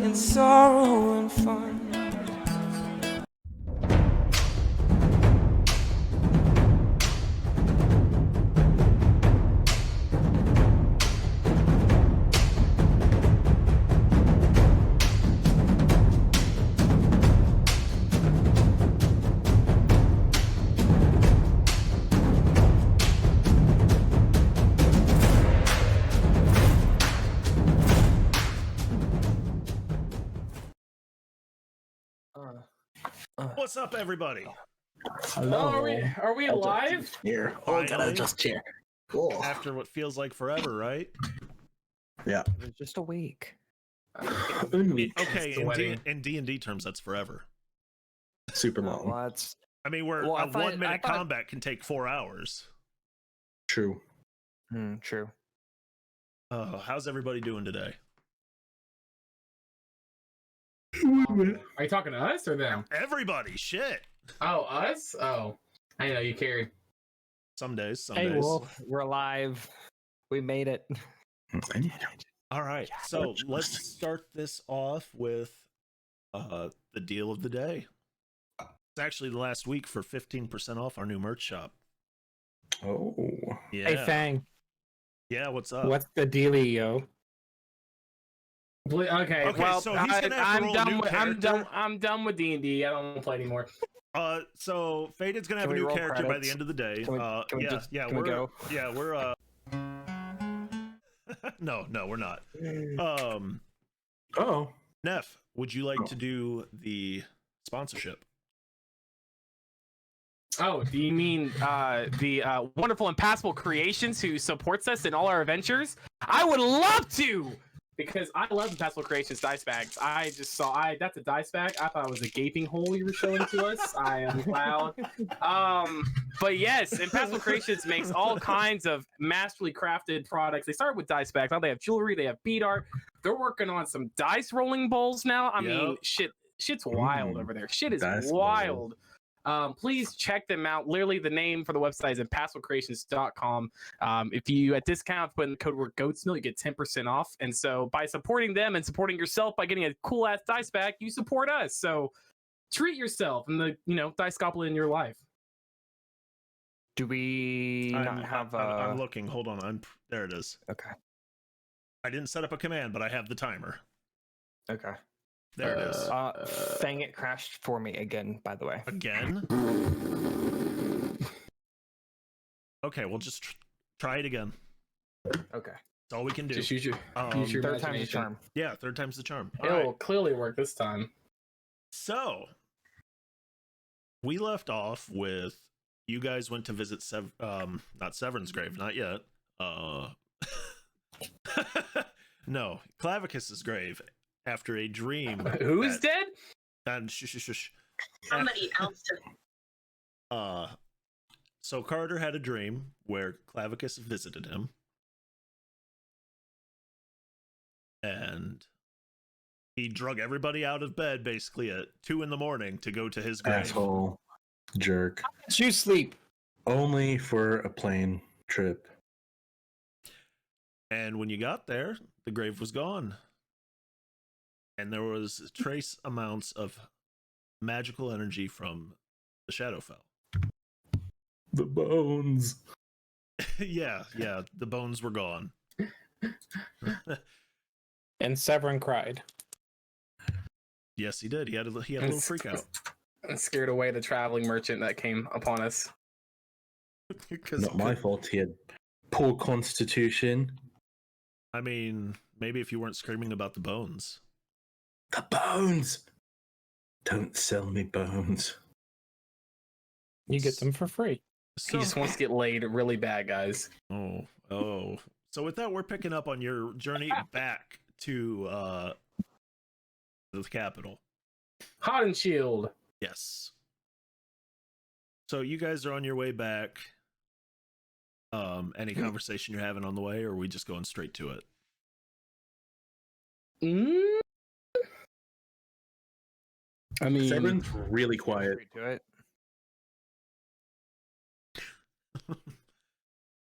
in sorrow and fun. What's up, everybody? Hello. Oh, are we live? Here. Oh, gotta Finally. adjust chair. Cool. After what feels like forever, right? Yeah. It was just a week. Okay, Sweating. in D&D terms, that's forever. Super long. Well, that's I mean, Well, I a thought- 1 minute I thought- combat can take 4 hours. True. true. How's everybody doing today? Are you talking to us or them? Everybody, shit. Oh, us? Oh, I know you carried. Some days, some Hey, days. Wolf, we're alive. We made it. All right, so let's start this off with the deal of the day. It's actually the last week for 15% off our new merch shop. Oh. Yeah. Hey Fang, Yeah, what's up? what's the dealio? Okay, Okay, well, so he's gonna have to roll a new character. I'm done with D&D. I don't want to play anymore. So Faded's gonna have Can a we new roll character by the credits? end of the day. Can we We're go? no, we're not. Oh. Neff, would you like to do the sponsorship? Oh, do you mean the wonderful Impassable Creations who supports us in all our adventures? I would love to! Because I love Impassable Creations dice bags. I just saw, that's a dice bag. I thought it was a gaping hole you were showing to us. I am loud. But yes, Impassable Creations makes all kinds of masterly crafted products. They started with dice bags. Now they have jewelry, they have bead art. They're working on some dice rolling bowls now. I mean, shit's wild over there. Shit is wild. Please check them out. Literally, the name for the website is impassablecreations.com. If you at discount put in the code word GOATSMILL, you get 10% off. And so by supporting them and supporting yourself by getting a cool ass dice bag, you support us. So treat yourself and the dice goblin in your life. Do we not have I'm looking. Hold on. There it is. Okay. I didn't set up a command, but I have the timer. Okay. There it is. Fang, it crashed for me again, by the way. Again? Okay, we'll just try it again. Okay. That's all we can do. Just use your Third time's the imagination. charm. Yeah, third time's the charm. All It'll right. clearly work this time. So, we left off with you guys went to visit not Severin's grave, not yet. No, Clavicus's grave after a dream. Who's dead? And shush. Somebody else to So Carter had a dream where Clavicus visited him. And he drug everybody out of bed basically at 2 a.m. to go to his grave. Asshole. Jerk. You sleep. Only for a plane trip. And when you got there, the grave was gone. And there was trace amounts of magical energy from the Shadowfell. The bones. yeah, the bones were gone. And Severin cried. Yes, he did. He had a little freak out. And scared away the traveling merchant that came upon us. Not my fault. He had poor constitution. I mean, maybe if you weren't screaming about the bones. The bones! Don't sell me bones. You get them for free. So, He just wants to get laid really bad, guys. oh. So with that, we're picking up on your journey back to the capital. Hot and shield. Yes. So you guys are on your way back. Any conversation you're having on the way, or are we just going straight to it? I mean, Severin's really quiet. Straight to it.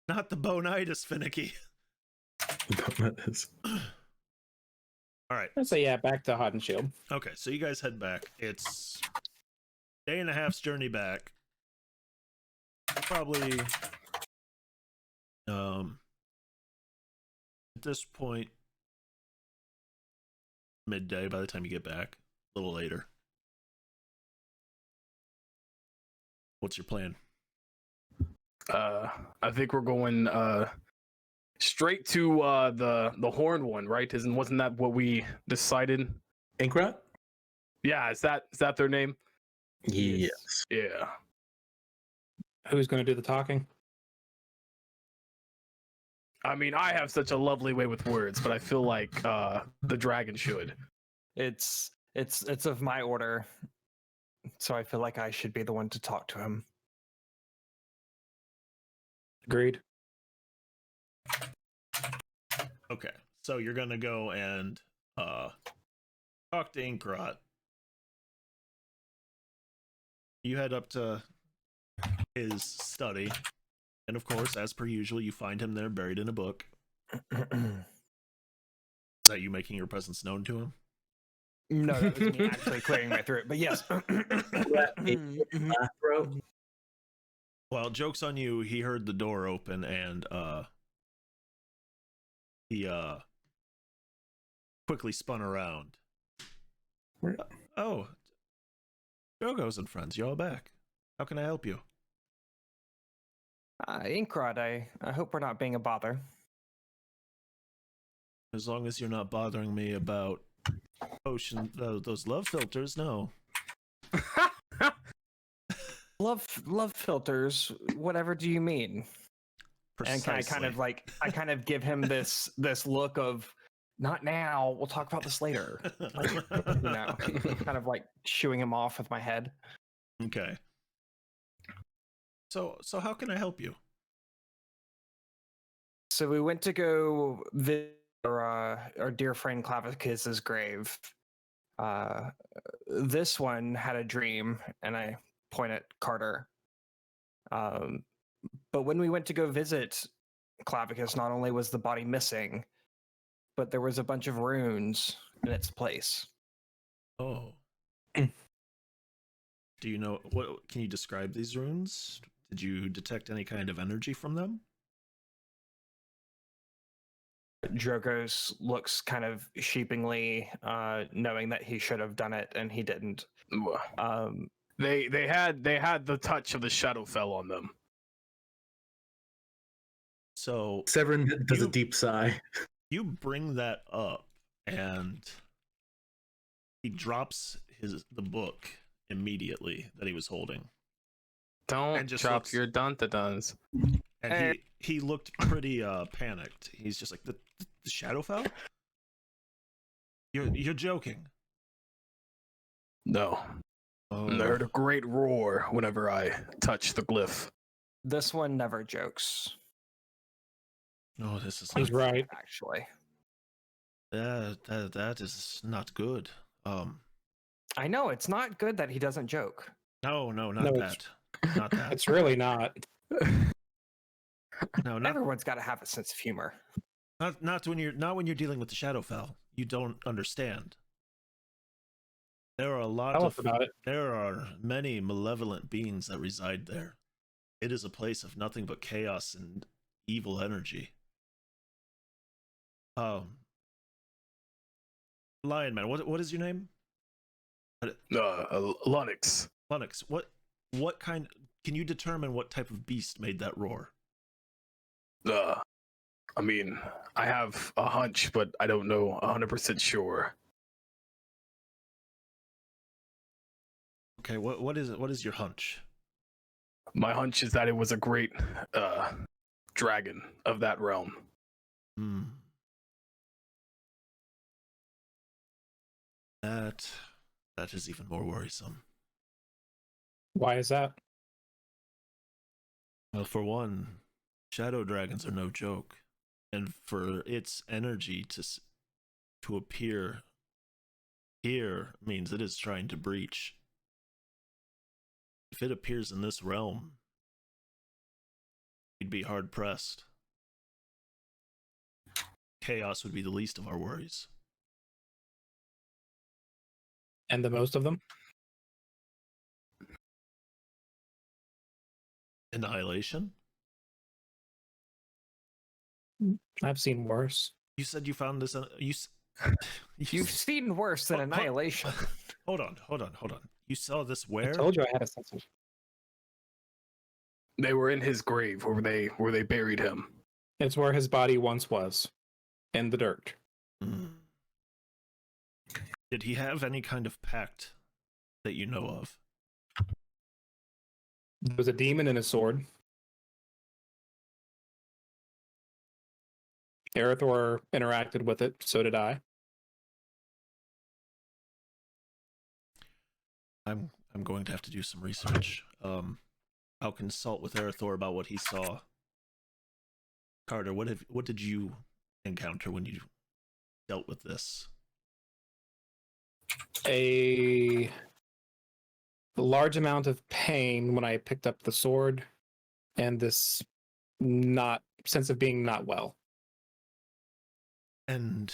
Not the bonitis, finicky. All right. I'd say yeah, back to Hot and Shield. Okay, so you guys head back. It's day and a half's journey back. Probably at this point midday by the time you get back. A little later. What's your plan? I think we're going straight to the horned one, right? Wasn't that what we decided? Inkrat? Yeah, is that their name? Yes. Yeah. Who's going to do the talking? I mean, I have such a lovely way with words, but I feel like the dragon should. It's of my order, so I feel like I should be the one to talk to him. Agreed. Okay, so you're gonna go and talk to Inkrat. You head up to his study, and of course, as per usual, you find him there buried in a book. Is that you making your presence known to him? No, that was me actually clearing my throat. But yes. Well, joke's on you. He heard the door open and he quickly spun around. Oh, Drogo's and friends, you all back. How can I help you? Inkrod, I hope we're not being a bother. As long as you're not bothering me about those love filters, no. Love filters. Whatever do you mean? Precisely. And I kind of give him this look of, not now. We'll talk about this later. Kind of like shooing him off with my head. Okay. So how can I help you? So we went to go visit our dear friend Clavicus's grave. This one had a dream, and I point at Carter. But when we went to go visit Clavicus, not only was the body missing, but there was a bunch of runes in its place. Oh. Do you know what? Can you describe these runes? Did you detect any kind of energy from them? Drogos looks kind of sheepingly, knowing that he should have done it and he didn't. They had the touch of the Shadowfell on them. So Severin does a deep sigh. you bring that up, and he drops the book immediately that he was holding. Don't And just drop looks- your dun-da-duns. And he looked pretty panicked. He's just like, the Shadowfell? You're joking. No. Oh. I heard a great roar whenever I touched the glyph. This one never jokes, No, this is He's right. actually. that is not good. I know, it's not good that he doesn't joke. No, not No, it's- that. Not that. It's really not. No, not Everyone's got to have a sense of humor. not when you're dealing with the Shadowfell. You don't understand. There are a lot Tell of us about it. there are many malevolent beings that reside there. It is a place of nothing but chaos and evil energy. Lion Man, what is your name? Lunix. Lennox. What kind? Can you determine what type of beast made that roar? I mean, I have a hunch, but I don't know 100% sure. Okay, what is it? What is your hunch? My hunch is that it was a great dragon of that realm. Hmm. That is even more worrisome. Why is that? Well, for one, shadow dragons are no joke, and for its energy to appear here means it is trying to breach. If it appears in this realm, we'd be hard pressed. Chaos would be the least of our worries. And the most of them? Annihilation? I've seen worse. You said you found this. You've seen worse than annihilation. Hold on. You saw this I where? told you I had a sense of. They were in his grave where they buried him. It's where his body once was, in the dirt. Mm. Did he have any kind of pact that you know of? There was a demon and a sword. Arathor interacted with it, so did I. I'm going to have to do some research. I'll consult with Arathor about what he saw. Carter, what did you encounter when you dealt with this? A large amount of pain when I picked up the sword, and this sense of being not well. And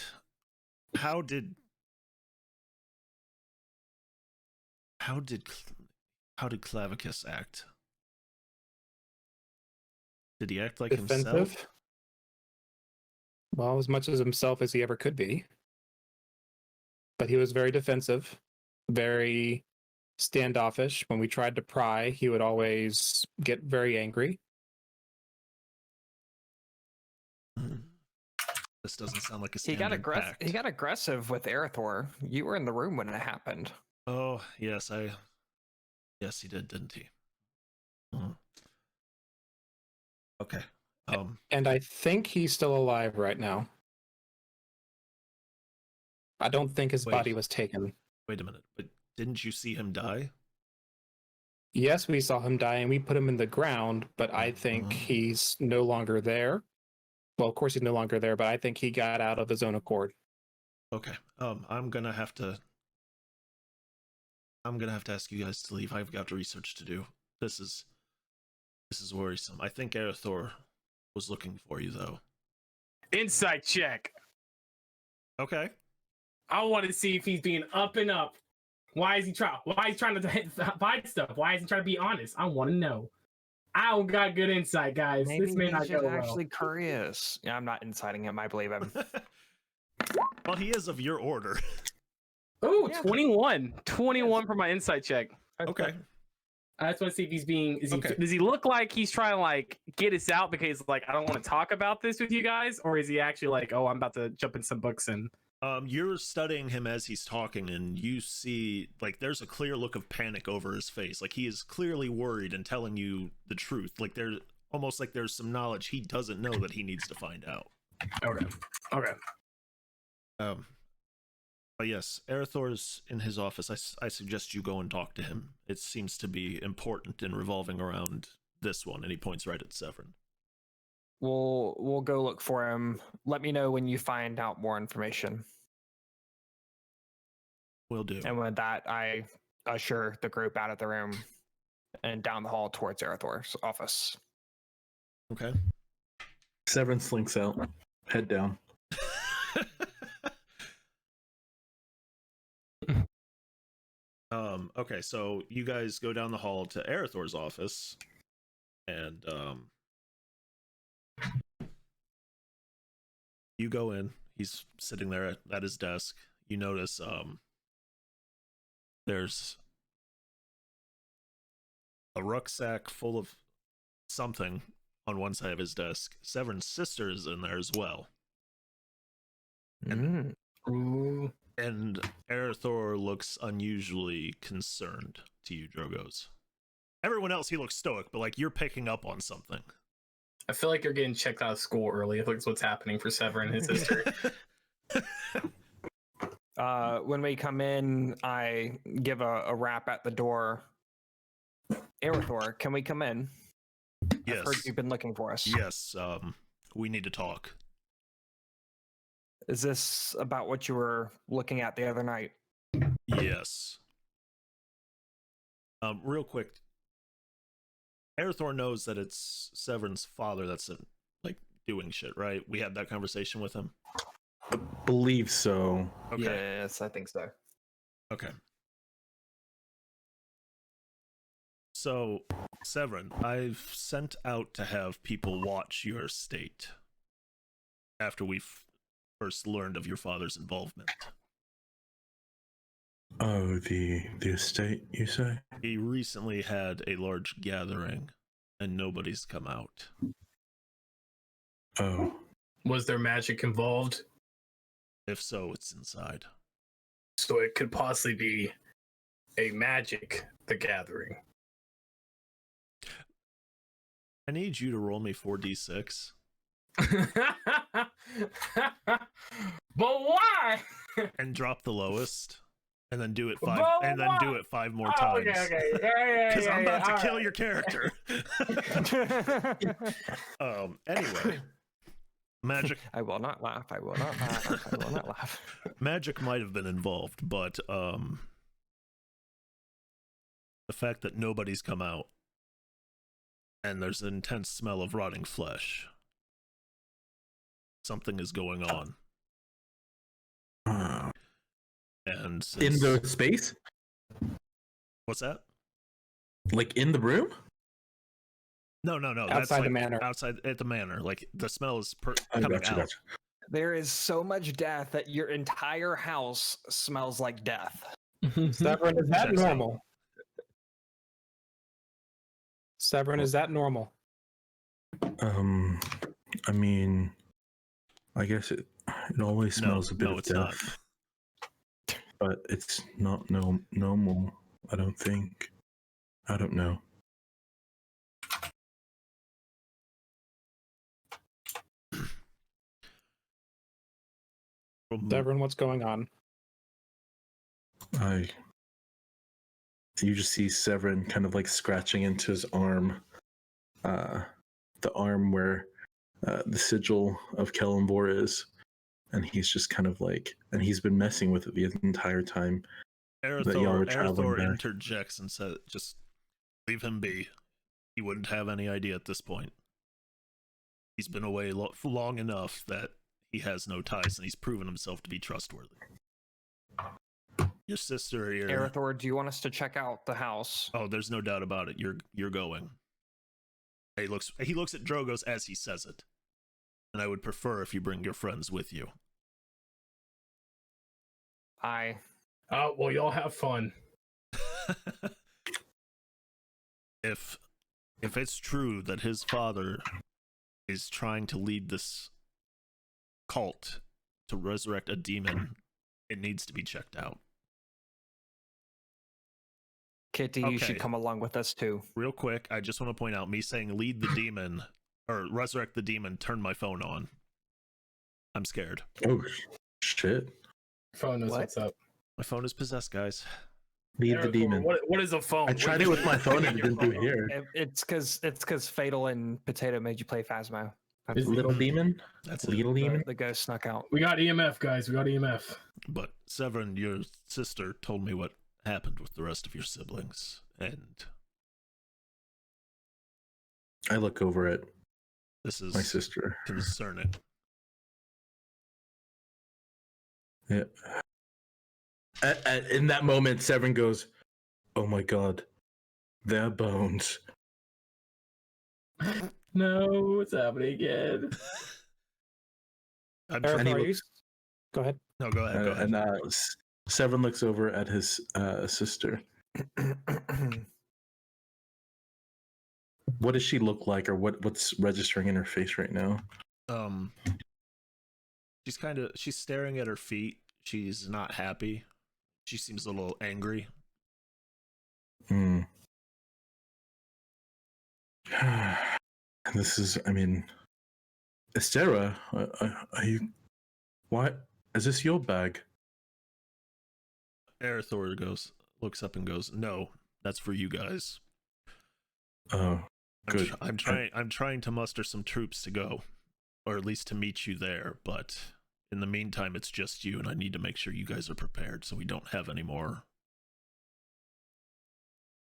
how did Clavicus act? Did he act like himself? Defensive. Well, as much as himself as he ever could be. But he was very defensive, very standoffish. When we tried to pry, he would always get very angry. This doesn't sound like a He standard pact. got aggressive with Arathor. You were in the room when it happened. Oh, yes, yes, he did, didn't he? Okay. And I think he's still alive right now. I don't think his body was taken. Wait a minute, but didn't you see him die? Yes, we saw him die and we put him in the ground, but I think he's no longer there. Well, of course he's no longer there, but I think he got out of his own accord. Okay. I'm gonna have to ask you guys to leave. I've got research to do. This is worrisome. I think Arathor was looking for you, though. Insight check. Okay. I want to see if he's being up and up. Why is he trying to hide stuff? Why is he trying to be honest? I want to know. I don't got good insight, guys. Maybe this may he's not go well. actually curious. Yeah, I'm not inciting him. I believe him. Well, he is of your order. Ooh, yeah. 21. 21 for my insight check. Okay. I just want to see if he's being. Does he look like he's trying to like get us out because like I don't want to talk about this with you guys, or is he actually like, oh, I'm about to jump in some books and. You're studying him as he's talking, and you see, like, there's a clear look of panic over his face. Like, he is clearly worried and telling you the truth. Like, there's almost like there's some knowledge he doesn't know that he needs to find out. Okay. But yes, Arathor's in his office. I suggest you go and talk to him. It seems to be important in revolving around this one, and he points right at Severin. We'll go look for him. Let me know when you find out more information. Will do. And with that, I usher the group out of the room and down the hall towards Arathor's office. Okay. Severin slinks out, head down. Okay, so you guys go down the hall to Arathor's office, and you go in. He's sitting there at his desk. You notice there's a rucksack full of something on one side of his desk. Severin's sister is in there as well. And Arathor looks unusually concerned to you, Drogos. Everyone else, he looks stoic, but like you're picking up on something. I feel like you're getting checked out of school early. I think that's what's happening for Severin and his sister. When we come in, I give a rap at the door. Arathor, can we come in? Yes. I've heard you've been looking for us. Yes, we need to talk. Is this about what you were looking at the other night? Yes. Real quick, Arathor knows that it's Severin's father that's like doing shit, right? We had that conversation with him. I believe so. Okay. Yes, I think so. Okay. So, Severin, I've sent out to have people watch your estate after we first learned of your father's involvement. Oh, the estate, you say? He recently had a large gathering, and nobody's come out. Oh, Was there magic involved? If so, it's inside. So it could possibly be a magic the gathering. I need you to roll me 4d6 But why? and drop the lowest, and then do it five, But and then why? do it 5 more Oh, times. okay. Yeah. Because I'm about to all kill right. your character. Anyway, magic I will not laugh. I will not laugh. I will not laugh. magic might have been involved, but the fact that nobody's come out and there's an intense smell of rotting flesh, something is going on. And in since, the space, what's that? like in the room. No. That's Outside the like manor. outside at the manor. Like the smell is I coming gotcha, out. gotcha. There is so much death that your entire house smells like death. Severin, is that Checks out. normal? Severin, is that normal? I mean, I guess it always smells a bit no, of it's not. death, but it's not normal. I don't think. I don't know. Severin, what's going on? You just see Severin kind of like scratching into his arm, the arm where the sigil of Kellenbor is, and he's just kind of like, and he's been messing with it the entire time that y'all were traveling Arathor back. interjects and says, just leave him be. He wouldn't have any idea at this point. He's been away long enough that he has no ties, and he's proven himself to be trustworthy. Your sister here. Arathor, do you want us to check out the house? Oh, there's no doubt about it. You're going. He looks at Drogos as he says it. And I would prefer if you bring your friends with you. I Oh, well, y'all have fun. If it's true that his father is trying to lead this cult to resurrect a demon, it needs to be checked out. Kitty, you should Okay. come along with us too. Real quick, I just want to point out, me saying lead the demon or resurrect the demon turned my phone on. I'm scared. Oh shit! Phone knows What? what's up. My phone is possessed, guys. Lead the Arathor, demon. What is a phone? I What tried is it with my phone and it your didn't do phone? here. It's because Fatal and Potato made you play Phasmo. Is it- Little demon. That's it. Little demon. The ghost snuck out. We got EMF, guys. We got EMF. But Severin, your sister, told me what happened with the rest of your siblings, and I look over at this is my sister. concerning. Yeah. In that moment, Severin goes, "Oh my god, their bones." No, what's happening again? I'm Arathor, trying, he are you... looks- Go ahead. no, go ahead. Go ahead. And Severin looks over at his sister. What does she look like, or what's registering in her face right now? She's staring at her feet. She's not happy. She seems a little angry. Hmm. This is, I mean, Estera, are you? What is this your bag? Arathor looks up and goes, "No, that's for you guys." Oh, good. I'm trying to muster some troops to go, or at least to meet you there. But in the meantime, it's just you, and I need to make sure you guys are prepared so we don't have any more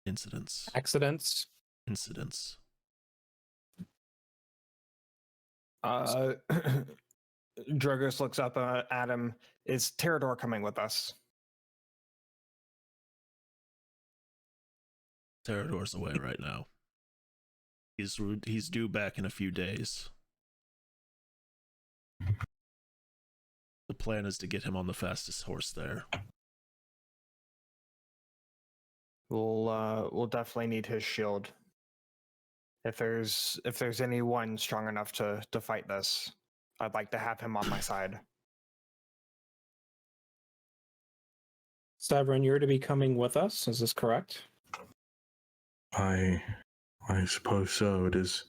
incidents. Accidents. Drogos looks up at him. Is Terador coming with us? Terador's away right now. He's due back in a few days. The plan is to get him on the fastest horse there. We'll definitely need his shield. If there's anyone strong enough to fight this, I'd like to have him on my side. Severin, you're to be coming with us. Is this correct? I suppose so. It is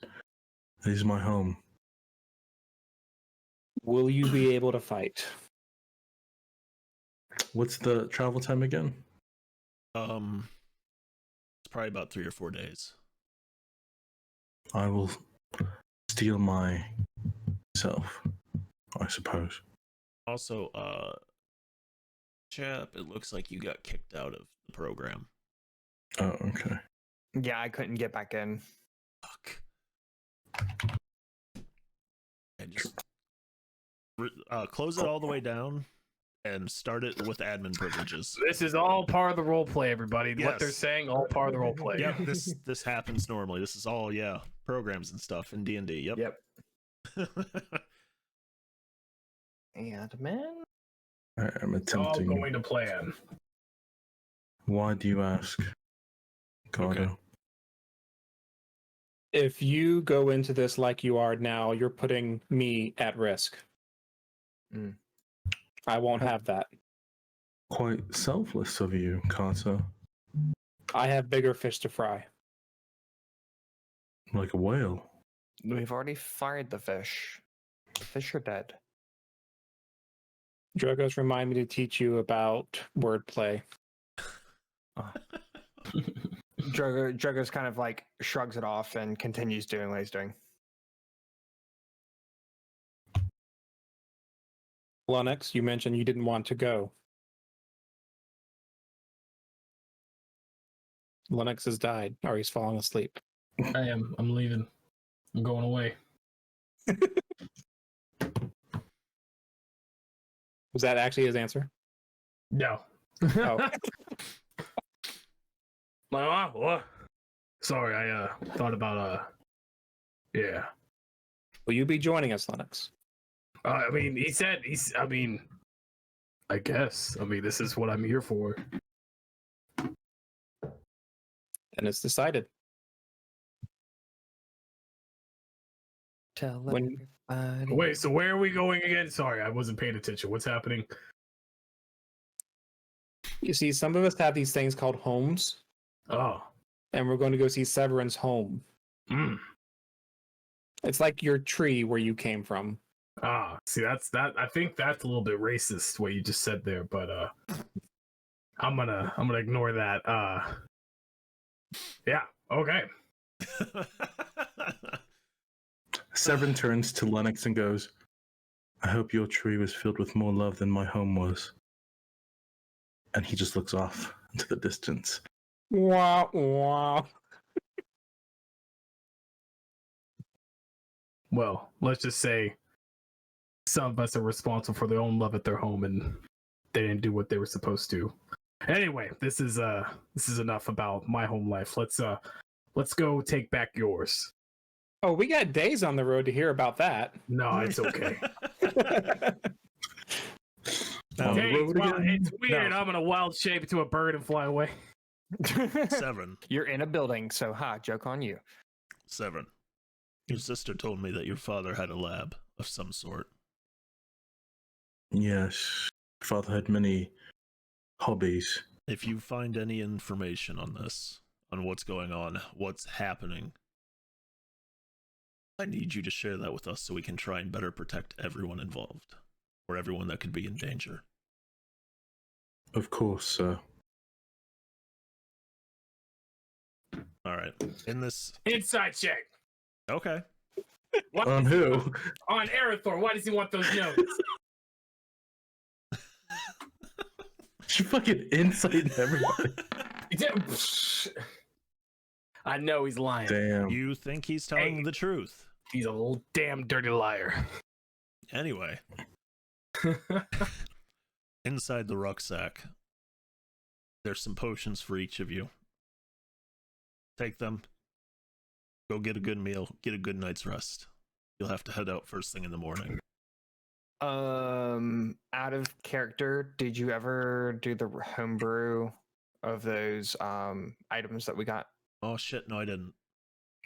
my home. Will you be able to fight? What's the travel time again? It's probably about 3 or 4 days. I will steel myself, I suppose. Also, chap, it looks like you got kicked out of the program. Oh, okay. Yeah, I couldn't get back in. Fuck. And just close it all the way down and start it with admin privileges. This is all part of the role play, everybody. What Yes. they're saying, all part of the role play. Yep, this happens normally. This is all programs and stuff in D&D. Yep. Admin? I'm It's all attempting. going to plan. Why do you ask, Cardo? Okay. If you go into this like you are now, you're putting me at risk. Mm. I won't have that. Quite selfless of you, Carter. I have bigger fish to fry. Like a whale. We've already fired the fish. The fish are dead. Dragos remind me to teach you about wordplay. Dragos kind of like shrugs it off and continues doing what he's doing. Lennox, you mentioned you didn't want to go. Lennox has died, or he's falling asleep. I am. I'm leaving. I'm going away. Was that actually his answer? No. Oh. My mom, what? Sorry, I thought about yeah. Will you be joining us, Lennox? I mean, he said I mean, I guess. I mean, this is what I'm here for. And it's decided. Tell When- everybody. Wait, so where are we going again? Sorry, I wasn't paying attention. What's happening? You see, some of us have these things called homes, Oh. and we're going to go see Severin's home. Mm. It's like your tree where you came from. Ah, see, that's that. I think that's a little bit racist what you just said there, but I'm gonna ignore that. Yeah, okay. Severin turns to Lennox and goes, I hope your tree was filled with more love than my home was. And he just looks off into the distance. Wow, wow. Well, let's just say some of us are responsible for their own love at their home, and they didn't do what they were supposed to. Anyway, this is enough about my home life. Let's go take back yours. Oh, we got days on the road to hear about that. No, it's okay. On the Hey, road again? it's weird. I'm gonna wild shape into a bird and fly away. Severin, You're in a building, so joke on you. Severin, your sister told me that your father had a lab of some sort. Yes. Father had many hobbies. If you find any information on this, on what's going on, what's happening, I need you to share that with us so we can try and better protect everyone involved, or everyone that could be in danger. Of course, sir. All right. In this... Inside check. Okay. What On who? on Arathor? Why does he want those notes? You fucking insight everybody. I know he's lying. Damn. You think he's telling Hey. the truth. He's a little damn dirty liar. Anyway, inside the rucksack, there's some potions for each of you. Take them. Go get a good meal. Get a good night's rest. You'll have to head out first thing in the morning. Out of character, did you ever do the homebrew of those items that we got? Oh shit, no I didn't.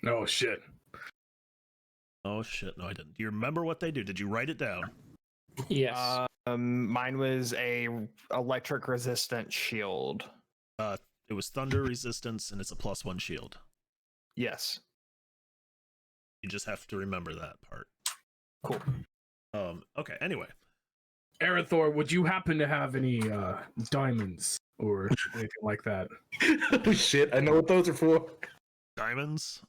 Oh shit. Oh shit, no I didn't. Do you remember what they do? Did you write it down? Yes. Mine was a electric resistant shield. It was thunder resistance and it's a +1 shield. Yes. You just have to remember that part. Cool. Okay, anyway. Arathor, would you happen to have any diamonds or anything like that? Oh shit, I know what those are for. Diamonds?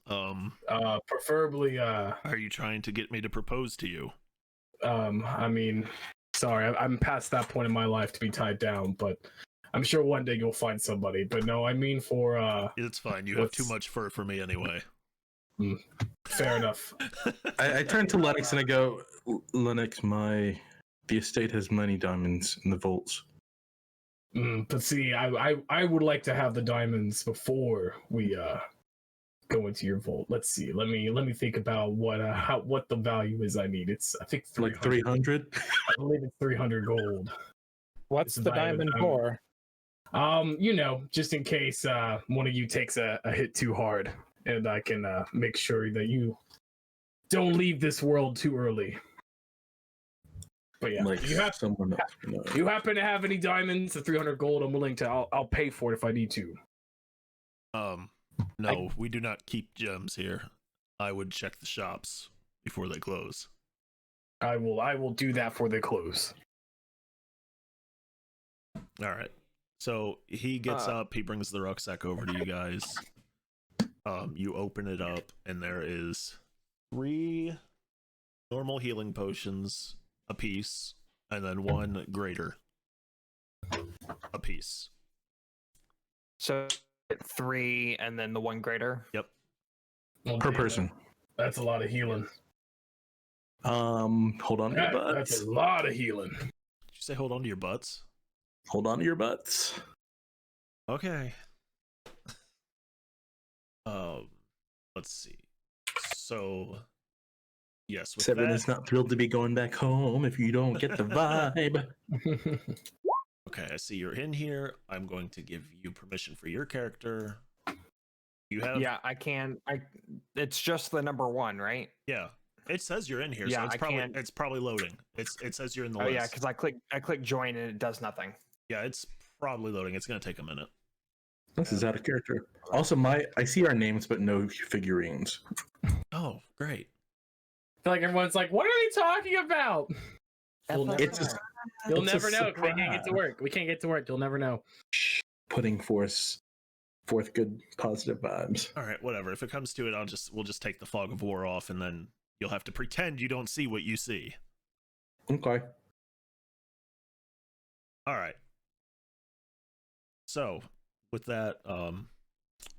Preferably Are you trying to get me to propose to you? I mean, sorry, I'm past that point in my life to be tied down, but I'm sure one day you'll find somebody. But no, I mean for It's fine, you have too much fur for me anyway. Fair enough. I turn to Lennox and I go, Lennox, the estate has many diamonds in the vaults. But see, I would like to have the diamonds before we go into your vault. Let's see. Let me think about what the value is I need. It's I think 300. Like 300? I believe it's 300 gold. What's It's the a diamond diamond for? Just in case one of you takes a hit too hard, and I can make sure that you don't leave this world too early. But yeah, Like you have someone else. No. you happen to have any diamonds? The 300 gold, I'm willing to. I'll pay for it if I need to. No, we do not keep gems here. I would check the shops before they close. I will do that for the close. All right. So he gets up, he brings the rucksack over to you guys. You open it up, and there is 3 normal healing potions a piece, and then 1 greater a piece. So 3 and then the 1 greater. Yep. Well, Per damn, person. That's a lot of healing. Hold on to your butts. That's a lot of healing. Did you say hold on to your butts? Hold on to your butts. Okay. Let's see. So, yes, with Severin that, is not thrilled to be going back home if you don't get the vibe. okay, I see you're in here. I'm going to give you permission for your character. You have Yeah, I can. It's just the number 1, right? Yeah. It says you're in here, Yeah, so I can't- it's probably loading. It says you're in the Oh list. yeah, because I click join and it does nothing. Yeah, it's probably loading. It's gonna take a minute. This is out of character. Also, I see our names, but no figurines. Oh, great. I feel like everyone's like, "What are they talking about?" You'll never It's know. just You'll it's a never know 'cause we can't get to surprise. work. We can't get to work. You'll never know. putting forth good positive vibes. All right, whatever. If it comes to it, we'll just take the fog of war off, and then you'll have to pretend you don't see what you see. Okay. All right. So, with that,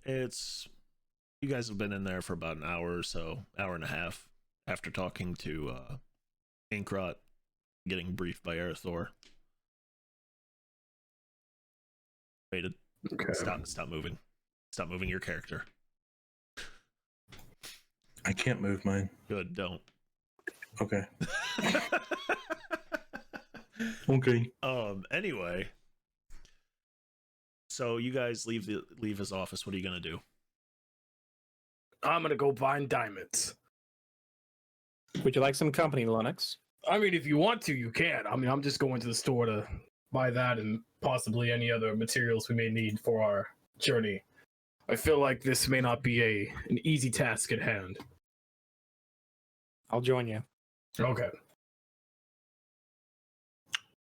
it's you guys have been in there for about an hour or so, hour and a half, after talking to Inkrot, getting briefed by Arathor. Waited. Okay. Stop moving. Stop moving your character. I can't move mine. Good, don't. Okay. Okay. Anyway. So you guys leave his office. What are you gonna do? I'm gonna go find diamonds. Would you like some company, Lennox? I mean, if you want to, you can. I mean, I'm just going to the store to buy that and possibly any other materials we may need for our journey. I feel like this may not be an easy task at hand. I'll join you. Okay.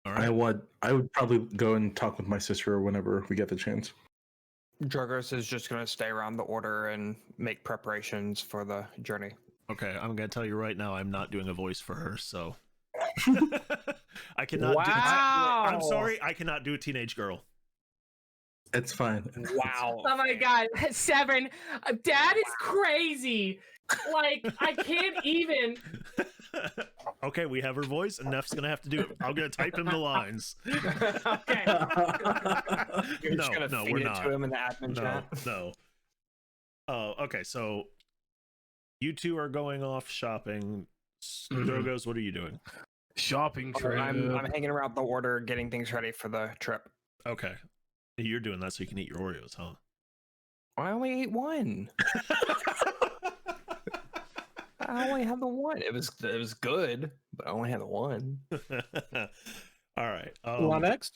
All right. I would probably go and talk with my sister whenever we get the chance. Drugos is just going to stay around the order and make preparations for the journey. Okay, I'm gonna tell you right now, I'm not doing a voice for her, so I cannot. Wow. I'm sorry, I cannot do a teenage girl. It's fine. Wow. Oh my god, Severin, Dad is crazy. Like, I can't even. Okay, we have her voice, and Neff's gonna have to do it. I'm gonna type in the lines. Okay. You're just going to no, feed we're it not. to him in the admin chat. No. Oh, okay. So you two are going off shopping. Mhm. Drogos, what are you doing? Shopping trip. I'm hanging around the order, getting things ready for the trip. Okay. You're doing that so you can eat your Oreos, huh? I only ate one. I only had the one. It was good, but I only had the one. All right. Lennox,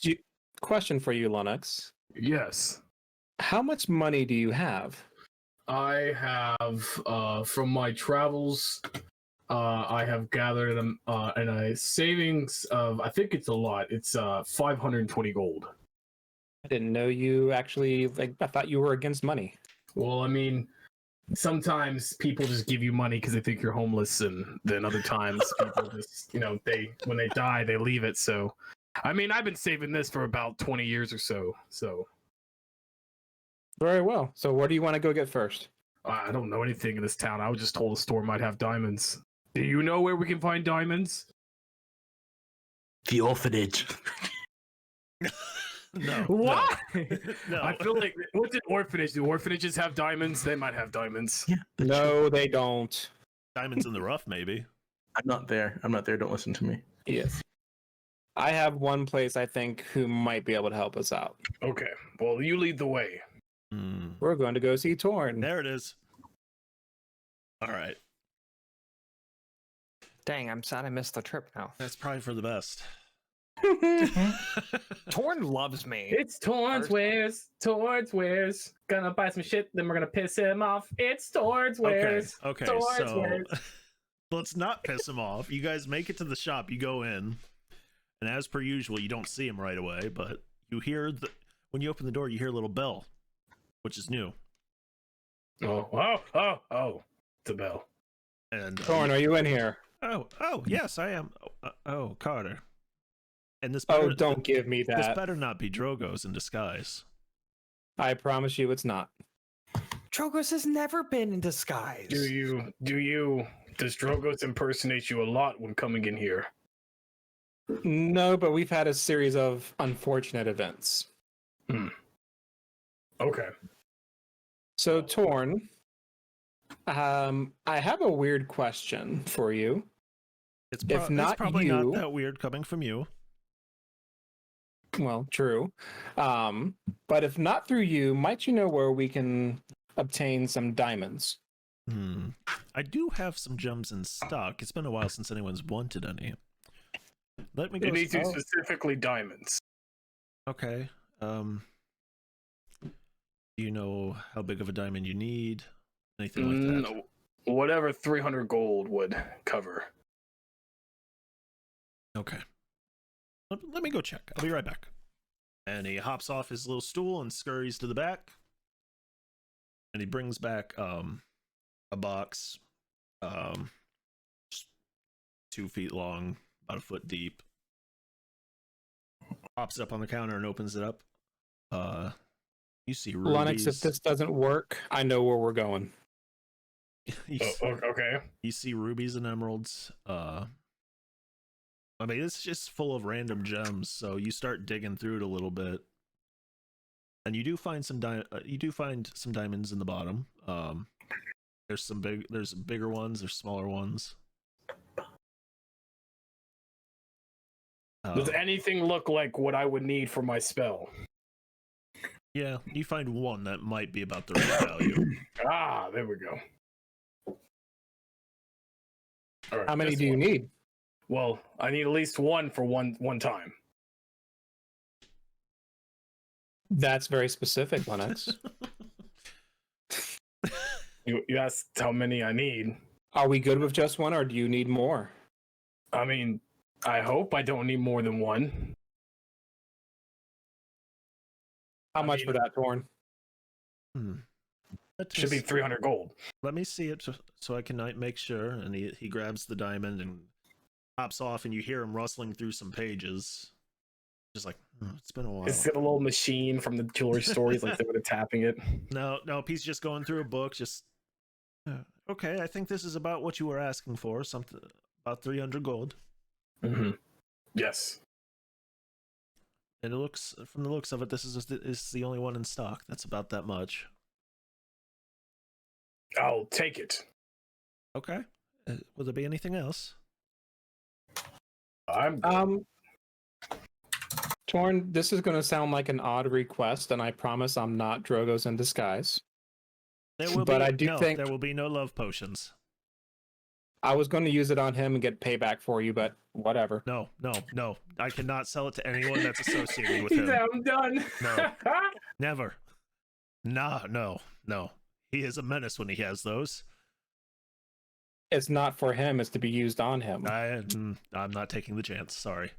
question for you, Lennox. Yes. How much money do you have? I have from my travels, I have gathered them in a savings of, I think it's a lot. It's 520 gold. I didn't know you actually, I thought you were against money. Well, I mean, sometimes people just give you money because they think you're homeless, and then other times people just, when they die, they leave it. So, I mean, I've been saving this for about 20 years or so. So, Very well. So where do you want to go get first? I don't know anything in this town. I was just told the store might have diamonds. Do you know where we can find diamonds? The orphanage. No. What? No. I feel like, what's an orphanage? Do orphanages have diamonds? They might have diamonds. Yeah. No, they don't. Diamonds in the rough, maybe. I'm not there. Don't listen to me. Yes. I have one place I think who might be able to help us out. Okay. Well, you lead the way. We're going to go see Torn. There it is. All right. Dang, I'm sad I missed the trip now. That's probably for the best. Torn loves me. It's Torn's First- wares. Torn's wares. Gonna buy some shit, then we're gonna piss him off. It's Torn's wares. Okay. Torn's So wares. let's not piss him off. You guys make it to the shop. You go in, and as per usual, you don't see him right away, but you hear when you open the door, you hear a little bell, which is new. Oh. It's a bell. And Torn, are you in here? oh, yes, I am. Oh, Carter. And this Oh, better, don't give me this that. better not be Drogos in disguise. I promise you it's not. Trogos has never been in disguise. Does Drogos impersonate you a lot when coming in here? No, but we've had a series of unfortunate events. Okay. So, Torn, I have a weird question for you. It's If not it's probably you- not that weird coming from you. Well, true. But if not through you, might you know where we can obtain some diamonds? I do have some gems in stock. It's been a while since anyone's wanted any. Let me go. It needs to be specifically diamonds. Okay. Do you know how big of a diamond you need? Anything like that? Whatever 300 gold would cover. Okay. Let me go check. I'll be right back. And he hops off his little stool and scurries to the back. And he brings back a box, just 2 feet long, about a foot deep. Pops it up on the counter and opens it up. You see rubies. Lennox, if this doesn't work, I know where we're going. Okay. You see rubies and emeralds. I mean, it's just full of random gems. So you start digging through it a little bit, and you do find some diamonds in the bottom. There's bigger ones. There's smaller ones. Does anything look like what I would need for my spell? Yeah, you find one that might be about the right value. Ah, there we go. All right, How many this do you one. need? Well, I need at least one for one time. That's very specific, Lennox. You asked how many I need. Are we good with just one, or do you need more? I mean, I hope I don't need more than one. How much for that, Torn? Should be 300 gold. Let me see it so I can make sure. And he grabs the diamond and hops off, and you hear him rustling through some pages. Just like, it's been a while. Is it a little machine from the jewelry stores, like they were tapping it? No, he's just going through a book. Just okay. I think this is about what you were asking for. Something about 300 gold. Mm-hmm. Yes. And it looks, from the looks of it, this is the only one in stock. That's about that much. I'll take it. Okay. Will there be anything else? I'm Torn, this is going to sound like an odd request, and I promise I'm not Drogos in disguise. There will But be I do no. think- There will be no love potions. I was going to use it on him and get payback for you, but whatever. No. I cannot sell it to anyone that's associated with He him. said, I'm done. No. Never. No. He is a menace when he has those. It's not for him, it's to be used on him. I'm not taking the chance. Sorry.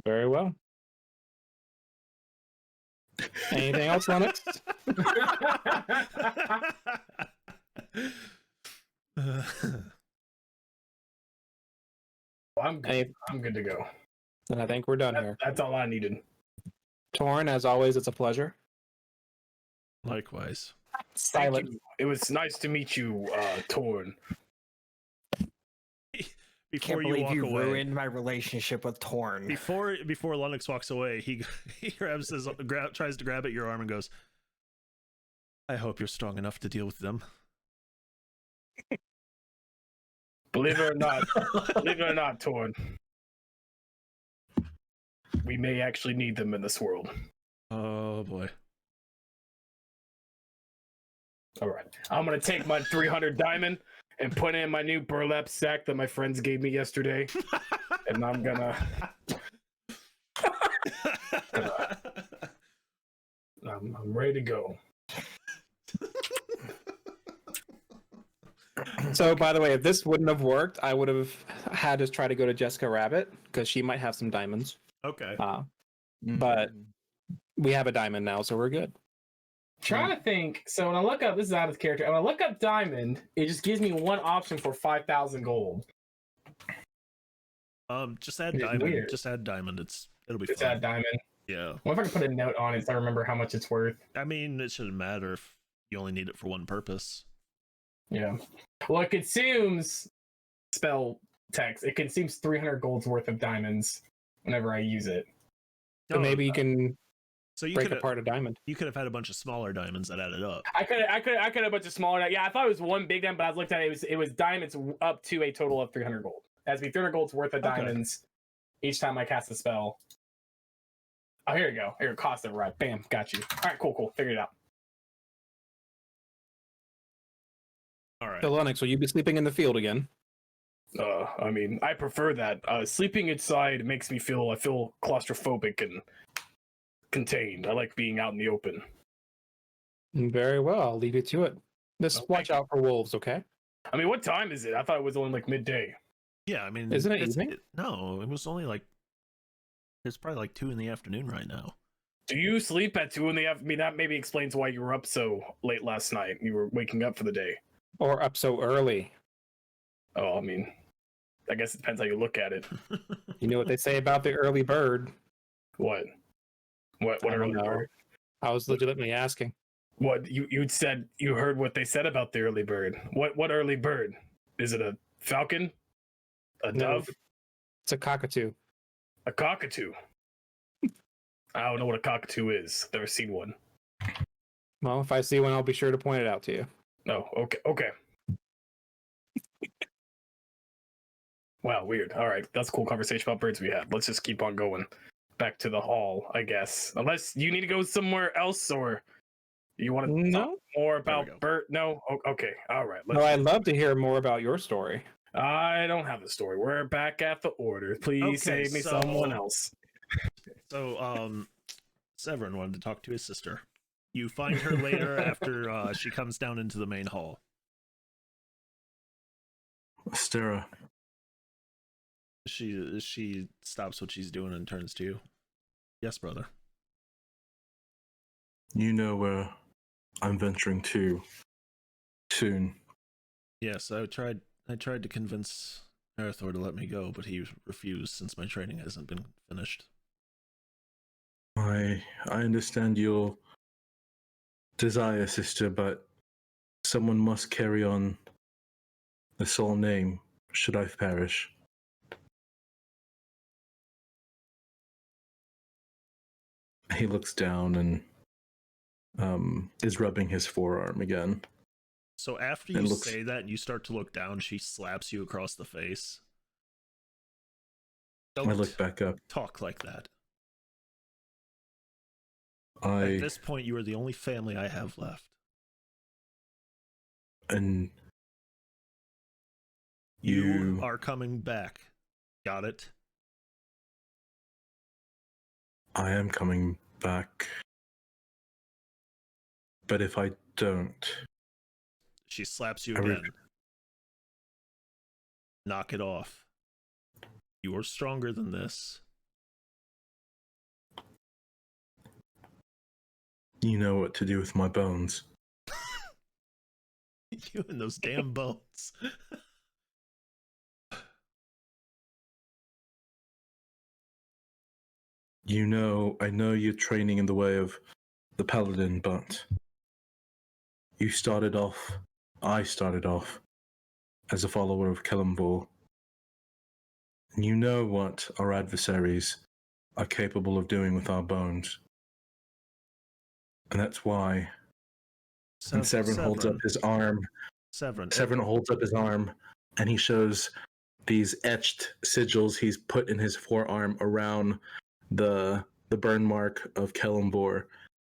Very well. Anything else, Lennox? I'm good. Hey, I'm good to go. and I think we're done here. That's all I needed. Torn, as always, it's a pleasure. Likewise. Silent. Thank you. It was nice to meet you, Torn. Before Can't you believe walk you away, ruined my relationship with Torn. before Lennox walks away, he grabs tries to grab at your arm and goes, "I hope you're strong enough to deal with them." Believe it or not, Torn. We may actually need them in this world. Oh boy. All right. I'm going to take my 300 diamond and put it in my new burlap sack that my friends gave me yesterday. And I'm going to... I'm ready to go. So, by the way, if this wouldn't have worked, I would have had to try to go to Jessica Rabbit because she might have some diamonds. Okay. But we have a diamond now, so we're good. Trying to think. So when I look up, this is out of character. When I look up diamond, it just gives me one option for 5,000 gold. Just add It's diamond. weird. Just add diamond. It'll be It's fine. that diamond. Yeah. What if I can put a note on it so I remember how much it's worth? I mean, it shouldn't matter if you only need it for one purpose. Yeah. Well, it consumes spell text. It consumes 300 gold's worth of diamonds whenever I use it. So maybe you can So you break could apart a diamond. you could have had a bunch of smaller diamonds that added up. I could have a bunch of smaller. Yeah, I thought it was one big diamond, but I was looked at it was diamonds up to a total of 300 gold. It has to be 300 gold's worth of Okay. diamonds each time I cast a spell. Oh, here you go. Here, cost override. Bam, got you. All right, cool. Figured it out. All right. So, Lennox, will you be sleeping in the field again? I mean, I prefer that. Sleeping inside makes me feel claustrophobic and contained. I like being out in the open. Very well. I'll leave you to it. Just Okay. watch out for wolves, okay? I mean, what time is it? I thought it was only like midday. Yeah, I mean, Isn't it evening? No, it was only like it's probably like 2 p.m. right now. Do you sleep at 2 in the afternoon? I mean, that maybe explains why you were up so late last night. You were waking up for the day. Or up so early. Oh, I mean, I guess it depends how you look at it. You know what they say about the early bird? What? What I don't early know. bird? I was legitimately asking. What you'd said? You heard what they said about the early bird. What early bird? Is it a falcon? A No. dove? It's a cockatoo. A cockatoo? I don't know what a cockatoo is. Never seen one. Well, if I see one, I'll be sure to point it out to you. No. Okay. Wow, weird. All right, that's a cool conversation about birds we had. Let's just keep on going. Back to the hall, I guess. Unless you need to go somewhere else, or you want to talk No. more we about go. bird? No. Okay. All right. No, I'd love to hear more about your story. I don't have the story. We're back at the order. Please Okay, save me so- someone else. So, Severin wanted to talk to his sister. You find her later after she comes down into the main hall. Astera, She stops what she's doing and turns to you. Yes, brother. you know where I'm venturing to soon. Yes, I tried to convince Arathor to let me go, but he refused since my training hasn't been finished. I understand your desire, sister, but someone must carry on the Saul name should I perish. He looks down and is rubbing his forearm again. So after And you looks- say that and you start to look down, she slaps you across the face. I Don't look back up. talk like that. At I this point, you are the only family I have left. and You are coming back. Got it? I am coming back. But if I don't, She slaps you I again. Knock it off. You are stronger than this. you know what to do with my bones. You and those damn bones. You know, I know you're training in the way of the paladin, but I started off as a follower of Kellenvor. And you know what our adversaries are capable of doing with our bones. And that's why. And Severin holds up his arm. Severin holds up his arm, and he shows these etched sigils he's put in his forearm around the burn mark of Kellenvor,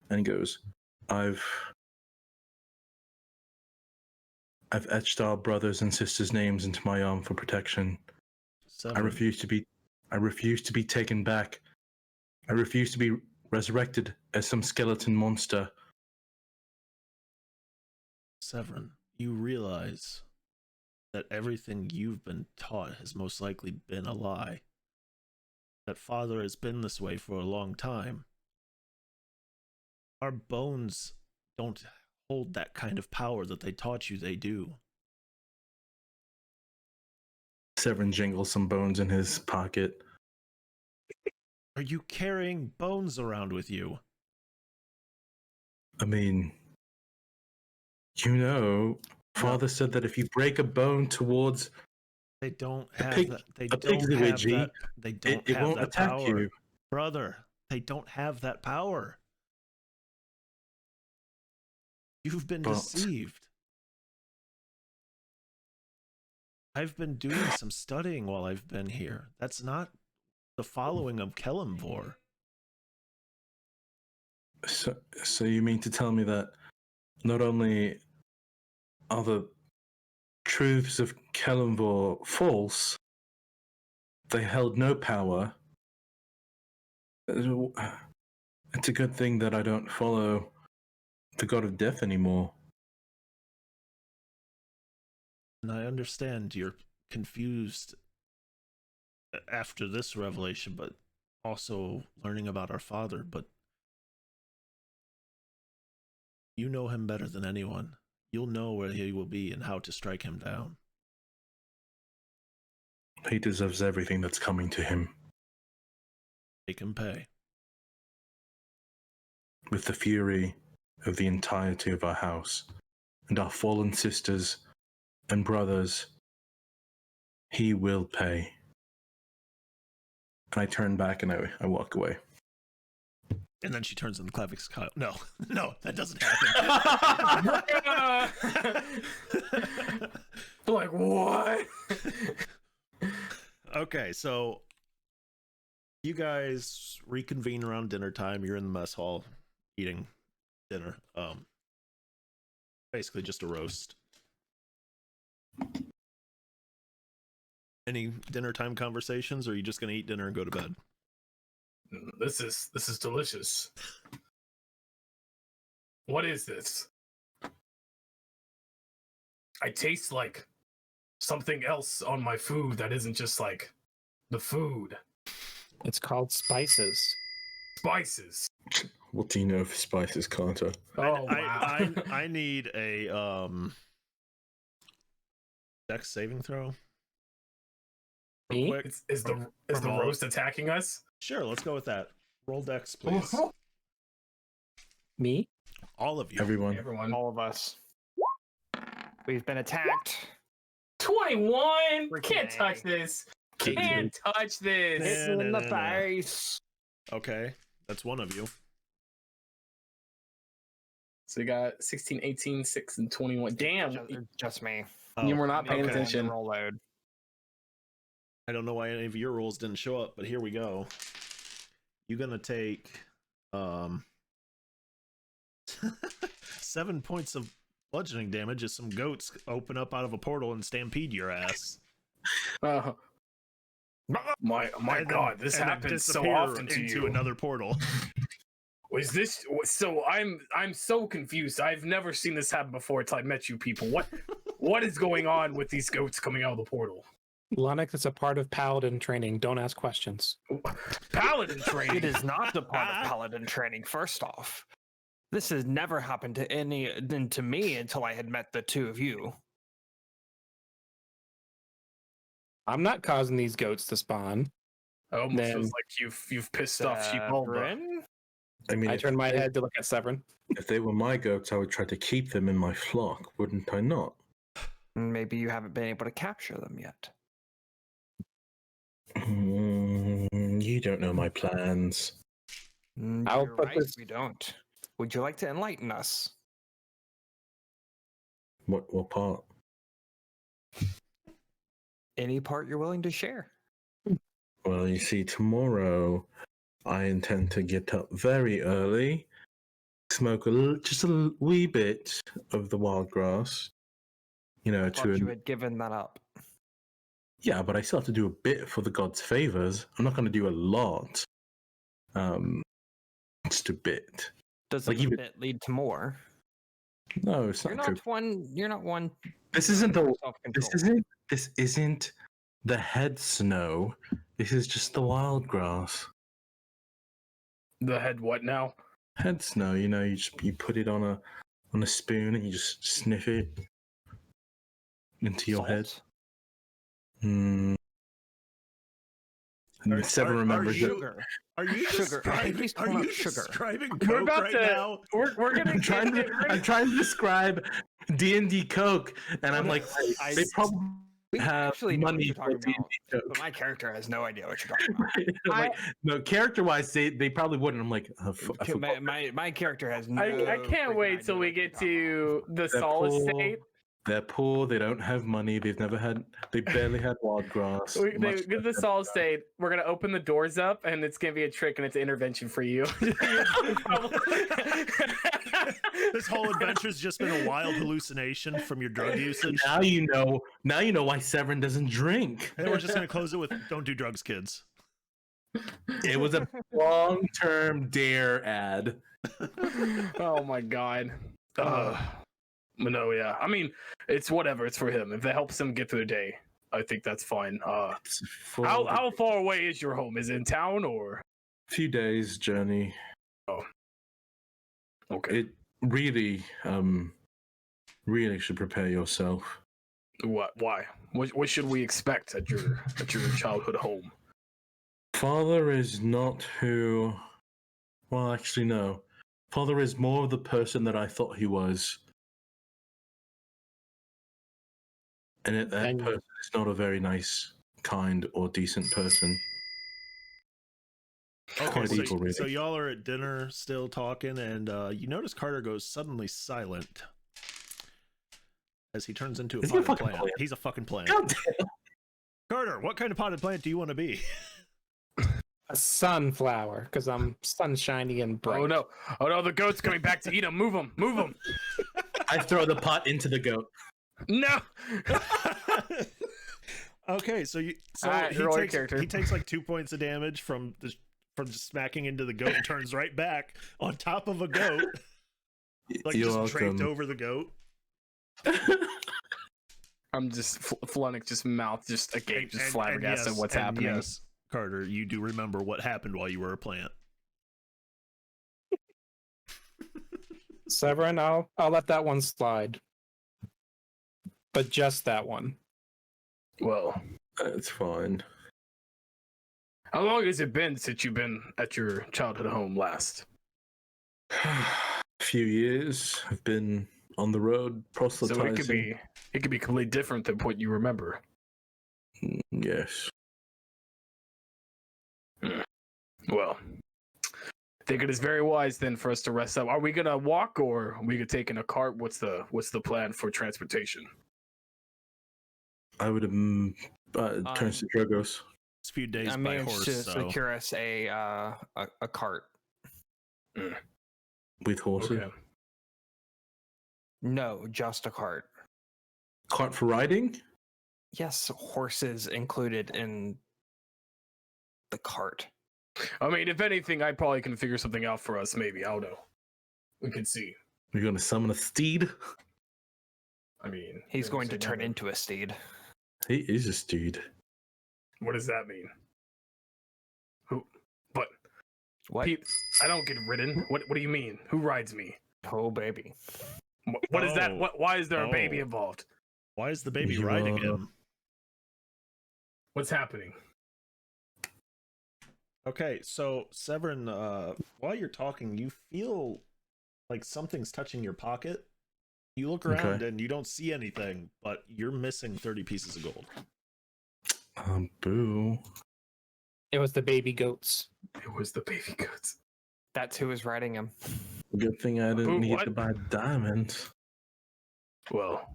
and he goes, I've etched our brothers and sisters' names into my arm for protection. I refuse to be taken back. I refuse to be resurrected as some skeleton monster. Severin, you realize that everything you've been taught has most likely been a lie. That Father has been this way for a long time. Our bones don't hold that kind of power that they taught you they do. Severin jingles some bones in his pocket. Are you carrying bones around with you? I mean, you know, Father said that if you break a bone towards They don't have pig- that. They a pig's don't have witchy, that. They don't it have won't that attack power, you. brother. They don't have that power. You've been But- deceived. I've been doing some studying while I've been here. That's not the following of Kellenvor. So you mean to tell me that not only are the truths of Kellenvor false, they held no power. It's a good thing that I don't follow the god of death anymore. And I understand you're confused after this revelation, but also learning about our Father, but you know him better than anyone. You'll know where he will be and how to strike him down. He deserves everything that's coming to him. Make him pay. With the fury of the entirety of our house and our fallen sisters and brothers, he will pay. And I turn back and I walk away. And then she turns into Clavix Kyle. No, no, that doesn't happen. Like, what? Okay, so you guys reconvene around dinner time. You're in the mess hall eating dinner. Basically just a roast. Any dinner time conversations, or are you just gonna eat dinner and go to bed? This is delicious. What is this? I taste like something else on my food that isn't just like the food. It's called spices. Spices. What do you know of spices, Carter? Oh wow. I need a dex saving throw. Real Me? quick. Is the all- roast attacking us? Sure, let's go with that. Roll dex, please. Me? All of you. Everyone. Everyone. All of us. We've been attacked. 21. Freaking Can't A. touch this. 18. Can't touch this. Hit you in no, the no, no. face. Okay, that's one of you. So we got 16, 18, 6, and 21. Damn, Just me. you were not paying Okay. attention. Roll load. I don't know why any of your rolls didn't show up, but here we go. You're gonna take 7 points of bludgeoning damage as some goats open up out of a portal and stampede your ass. My And God, then- this and then happens so disappear often to into you. another portal. Was this so? I'm so confused. I've never seen this happen before until I met you people. What is going on with these goats coming out of the portal? Lennox, it's a part of paladin training. Don't ask questions. Paladin training. It is not a part of paladin training. First off, this has never happened to me until I had met the two of you. I'm not causing these goats to spawn. I almost Then- feels like you've pissed off Sheepolba. Severin? I mean, I turned my head to look at Severin. if they were my goats, I would try to keep them in my flock, wouldn't I not? Maybe you haven't been able to capture them yet. You don't know my plans. I'll You're put right, this- we don't. Would you like to enlighten us? What part? Any part you're willing to share? Well, you see, tomorrow I intend to get up very early, smoke just a wee bit of the wild grass. You know, I thought you to had given that up. yeah, but I still have to do a bit for the gods' favors. I'm not going to do a lot. Just a bit. Does Like a even- bit lead to more? No, it's You're not. not one. You're not one. This isn't the. Self-control. This isn't the head snow. This is just the wild grass. The head what now? Head snow. You know, you put it on a spoon and you just sniff it into your head. Salt? Mm. And Severin remembers that. Sugar. Are you Sugar. I think describing? he's Are talking you about sugar. describing We're coke about right to- now? We're gonna I'm trying get to. rid I'm of- trying to describe D&D Coke, and I'm like, I- they probably We have actually know what money you're for talking D&D about, Coke. but my character has no idea what you're talking about. I'm like, no, character-wise, they probably wouldn't. I'm like, I forgot. My character has no. I can't freaking wait till idea we what you're get talking to the They're solid poor. state. They're poor. They don't have money. They barely had wild grass. We much get the less solid state. We're gonna open the doors up, and it's gonna be a trick, and it's an intervention for you. This whole adventure's just been a wild hallucination from your drug usage. Now you know. Now you know why Severin doesn't drink. And we're just gonna close it with "Don't do drugs, kids." It was a long-term dare ad. Oh my god. But no, yeah. I mean, it's whatever. It's for him. If that helps him get through the day, I think that's fine. It's for How far away is your home? Is it in town or? a few days journey. Okay. It really, really should prepare yourself. What? Why? What should we expect at your childhood home? Father is not who. Well, actually, no. Father is more of the person that I thought he was. And that And- person is not a very nice, kind, or decent person. Okay, Quite so, evil, really. so y'all are at dinner still talking, and you notice Carter goes suddenly silent as he turns into a Is he a potted fucking plant. plant? He's a fucking plant. God damn. Carter, what kind of potted plant do you want to be? A sunflower, because I'm sunshiny and bright. Oh no! The goat's coming back to eat him. Move him! Move him! I throw the pot into the goat. No! Okay, so Alright, he roll your takes character. he takes like 2 points of damage from just smacking into the goat and turns right back on top of a goat, like You're just draped welcome. over the goat. I'm just Flunick, just mouth, just agape, just flabbergasted yes, what's and happening. Yes, Carter, you do remember what happened while you were a plant. Severin, I'll let that one slide. But just that one. Well, It's fine. how long has it been since you've been at your childhood home last? A few years. I've been on the road proselytizing. So it could be completely different than what you remember. Yes. Well, think it is very wise then for us to rest up. Are we gonna walk or are we gonna take in a cart? What's the plan for transportation? I would turn to Drogos. It's a few days I by managed horse, to so secure us a cart. With horses. Okay. No, just a cart. Cart for riding? Yes, horses included in the cart. I mean, if anything, I probably can figure something out for us. Maybe I don't know. We can see. We're gonna summon a steed. I mean, He's never going say to turn never. into a steed. He is a steed. What does that mean? Who? But What? Pete, I don't get ridden. What do you mean? Who rides me? Oh, baby. What is that? Oh. Why is there a baby Oh. involved? why is the baby You, riding him? What's happening? Okay, so Severin, while you're talking, you feel like something's touching your pocket. You look around Okay. and you don't see anything, but you're missing 30 pieces of gold. Boo. It was the baby goats. It was the baby goats. That's who was riding him. Good thing I didn't Boo, need what? to buy diamonds. Well,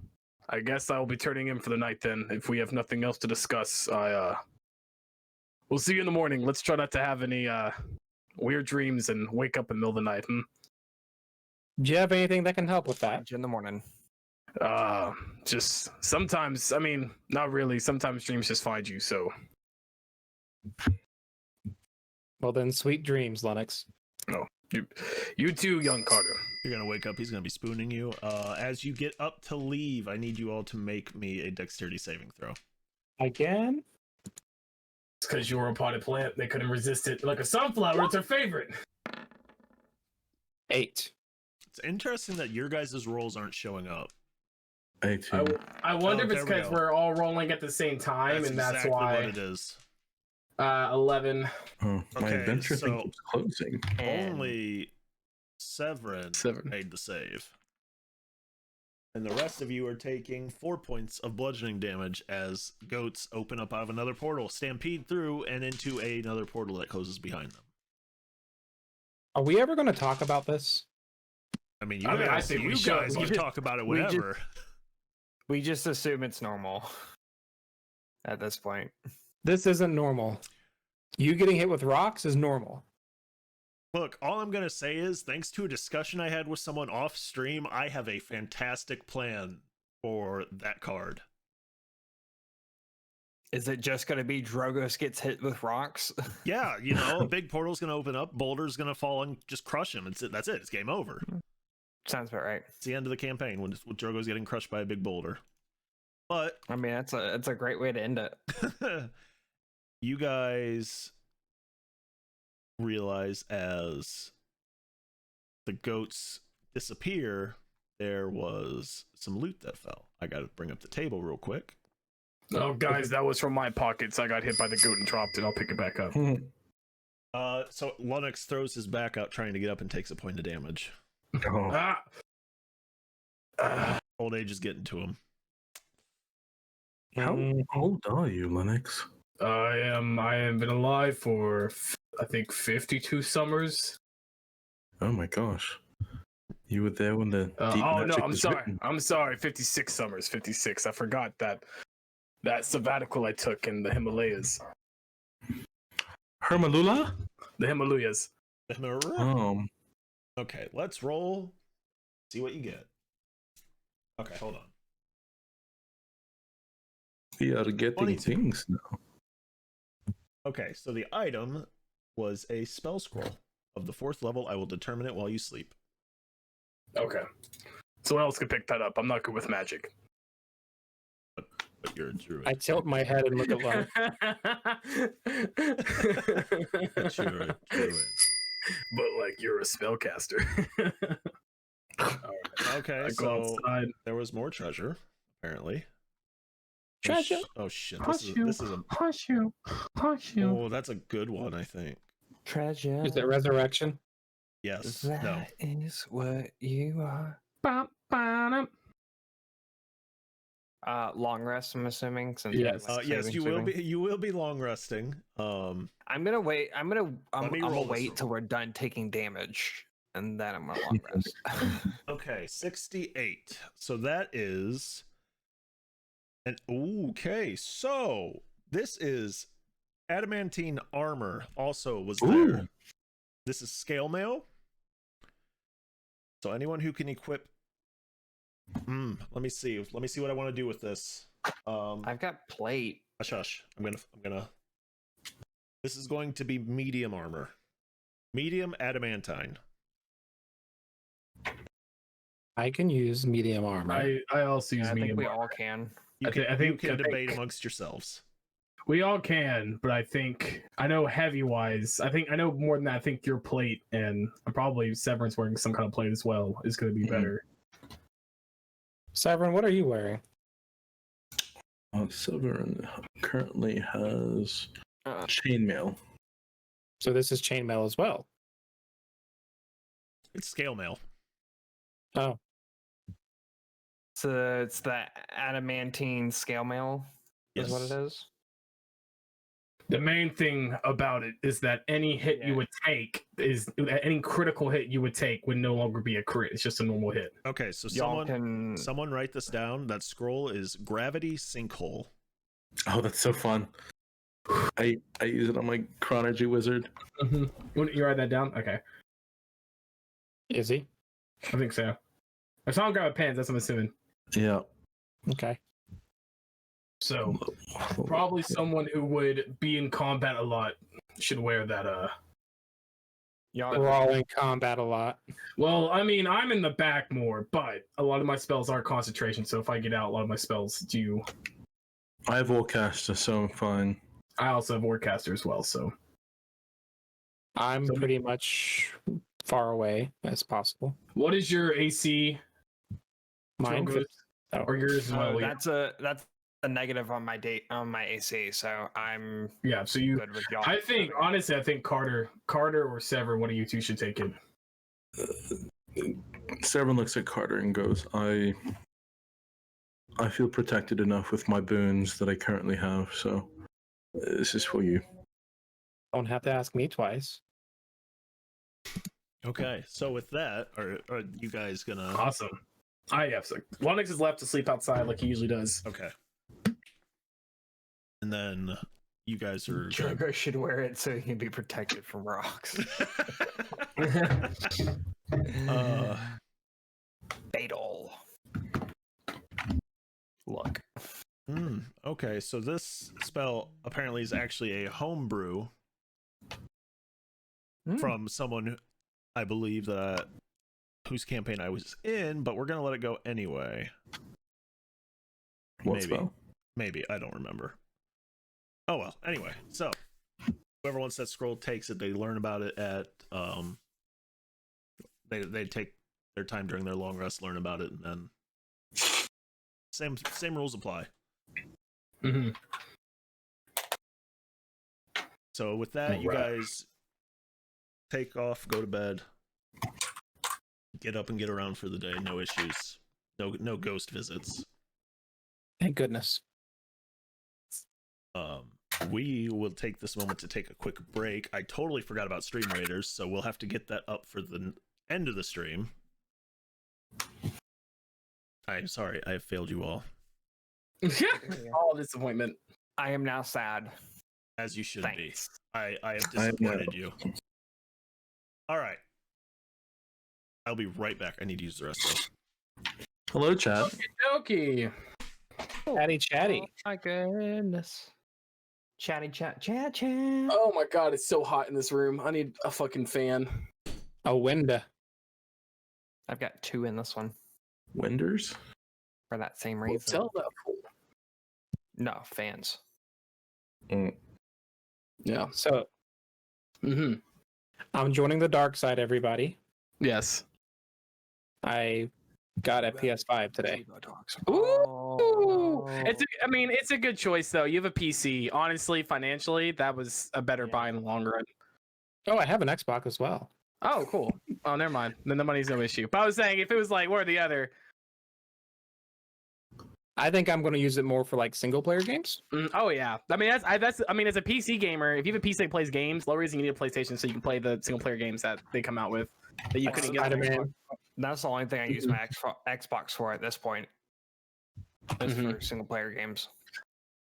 I guess I'll be turning in for the night then. If we have nothing else to discuss, we'll see you in the morning. Let's try not to have any weird dreams and wake up in the middle of the night. Do you have anything that can help with that? Find you in the morning. Just sometimes, I mean, not really. Sometimes dreams just find you, so Well, then, sweet dreams, Lennox. you too, young Carter. You're gonna wake up, he's gonna be spooning you. As you get up to leave, I need you all to make me a dexterity saving throw. Again? It's because you were a potted plant. They couldn't resist it. Like a sunflower, it's their favorite. 8. It's interesting that your guys' rolls aren't showing up. 18. I wonder Oh, if it's there we because go. we're all rolling at the same time, and that's exactly why. what it is. 11. Oh, my Okay, adventure thing so- keeps closing. And Only Severin Severin. made the save. And the rest of you are taking 4 points of bludgeoning damage as goats open up out of another portal, stampede through, and into another portal that closes behind them. Are we ever going to talk about this? I mean, I guys, think we you should. guys We can just- talk about it we just- whenever. we just assume it's normal at this point. This isn't normal. You getting hit with rocks is normal. Look, all I'm going to say is, thanks to a discussion I had with someone off stream, I have a fantastic plan for that card. Is it just going to be Drogos gets hit with rocks? Yeah, you know, a big portal's going to open up, boulder's going to fall and just crush him. That's it. It's game over. Sounds about right. It's the end of the campaign when Drogo's getting crushed by a big boulder. But I mean, that's a great way to end it. you guys realize as the goats disappear, there was some loot that fell. I gotta bring up the table real quick. Oh, guys, that was from my pockets. I got hit by the goat and dropped it. I'll pick it back up. So Lennox throws his back out trying to get up and takes a point of damage. Oh, Old age is getting to him. how old are you, Lennox? I have been alive for I think 52 summers. Oh my gosh. You were there when the deep Oh no, magic I'm was sorry. written. I'm sorry. 56 summers. 56. I forgot that sabbatical I took in the Himalayas. Hermalula? The Himalayas. Okay, let's roll. See what you get. Okay, hold on. We are getting 22. things now. Okay, so the item was a spell scroll. Of the 4th level, I will determine it while you sleep. Okay. Someone else could pick that up. I'm not good with magic. But you're a druid. I tilt my head and look at Lennox. But you're a druid. But like you're a spellcaster. Okay, I go so outside. there was more treasure, apparently. Treasure? Oh shit, Hush this is a Hush you. Hush you. oh, that's a good one, I think. Treasure. Is it resurrection? Yes. No. That is what you are. Bum, ba-dum. Long rest, I'm assuming. Since Yes. Yes, you will be long resting. I'm gonna wait. I'm me gonna roll this wait real till we're done taking damage, and then I'm gonna long rest. Okay, 68. So that is an okay. So this is adamantine armor. Also was there. Ooh. This is scale mail. So anyone who can equip. Let me see. Let me see what I want to do with this. I've got plate. Hush. I'm gonna. This is going to be medium armor. Medium adamantine. I can use medium armor. I also use I think medium. we all can. You I can, think- you can I debate think- amongst yourselves. We all can, but I think I know heavy wise. I know more than that. I think your plate and probably Severin's wearing some kind of plate as well is going to be better. Severin, what are you wearing? Severin currently has Uh, chainmail. So this is chainmail as well. It's scale mail. Oh, So it's the adamantine scale mail. Is what it is. The main thing about it is that any hit you Yeah. would take is any critical hit you would take would no longer be a crit. It's just a normal hit. Okay, so Y'all can. someone write this down. That scroll is gravity sinkhole. Oh, that's so fun. I use it on my chronology wizard. You write that down? Okay, is he? I think so. I saw him grab pants. That's what I'm assuming. Yeah. Okay. So probably someone who would be in combat a lot should wear that. Y'all, We're all in combat a lot. Well, I mean, I'm in the back more, but a lot of my spells are concentration. So if I get out, a lot of my spells do. I have Warcaster, so I'm fine. I also have Wardcaster as well. So I'm pretty much far away as possible. what is your AC? Mine. Joe goes- or yours as well? that's a negative on my AC. So I'm Yeah. So you. good with y'all. I think honestly, I think Carter or Severin, one of you two should take it. Severin looks at Carter and goes, I feel protected enough with my boons that I currently have, so this is for you. Don't have to ask me twice. Okay, so with that, are you guys gonna? Awesome. Yeah. So Lonix is left to sleep outside like he usually does. Okay. And then you guys are. Jogo should wear it so he can be protected from rocks. Fatal. Look. Okay, so this spell apparently is actually a homebrew from someone I believe that whose campaign I was in, but we're gonna let it go anyway. What Maybe. spell? Maybe, I don't remember. Oh well, anyway, so whoever wants that scroll takes it, they learn about it at they take their time during their long rest, learn about it, and then same rules apply. Mm-hmm. So with that, you guys take off, go to bed, get up and get around for the day. No issues. No ghost visits. Thank goodness. We will take this moment to take a quick break. I totally forgot about Stream Raiders, so we'll have to get that up for the end of the stream. I'm sorry, I have failed you all. All disappointment. I am now sad. As you should Thanks. be. I have disappointed you. All right. I'll be right back. I need to use the restroom. Hello, chat. Okay. Chatty. Oh my goodness. Chatty chat. Oh my god, it's so hot in this room. I need a fucking fan. A window. I've got 2 in this one Winders? for that same Well, reason. tell that fool. No, fans. Yeah. So Mm-hmm. I'm joining the dark side, everybody. Yes. I got a PS5 today. Oh. It's a good choice though. You have a PC. Honestly, financially, that was a better buy in the long run. Oh, I have an Xbox as well. Oh, cool. Oh, never mind. Then the money's no issue. But I was saying, if it was like one or the other, I think I'm going to use it more for like single player games. Oh yeah, I mean I mean as a PC gamer, if you have a PC that plays games, the only reason you need a PlayStation so you can play the single player games that they come out with that you couldn't get on Xbox. Spider-Man. That's the only thing I use my Xbox for at this point. Is Mhm. for single player games.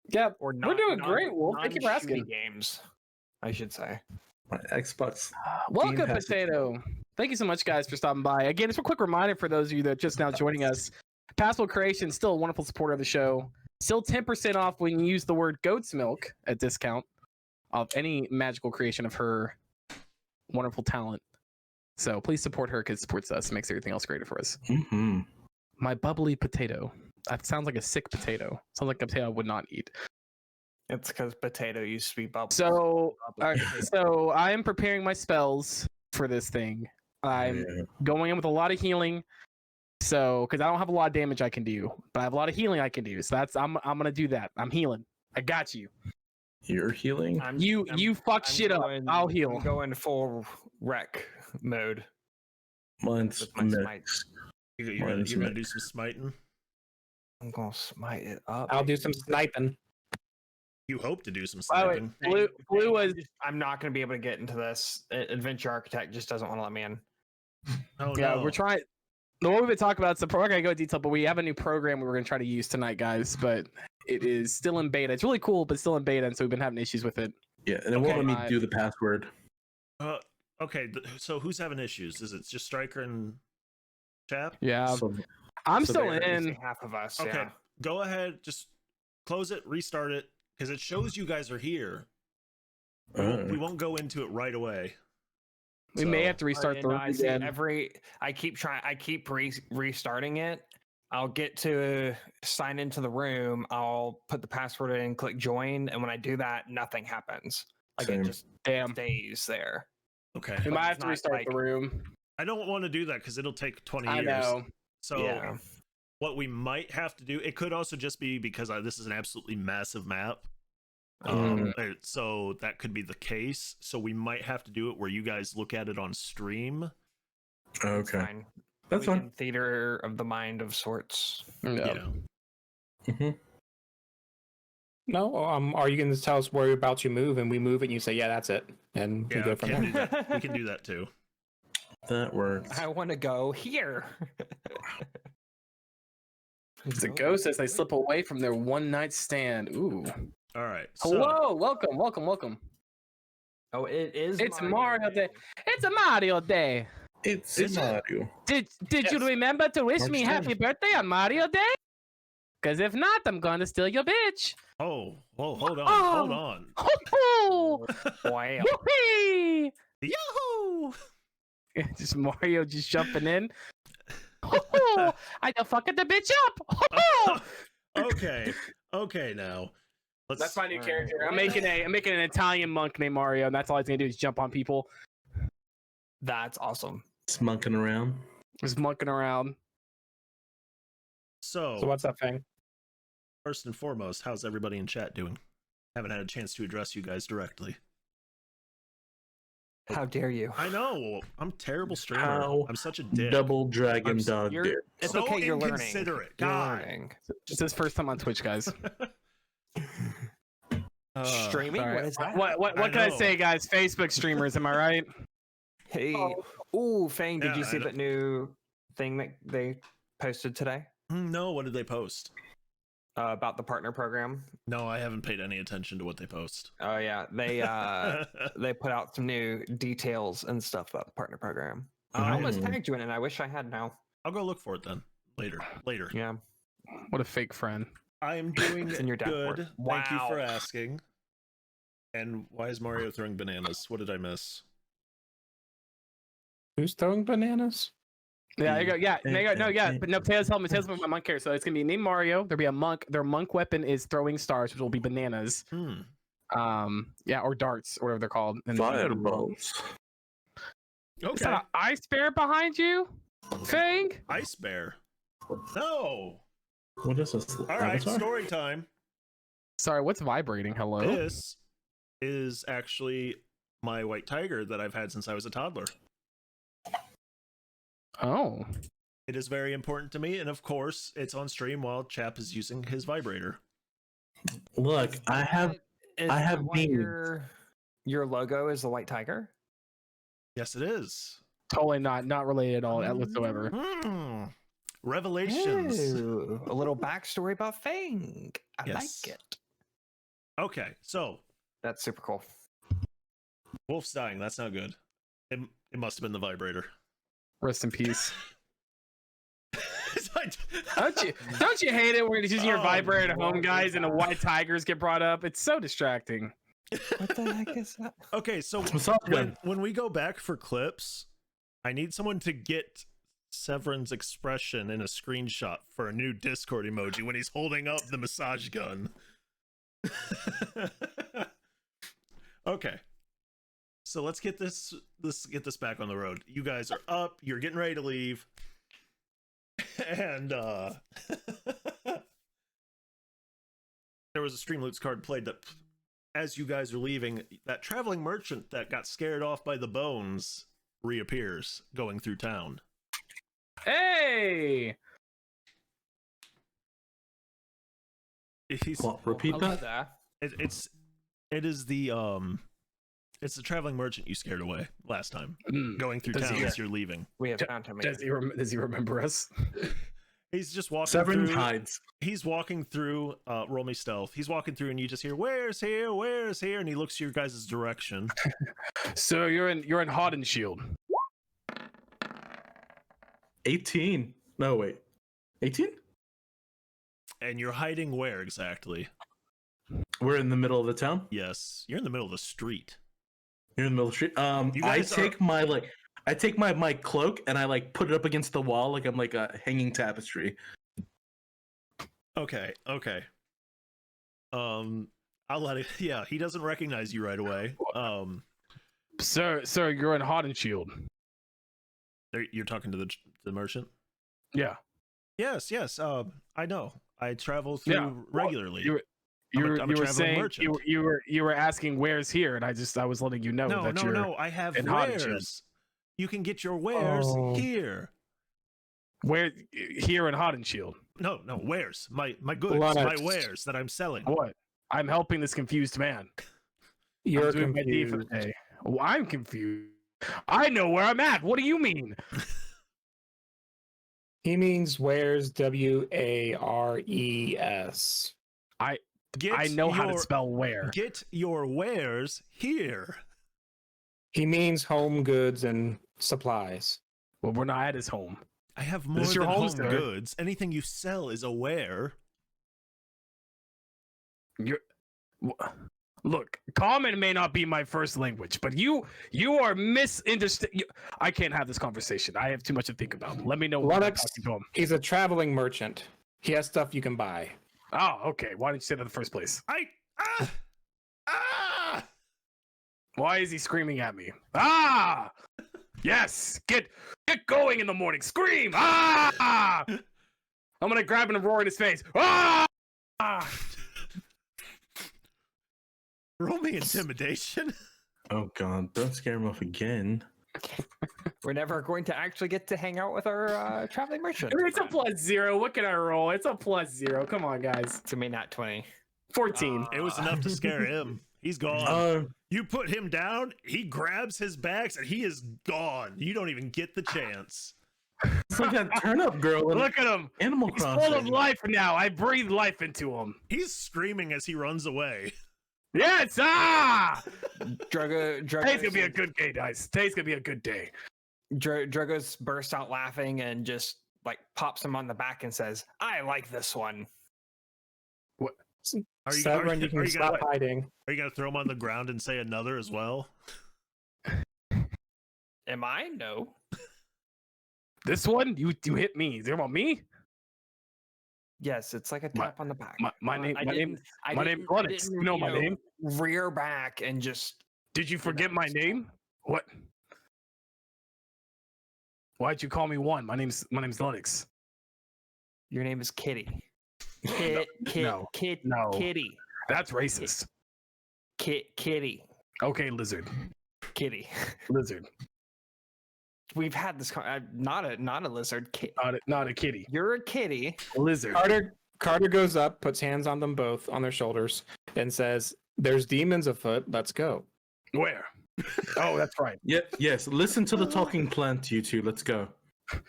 Yeah, Or we're doing great, Wolf. Thank you for asking. non-shooty games, I should say. My Xbox. Welcome, Pass- Potato. Thank you so much, guys, for stopping by. Again, just a quick reminder for those of you that are just now joining us. Passable Creation, still a wonderful supporter of the show. Still 10% off when you use the word goat's milk at discount of any magical creation of her wonderful talent. So please support her because it supports us, makes everything else greater for us. Mm-hmm. My bubbly potato. That sounds like a sick potato. Sounds like a potato I would not eat. It's because potato used to be bubble. So, so I am preparing my spells for this thing. I'm going in with a lot of healing. So, because I don't have a lot of damage I can do, but I have a lot of healing I can do. So I'm gonna do that. I'm healing. I got you. You're healing? You fuck shit up. I'll heal. I'm going full wreck mode. Mine's With my mixed. You're gonna do some smiting? I'm gonna smite it up. I'll do some sniping. You hope to do some By the way, sniping. Blue was. I'm not gonna be able to get into this. Adventure Architect just doesn't want to let me in. Oh, Yeah, no. we're trying. The one we've been talking about, so we're not gonna go into detail, but we have a new program we were gonna try to use tonight, guys. But it is still in beta. It's really cool, but still in beta, and so we've been having issues with it. Yeah, and it won't let me do the password. Okay, so who's having issues? Is it just Striker and Chap? Yeah, So, I'm so still there in. Half of us. Okay, Yeah. go ahead, just close it, restart it, because it shows you guys are here. We won't go into it right away. We may have to restart the room I see again. I keep restarting it. I'll get to sign into the room. I'll put the password in, click join, and when I do that, nothing happens. Like Same. it just Damn. stays there. Okay. We Like, might it's have to not restart like- the room. I don't want to do that because it'll take 20 I years. know. So Yeah. what we might have to do, it could also just be because this is an absolutely massive map. So that could be the case. So we might have to do it where you guys look at it on stream. It's Okay. fine. That's We fine. can theater of the mind of sorts. Yeah. Mm-hmm. No, are you going to tell us whereabouts you move, and we move it, and you say, yeah, that's it, and we Yeah, go we from can there? do that. We can do that too. That works. I want to go here. The ghost as they slip away from their one night stand. Ooh. All right. So, Hello, welcome. Oh, it is. It's Mario Day. It's a Mario Day. It's Is it? Mario. Did you Yes. remember to wish March me 10th. happy birthday on Mario Day? Because if not, I'm gonna steal your bitch. whoa, hold on, Oh. hold on. Ho Wow. Whoopee! Yahoo! Just Mario just jumping in. Ho I done fucking the bitch up. Ho Okay, now. That's my new Alright. character. I'm making an Italian monk named Mario, and that's all he's gonna do is jump on people. That's awesome. It's monkeying around. Just monking around. So So, what's that thing? first and foremost, how's everybody in chat doing? Haven't had a chance to address you guys directly. How dare you? I know. I'm a terrible streamer. How I'm such a dick. Double dragon I'm dog you're- dare. It's So okay. You're learning. inconsiderate. You're God. learning. It's his first time on Twitch, guys. Streaming? Sorry. What is that? What I can I know. say, guys? Facebook streamers, am I right? Hey. Ooh, Fang, did Yeah, you I see know. that new thing that they posted today No, what did they post? about the partner program? No, I haven't paid any attention to what they post. Oh yeah, they put out some new details and stuff about the partner program. I almost tagged you in it. I wish I had now. I'll go look for it then. Later. Yeah. What a fake friend. I am doing It's in your dashboard. good. Thank you for Wow. asking. And why is Mario throwing bananas? What did I miss? Who's throwing bananas? Yeah, there you go. Yeah, there you go. No, yeah, but no, Tails helmet. Tails helmet, my monk character. So it's gonna be named Mario. There'll be a monk. Their monk weapon is throwing stars, which will be bananas. Yeah, or darts, or whatever they're called. And Fireballs. Is Okay. that an ice bear behind you, Fang? Ice bear. No. What is this? All right, story time. Sorry, what's vibrating? Hello. This is actually my white tiger that I've had since I was a toddler. Oh, It is very important to me, and of course, it's on stream while Chap is using his vibrator. Look, I have why needs. your logo is the white tiger. Yes, it is. Totally not related at all whatsoever. Revelations. Ooh, a little backstory about Fang. I Yes. like it. Okay, so That's super cool. Wolf's dying. That's not good. It must have been the vibrator. Rest in peace. It's like- Don't you hate it when you're using your Oh, vibrator at home, Lord. guys, and the white tigers get brought up? It's so distracting. What the heck is that? Okay, so What's up, man? when we go back for clips, I need someone to get Severin's expression in a screenshot for a new Discord emoji when he's holding up the massage gun. Okay, so let's get this back on the road. You guys are up. You're getting ready to leave, and there was a Streamloots card played that, as you guys are leaving, that traveling merchant that got scared off by the bones reappears going through town. Hey! He's, What, repeat Hello that? there. it's the traveling merchant you scared away last time, going through Does town he- as you're leaving. We have found him. Does again. he remember us? He's just walking Severin through. hides. He's walking through. Roll me stealth. He's walking through, and you just hear, "Where's here? Where's here?" And he looks your guys' direction. So you're in Haudenshield. 18. No, wait. 18? And you're hiding where exactly? We're in the middle of the town. Yes, you're in the middle of the street. You're in the middle of the street. You I guys take my cloak and I put it up against the wall like I'm like a hanging tapestry. Okay. I'll let it. Yeah, he doesn't recognize you right away. So you're in Haudenshield. You're talking to the merchant. Yeah. Yes. I know. I travel through regularly. You I'm a were traveling saying merchant. you were asking where's here, and I was letting you know that you're No. I have in Haudenshield. wares. You can get your wares here. where here in Haudenshield. No, wares. My goods, What? my wares that I'm selling. What? I'm helping this confused man. You're I'm doing my deed for the confused. day. Well, I'm confused. I know where I'm at. What do you mean? He means where's WARES. Get I know how to your- spell where. Get your wares here. He means home goods and supplies. Well, we're not at his home. I have more is your than home, home sir. goods. Anything you sell is a ware. Look, common may not be my first language, but you are misunderstanding. I can't have this conversation. I have too much to think about. Let me know when I'm Lennox, talking to him. he's a traveling merchant. He has stuff you can buy. Oh, okay. Why didn't you say that in the first place? Why is he screaming at me? Ah! Yes! Get going in the morning. Scream! Ah! I'm gonna grab him and roar in his face. Ah! Roll me intimidation. Oh god, don't scare him off again. We're never going to actually get to hang out with our traveling merchant. It's a +0. What can I roll? It's a +0. Come on, guys. To me, not 20. 14. It was enough to scare him. He's gone. You put him down, he grabs his bags, and he is gone. You don't even get the chance. It's like that turnip girl in Look at him. Animal He's Crossing. full of life now. I breathe life into him. He's screaming as he runs away. Yes! Ah! Today's Today's gonna be a good day, guys. Today's gonna be a good day. Dragos bursts out laughing and just like pops him on the back and says, "I like this one." Are you, Severin, you can stop gonna, hiding. are you gonna throw him on the ground and say another as well? Am I? No. This one, you hit me. Is it about me? Yes, it's like a tap on the back. My name. I My name. didn't- I My didn't- name. Lennox. didn't, You know my name. Rear back and just. Did you forget my name? What? Why'd you call me one? My name's Lennox. Your name is Kitty. No. Kitty. That's racist. Kitty. Okay, lizard. Kitty. Lizard. we've had this. Not a lizard. Not a kitty. You're a kitty. A lizard. Carter goes up, puts hands on them both on their shoulders, and says, "There's demons afoot. Let's go." Where? Oh, that's right. Yes. Listen to the talking plant, you two. Let's go.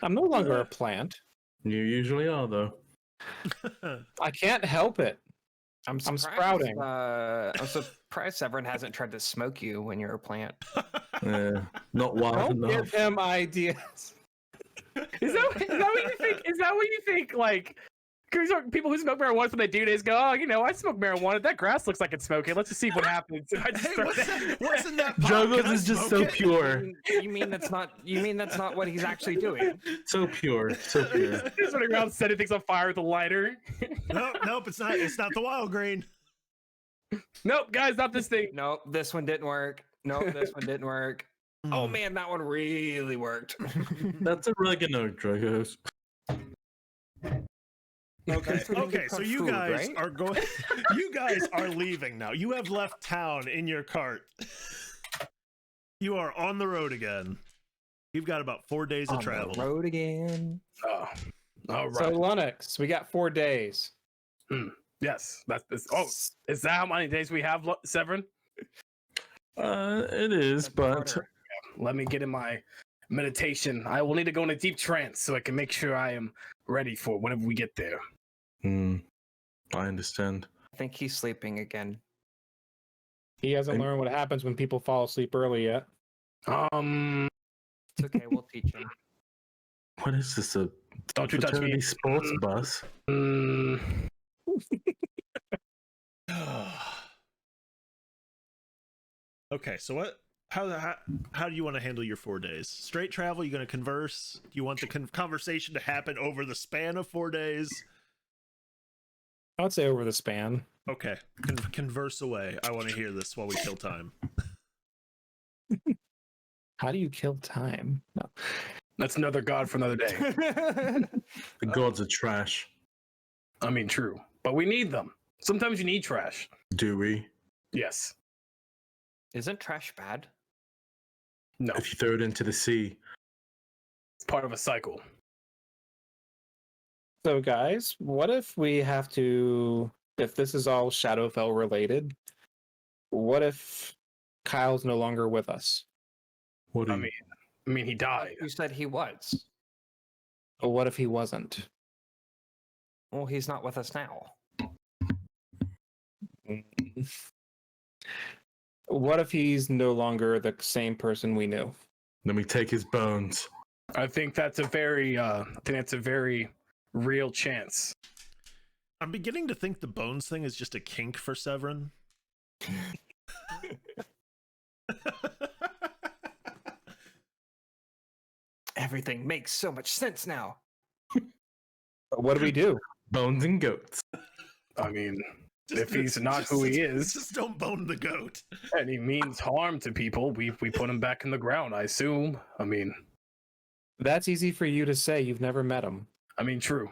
I'm no longer a plant. You usually are, though. I can't help it. I'm sprouting. I'm surprised Severin hasn't tried to smoke you when you're a plant. Not wild Don't enough. give him ideas. Is that what you think? Is that what you think? Like, 'cause people who smoke marijuana, when they do this, go, "Oh, I smoke marijuana. That grass looks like it's smoking. Let's just see what happens." I just start what's in that pot? Jugos Can I is just smoke so it? pure. You mean that's not? You mean that's not what he's actually doing? So pure. So pure. just running around setting things on fire with a lighter. Nope, it's not. It's not the wild green. Nope, guys, not this thing. Nope, this one didn't work. Nope, this one didn't work. Oh man, that one really worked. That's oregano, Dragos. Okay, so you food, guys right? are going. You guys are leaving now. You have left town in your cart. You are on the road again. You've got about 4 days of On travel. the road again. Oh, all So right. Lennox, we got 4 days. Yes, that's this. Oh, is that how many days we have, Severin? It is, but Carter. Let me get in my meditation. I will need to go in a deep trance so I can make sure I am ready for whenever we get there. I understand. I think he's sleeping again. He hasn't And- learned what happens when people fall asleep early yet. It's okay, we'll teach him. What is this? A Don't you touch fraternity me. sports bus? Okay, so what? How do you want to handle your 4 days? Straight travel? You going to converse? Do you want the conversation to happen over the span of 4 days? I would say over the span. Okay, converse away. I want to hear this while we kill time. How do you kill time? No. That's another god for another day. The gods are trash. I mean, true, but we need them. Sometimes you need trash. Do we? Yes. Isn't trash bad? No. If you throw it into the sea, It's part of a cycle. So, guys, what if we have to? If this is all Shadowfell related, what if Kyle's no longer with us? what do I you? mean, he died. You said he was. Or what if he wasn't? Well, he's not with us now. What if he's no longer the same person we knew? Then we take his bones. I think that's a very real chance. I'm beginning to think the bones thing is just a kink for Severin. Everything makes so much sense now. What do we do? Bones and goats. I mean, if he's not who he is, just don't bone the goat. and he means harm to people, we put him back in the ground, I assume. I mean, That's easy for you to say. You've never met him. true.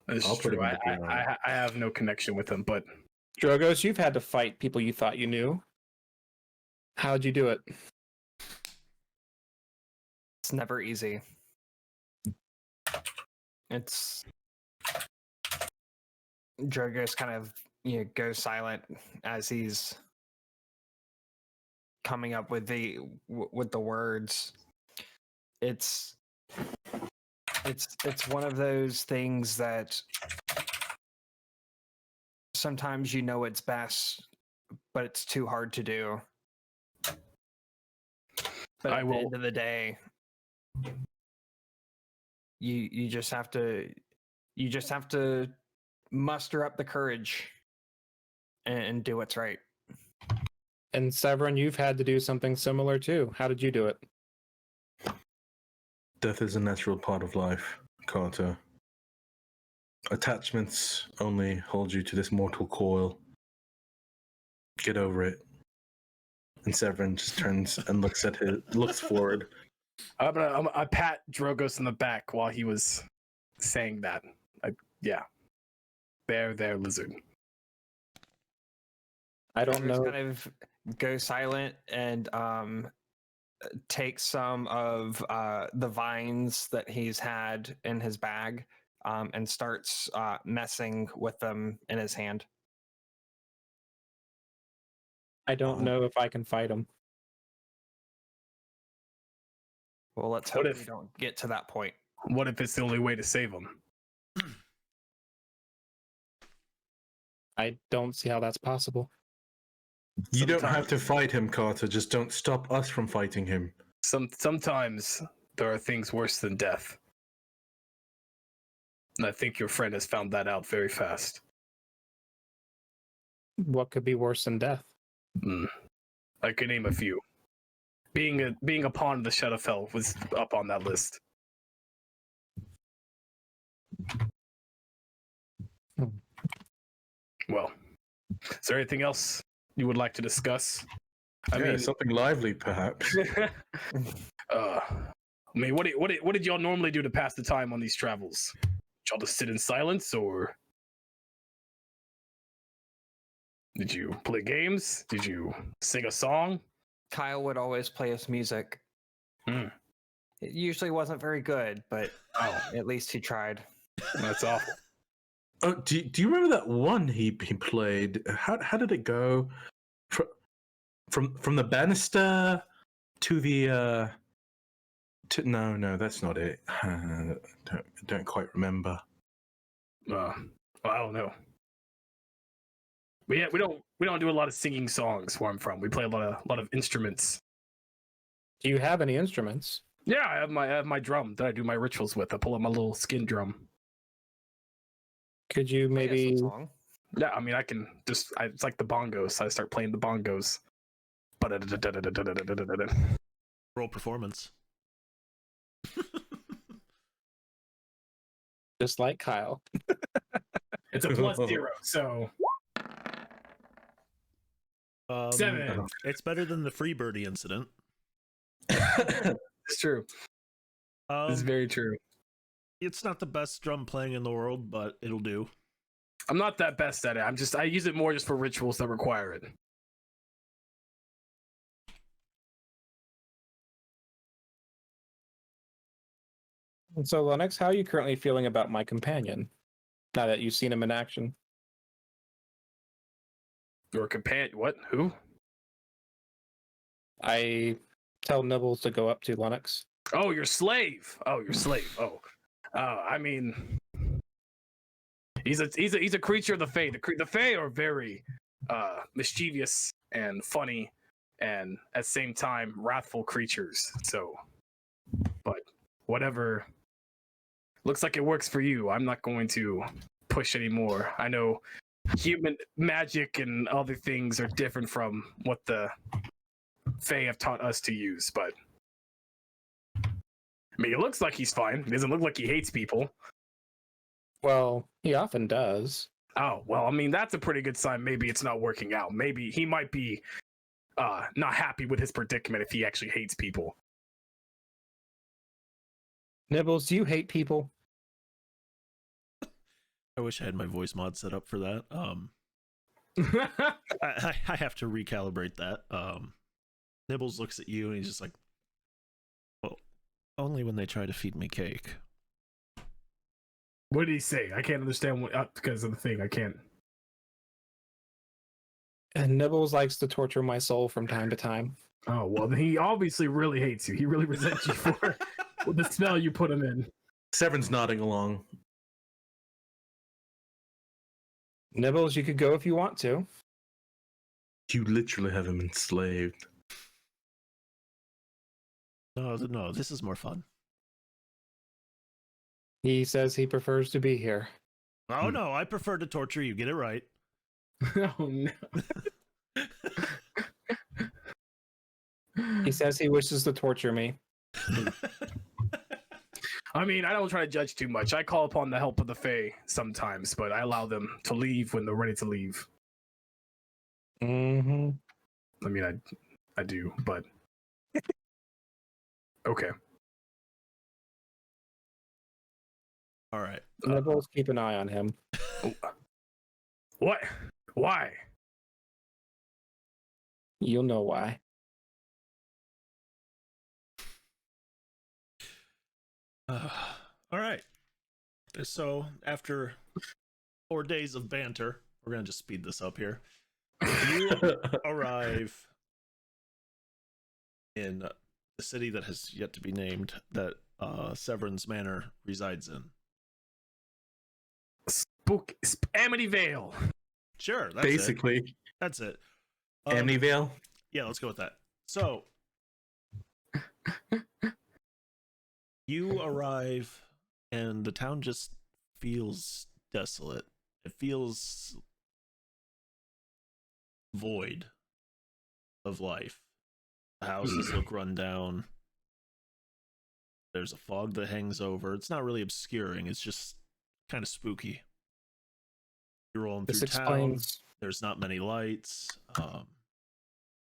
It's I'll put true. him in the ground. I have no connection with him, but Drogos, you've had to fight people you thought you knew. How'd you do it? It's never easy. It's Drogo's kind of goes silent as he's coming up with the words. It's one of those things that sometimes you know it's best, but it's too hard to do. But I at will- the end of the day, you just have to muster up the courage and do what's right. And Severin, you've had to do something similar too. How did you do it? Death is a natural part of life, Carter. Attachments only hold you to this mortal coil. Get over it. And Severin just turns and looks forward. I pat Drogos in the back while he was saying that. Yeah. There, lizard. I don't Drogo's know. kind of go silent and takes some of the vines that he's had in his bag and starts messing with them in his hand. I don't know if I can fight him. Well, let's What hope if- we don't get to that point. What if it's the only way to save him? I don't see how that's possible. You don't have to fight him, Carter. Just don't stop us from fighting him. Sometimes there are things worse than death. And I think your friend has found that out very fast. What could be worse than death? I could name a few. Being a pawn of the Shadowfell was up on that list. Well, is there anything else you would like to discuss? I mean, something lively, perhaps. What did y'all normally do to pass the time on these travels? Did y'all just sit in silence, or did you play games? Did you sing a song? Kyle would always play us music. Hmm. It usually wasn't very good, but at least he tried. That's awful. Oh, do you remember that one he played? How did it go? From the banister to the no, that's not it. Don't quite remember. Well, I don't know. We don't do a lot of singing songs where I'm from. We play a lot of instruments. Do you have any instruments? Yeah, I have my drum that I do my rituals with. I pull out my little skin drum. Could you Play us a maybe? song. Yeah, I mean I can just it's like the bongos. I start playing the bongos. Roll performance. Just like Kyle. It's a +0, so 7. It's better than the Freebirdie incident. It's true. It's Um, very true. it's not the best drum playing in the world, but it'll do. I'm not that best at it. I use it more just for rituals that require it. So, Lennox, how are you currently feeling about my companion? Now that you've seen him in action. Your companion? What? Who? I tell Nibbles to go up to Lennox. Oh, your slave. Oh, your slave. Oh, I mean, he's a creature of the Fae. The Fae are very mischievous and funny, and at the same time wrathful creatures. So, but whatever. Looks like it works for you. I'm not going to push anymore. I know human magic and other things are different from what the Fae have taught us to use, but I mean, it looks like he's fine. It doesn't look like he hates people. Well, he often does. Oh, well, I mean, that's a pretty good sign. Maybe it's not working out. Maybe he might be not happy with his predicament if he actually hates people. Nibbles, do you hate people? I wish I had my voice mod set up for that. I have to recalibrate that. Nibbles looks at you and he's just like, "Well, only when they try to feed me cake." What did he say? I can't understand what because of the thing. I can't. And Nibbles likes to torture my soul from time to time. Oh, well, then he obviously really hates you. He really resents you for the spell you put him in. Severin's nodding along. Nibbles, you could go if you want to. You literally have him enslaved. No, this is more fun. He says he prefers to be here. Oh no, I prefer to torture you. Get it right. Oh no. He says he wishes to torture me. I mean, I don't try to judge too much. I call upon the help of the Fae sometimes, but I allow them to leave when they're ready to leave. Mm-hmm. I mean, I do, but okay. All right. Nibbles, keep an eye on him. What? Why? You'll know why. All right. So after 4 days of banter, we're gonna just speed this up here. You arrive in the city that has yet to be named, that Severin's Manor resides in. Amityville. Sure, that's Basically, it. That's it. Amityville. Yeah, let's go with that. So you arrive, and the town just feels desolate. It feels void of life. The houses look run down. There's a fog that hangs over. It's not really obscuring. It's just kind of spooky. You're rolling through This town. explains. There's not many lights.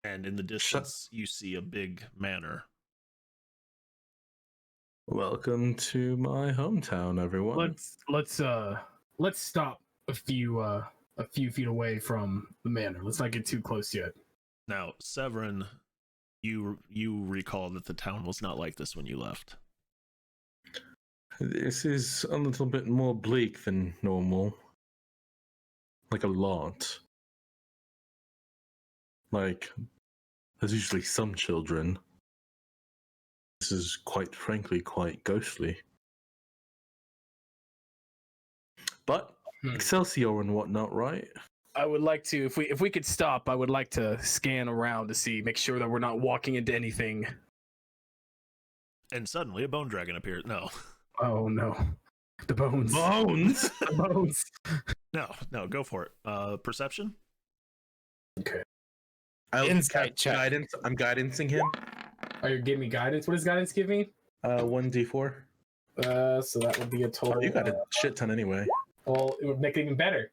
And in the distance, you see a big manor. Welcome to my hometown, everyone. Let's stop a few feet away from the manor. Let's not get too close yet. Now, Severin, you recall that the town was not like this when you left. This is a little bit more bleak than normal. Like a lot. Like, there's usually some children. This is quite frankly quite ghostly. But Excelsior and whatnot, right? I would like to, if we could stop, I would like to scan around to make sure that we're not walking into anything. And suddenly a bone dragon appears. No. Oh no. The bones. Bones! The bones. No, go for it. Perception? Okay. Insight check. Guidance. I'm guidancing him. Oh, you're giving me guidance? What does guidance give me? 1d4. So that would be a total. Oh, you got a shit ton anyway. Well, it would make it even better.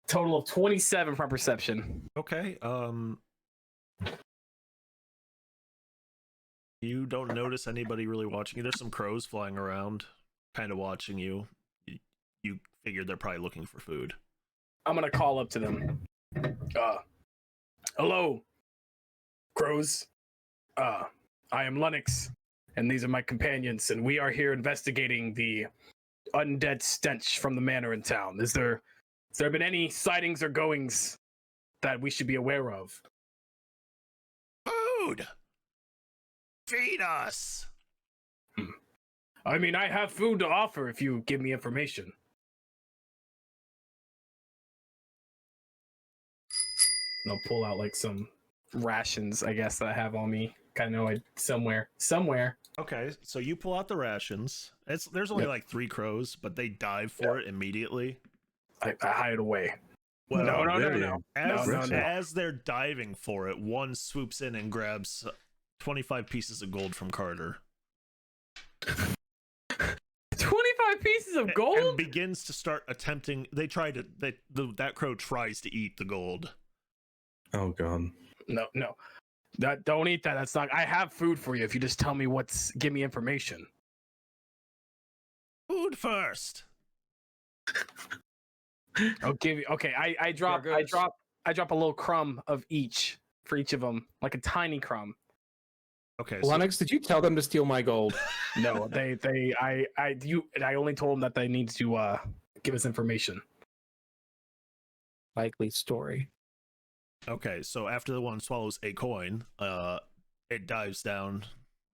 Total of 27 from perception. Okay. You don't notice anybody really watching you. There's some crows flying around, kind of watching you. You figured they're probably looking for food. I'm gonna call up to them. Hello, crows. I am Lennox, and these are my companions, and we are here investigating the undead stench from the manor in town. Has there been any sightings or goings that we should be aware of? Food! Feed us! I mean, I have food to offer if you give me information. And I'll pull out like some rations, I guess, that I have on me. Kind of know somewhere. Okay, so you pull out the rations. There's only like 3 crows, but they dive for it immediately. I hide away. Well, No. As they're diving for it, one swoops in and grabs 25 pieces of gold from Carter. 25 pieces of gold? And begins to start attempting. That crow tries to eat the gold. Oh god. No. Don't eat that. That's not. I have food for you if you just tell me give me information. Food first. I'll give you. Okay, I drop a little crumb of each for each of them, like a tiny crumb. Okay. Lennox, did you tell them to steal my gold? No, I only told them that they need to give us information. Likely story. Okay, so after the one swallows a coin, it dives down.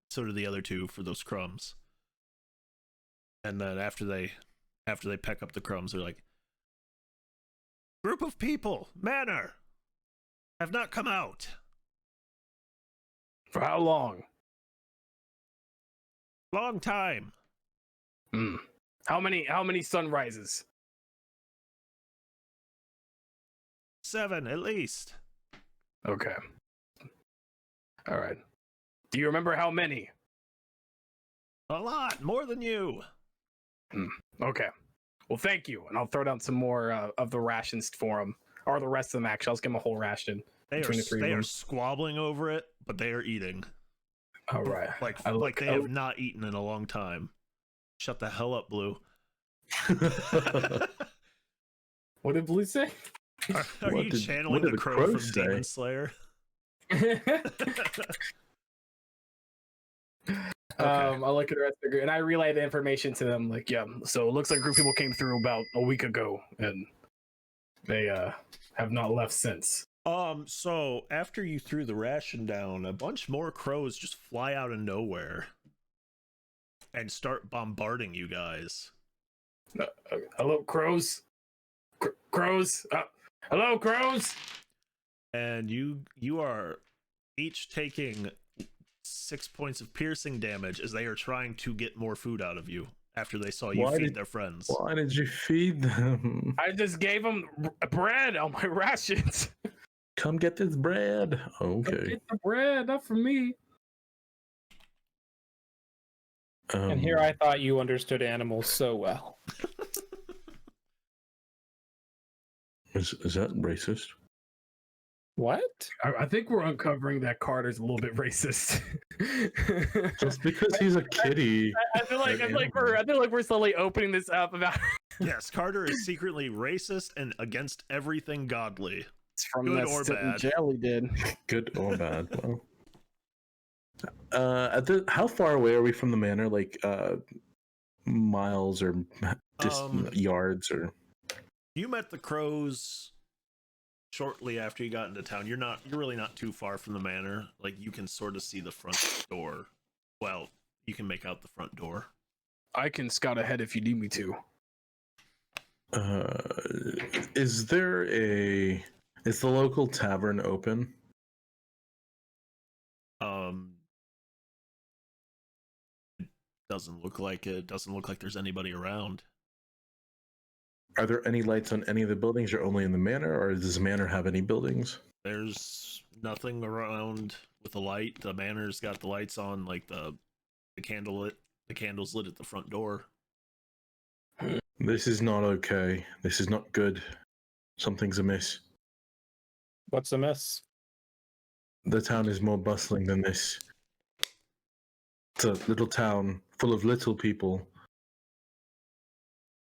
So do the other 2 for those crumbs. And then after they peck up the crumbs, they're like, "Group of people, manor, have not come out." For how long? Long time. How many sunrises? 7 at least. Okay. All right. Do you remember how many? A lot, more than you. Okay. Well, thank you, and I'll throw down some more of the rations for them, or the rest of them. Actually, I'll just give them a whole ration. They are squabbling over it, but they are eating. All right. Like they have not eaten in a long time. Shut the hell up, Blue. What did Blue say? Are you channeling the crow from Demon Slayer? Okay. I look at the rest of the group and I relay the information to them. Like, yeah, so it looks like a group of people came through about a week ago, and they have not left since. So after you threw the ration down, a bunch more crows just fly out of nowhere and start bombarding you guys. Hello, crows. Crows. Hello, crows. And you are each taking 6 points of piercing damage as they are trying to get more food out of you after they saw you feed their friends. Why did you feed them? I just gave them bread on my rations. Come get this bread. Okay. Get the bread, not for me. And here I thought you understood animals so well. Is that racist? What? I think we're uncovering that Carter's a little bit racist. Just because he's a kitty. I feel like we're slowly opening this up about. Yes, Carter is secretly racist and against everything godly. It's from Good that or sit in bad. jail he did. Good or bad? Well, how far away are we from the manor? Like miles or yards or? You met the crows shortly after you got into town. You're really not too far from the manor. Like, you can sort of see the front door. Well, you can make out the front door. I can scout ahead if you need me to. Is the local tavern open? Doesn't look like it. Doesn't look like there's anybody around. Are there any lights on any of the buildings, or only in the manor, or does the manor have any buildings? There's nothing around with a light. The manor's got the lights on, like the candles lit at the front door. This is not okay. This is not good. Something's amiss. What's amiss? The town is more bustling than this. It's a little town full of little people.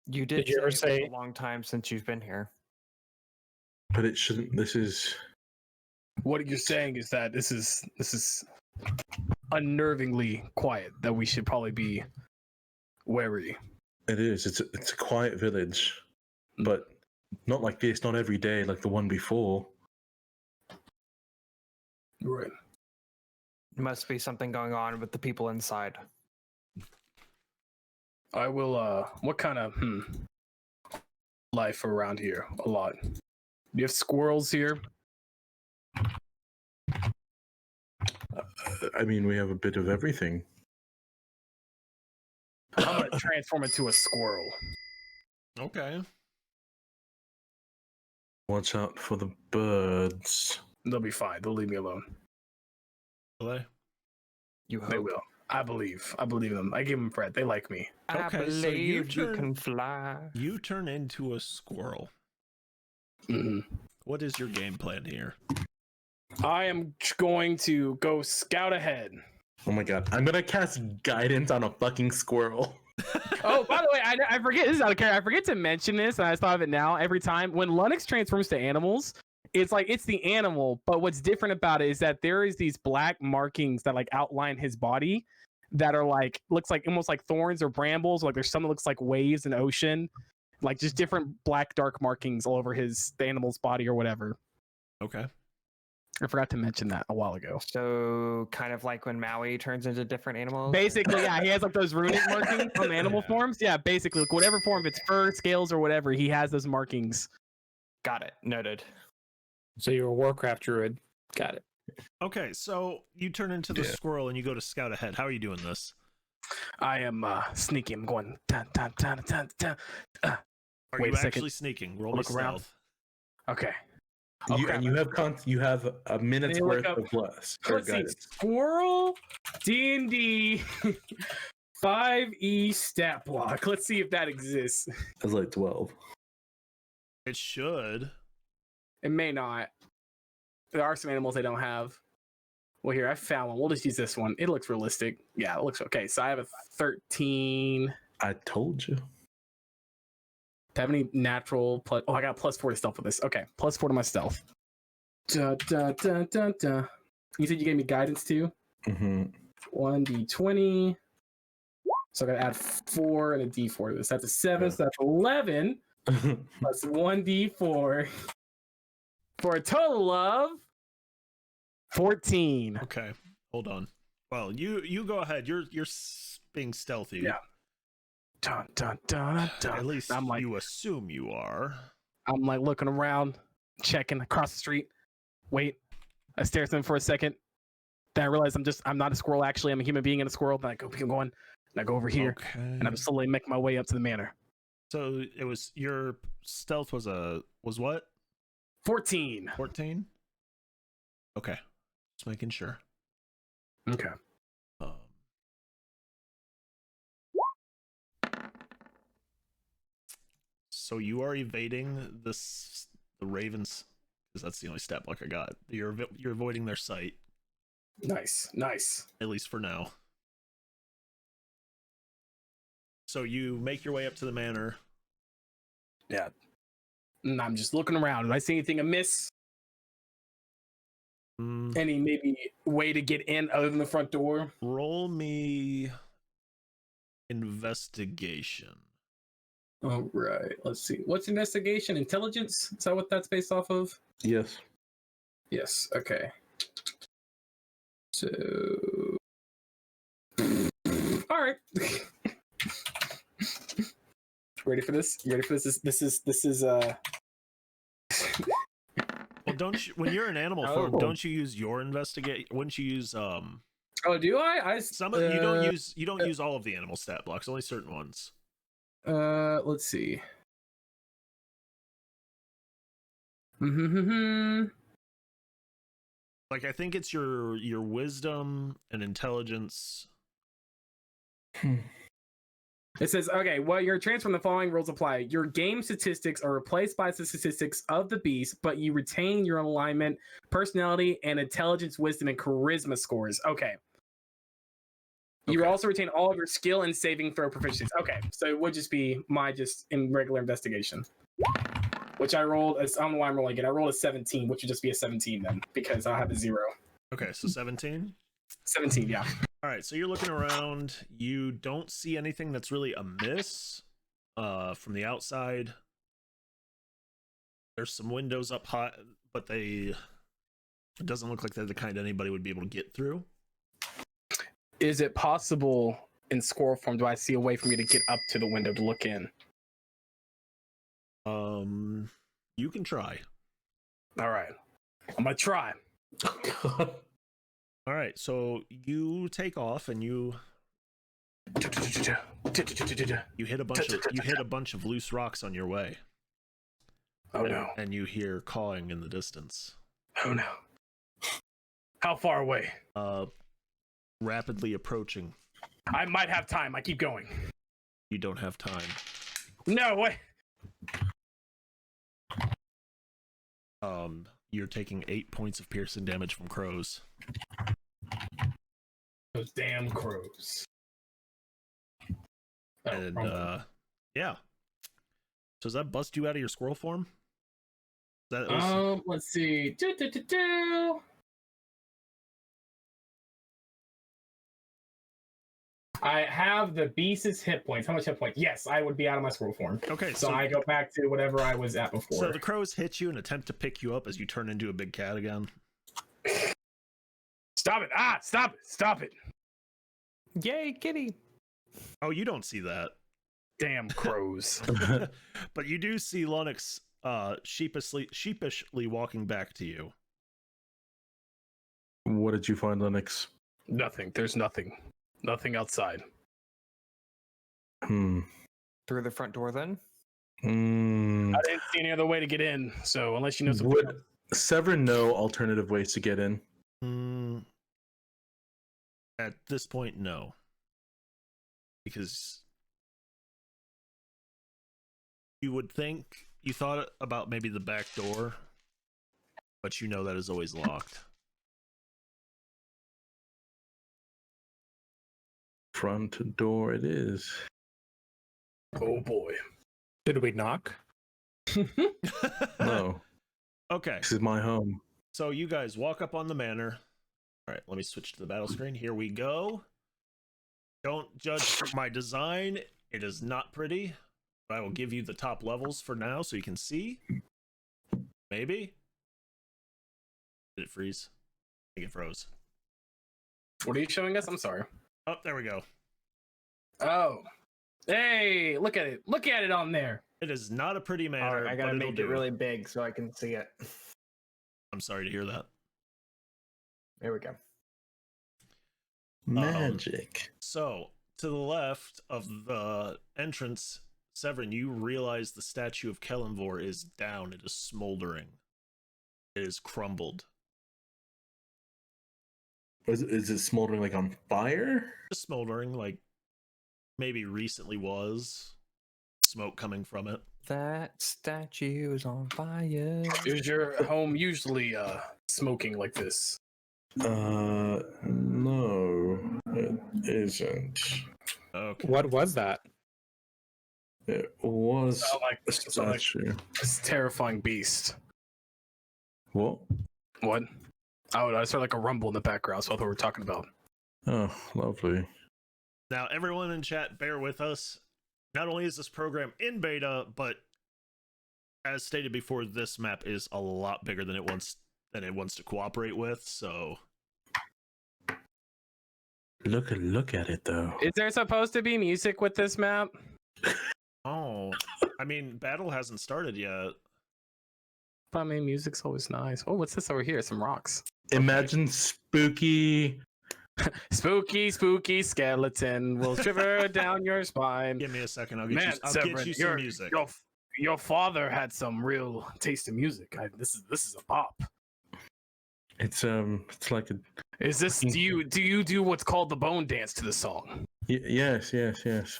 You did you ever it's say- a long time since you've been here. But it shouldn't. This is. What you're saying is that this is unnervingly quiet. That we should probably be wary. It is. It's a quiet village, but not like this. Not every day like the one before. Right. Must be something going on with the people inside. I will. What kind of life around here? A lot. Do you have squirrels here? I mean, we have a bit of everything. I'm gonna transform into a squirrel. Okay. Watch out for the birds. They'll be fine. They'll leave me alone. Will they? You hope. They will. I believe. I believe them. I give them bread. They like me. I Okay, so believe you you turn- can fly. You turn into a squirrel. Mm-hmm. What is your game plan here? I am going to go scout ahead. Oh my god! I'm gonna cast guidance on a fucking squirrel. Oh, by the way, I forget. This is out of character. I forget to mention this, and I thought of it now. Every time when Lunix transforms to animals, it's like it's the animal, but what's different about it is that there is these black markings that like outline his body that are like looks like almost like thorns or brambles. Like there's some that looks like waves in the ocean, like just different black dark markings all over the animal's body or whatever. Okay. I forgot to mention that a while ago. So kind of like when Maui turns into different animals. Basically, yeah, he has like those runic markings on the animal forms. Yeah, basically, like, whatever form, if it's fur, scales, or whatever, he has those markings. Got it. Noted. So you're a Warcraft druid. Got it. Okay, so you turn into the Yeah. squirrel and you go to scout ahead. How are you doing this? I am sneaking. I'm going. Dun, dun, dun, dun, dun. Are Wait you a second. actually sneaking? Roll me Look around. stealth. Okay. You have a minute's Hey, look worth up. of less. Or Let's see. guidance. Squirrel D&D 5e stat block. Let's see if that exists. That's like 12. It should. It may not. There are some animals they don't have. Well, here, I found one. We'll just use this one. It looks realistic. Yeah, it looks okay. So I have a 13. I told you. Do I have any natural plus? Oh, I got +4 to stealth with this. Okay, +4 to my stealth. Da, da, da, da, da. You said you gave me guidance too? Mm-hmm. 1d20 So I gotta add 4 and a D4 to this. That's a 7, so that's 11 plus 1D4 for a total of 14. Okay, hold on. Well, you go ahead. You're being stealthy. Yeah. Dun, dun, dun, dun. At least I'm like, you assume you are. I'm like looking around, checking across the street. Wait, I stare at them for a second. Then I realize I'm not a squirrel. Actually, I'm a human being and a squirrel. Then I keep going, and I go over here, Okay. and I'm slowly making my way up to the manor. So it was your stealth was what? 14. 14. Okay, just making sure. okay. So you are evading the ravens, because that's the only stat block I got. You're avoiding their sight, Nice. at least for now. So you make your way up to the manor. Yeah. And I'm just looking around. Do I see anything amiss? Any maybe way to get in other than the front door? Roll me investigation. All right. Let's see. What's investigation? Intelligence? Is that what that's based off of? Yes. Yes. Okay. So. All right. Ready for this? You ready for this? This is Well, don't you, when you're an animal form, don't you use your investigate? Wouldn't you use Oh, do I? you don't use all of the animal stat blocks, only certain ones. Let's see. Like I think it's your wisdom and intelligence. It says, okay, well, your transfer from the following rules apply. Your game statistics are replaced by the statistics of the beast, but you retain your alignment, personality, and intelligence, wisdom, and charisma scores. Okay. You also retain all of your skill and saving throw proficiencies. Okay, so it would just be my just in regular investigation, which I rolled. I don't know why I'm rolling it. I rolled a 17, which would just be a 17 then, because I have a 0. Okay, so 17. 17, yeah. All right, so you're looking around. You don't see anything that's really amiss from the outside. There's some windows up high, but it doesn't look like they're the kind anybody would be able to get through. Is it possible in squirrel form? Do I see a way for me to get up to the window to look in? You can try. All right, I'm gonna try. All right, so you take off and you hit a bunch of loose rocks on your way. Oh no! And you hear cawing in the distance. Oh no! How far away? Rapidly approaching. I might have time. I keep going. You don't have time. No way. You're taking 8 points of piercing damage from crows. Those damn crows. And yeah. So does that bust you out of your squirrel form? Let's see. I have the beast's hit points. How much hit points? Yes, I would be out of my squirrel form. Okay, so I go back to whatever I was at before. So the crows hit you and attempt to pick you up as you turn into a big cat again. Stop it! Stop it! Stop it! Yay, kitty! Oh, you don't see that. Damn crows! But you do see Lennox sheepishly walking back to you. What did you find, Lennox? Nothing. There's nothing. Nothing outside. Through the front door, then? I didn't see any other way to get in, so unless you know something. Would Severin know alternative ways to get in? At this point, no. Because you would think you thought about maybe the back door, but you know that is always locked. Front door it is. Oh boy. Did we knock? No. Okay. This is my home. So you guys walk up on the manor. All right, let me switch to the battle screen. Here we go. Don't judge my design. It is not pretty. But I will give you the top levels for now so you can see. Maybe. Did it freeze? I think it froze. What are you showing us? I'm sorry. Oh, there we go. Oh. Hey, look at it. Look at it on there. It is not a pretty manner. All right, I gotta but it'll make it do. really big so I can see it. I'm sorry to hear that. There we go. Magic. So, to the left of the entrance, Severin, you realize the statue of Kellenvor is down. It is smoldering. It is crumbled. Is it smoldering like on fire? Just smoldering, like maybe recently was. Smoke coming from it. That statue is on fire. Is your home usually smoking like this? No, it isn't. Okay. What was that? It was Oh, like a like statue. this terrifying beast. What? What? Oh, I saw like a rumble in the background, so I thought we were talking about. Oh, lovely. Now, everyone in chat, bear with us. Not only is this program in beta, but as stated before, this map is a lot bigger than it wants to cooperate with. So, Look at it though. Is there supposed to be music with this map? oh, I mean, battle hasn't started yet. But I mean, music's always nice. Oh, what's this over here? Some rocks. Imagine spooky. Spooky, spooky skeleton will shiver down your spine. Give me a second. I'll get Man, you. I'll Severin, get you some music. Your father had some real taste in music. This is a pop. It's like a Is this do you do what's called the bone dance to the song? yes.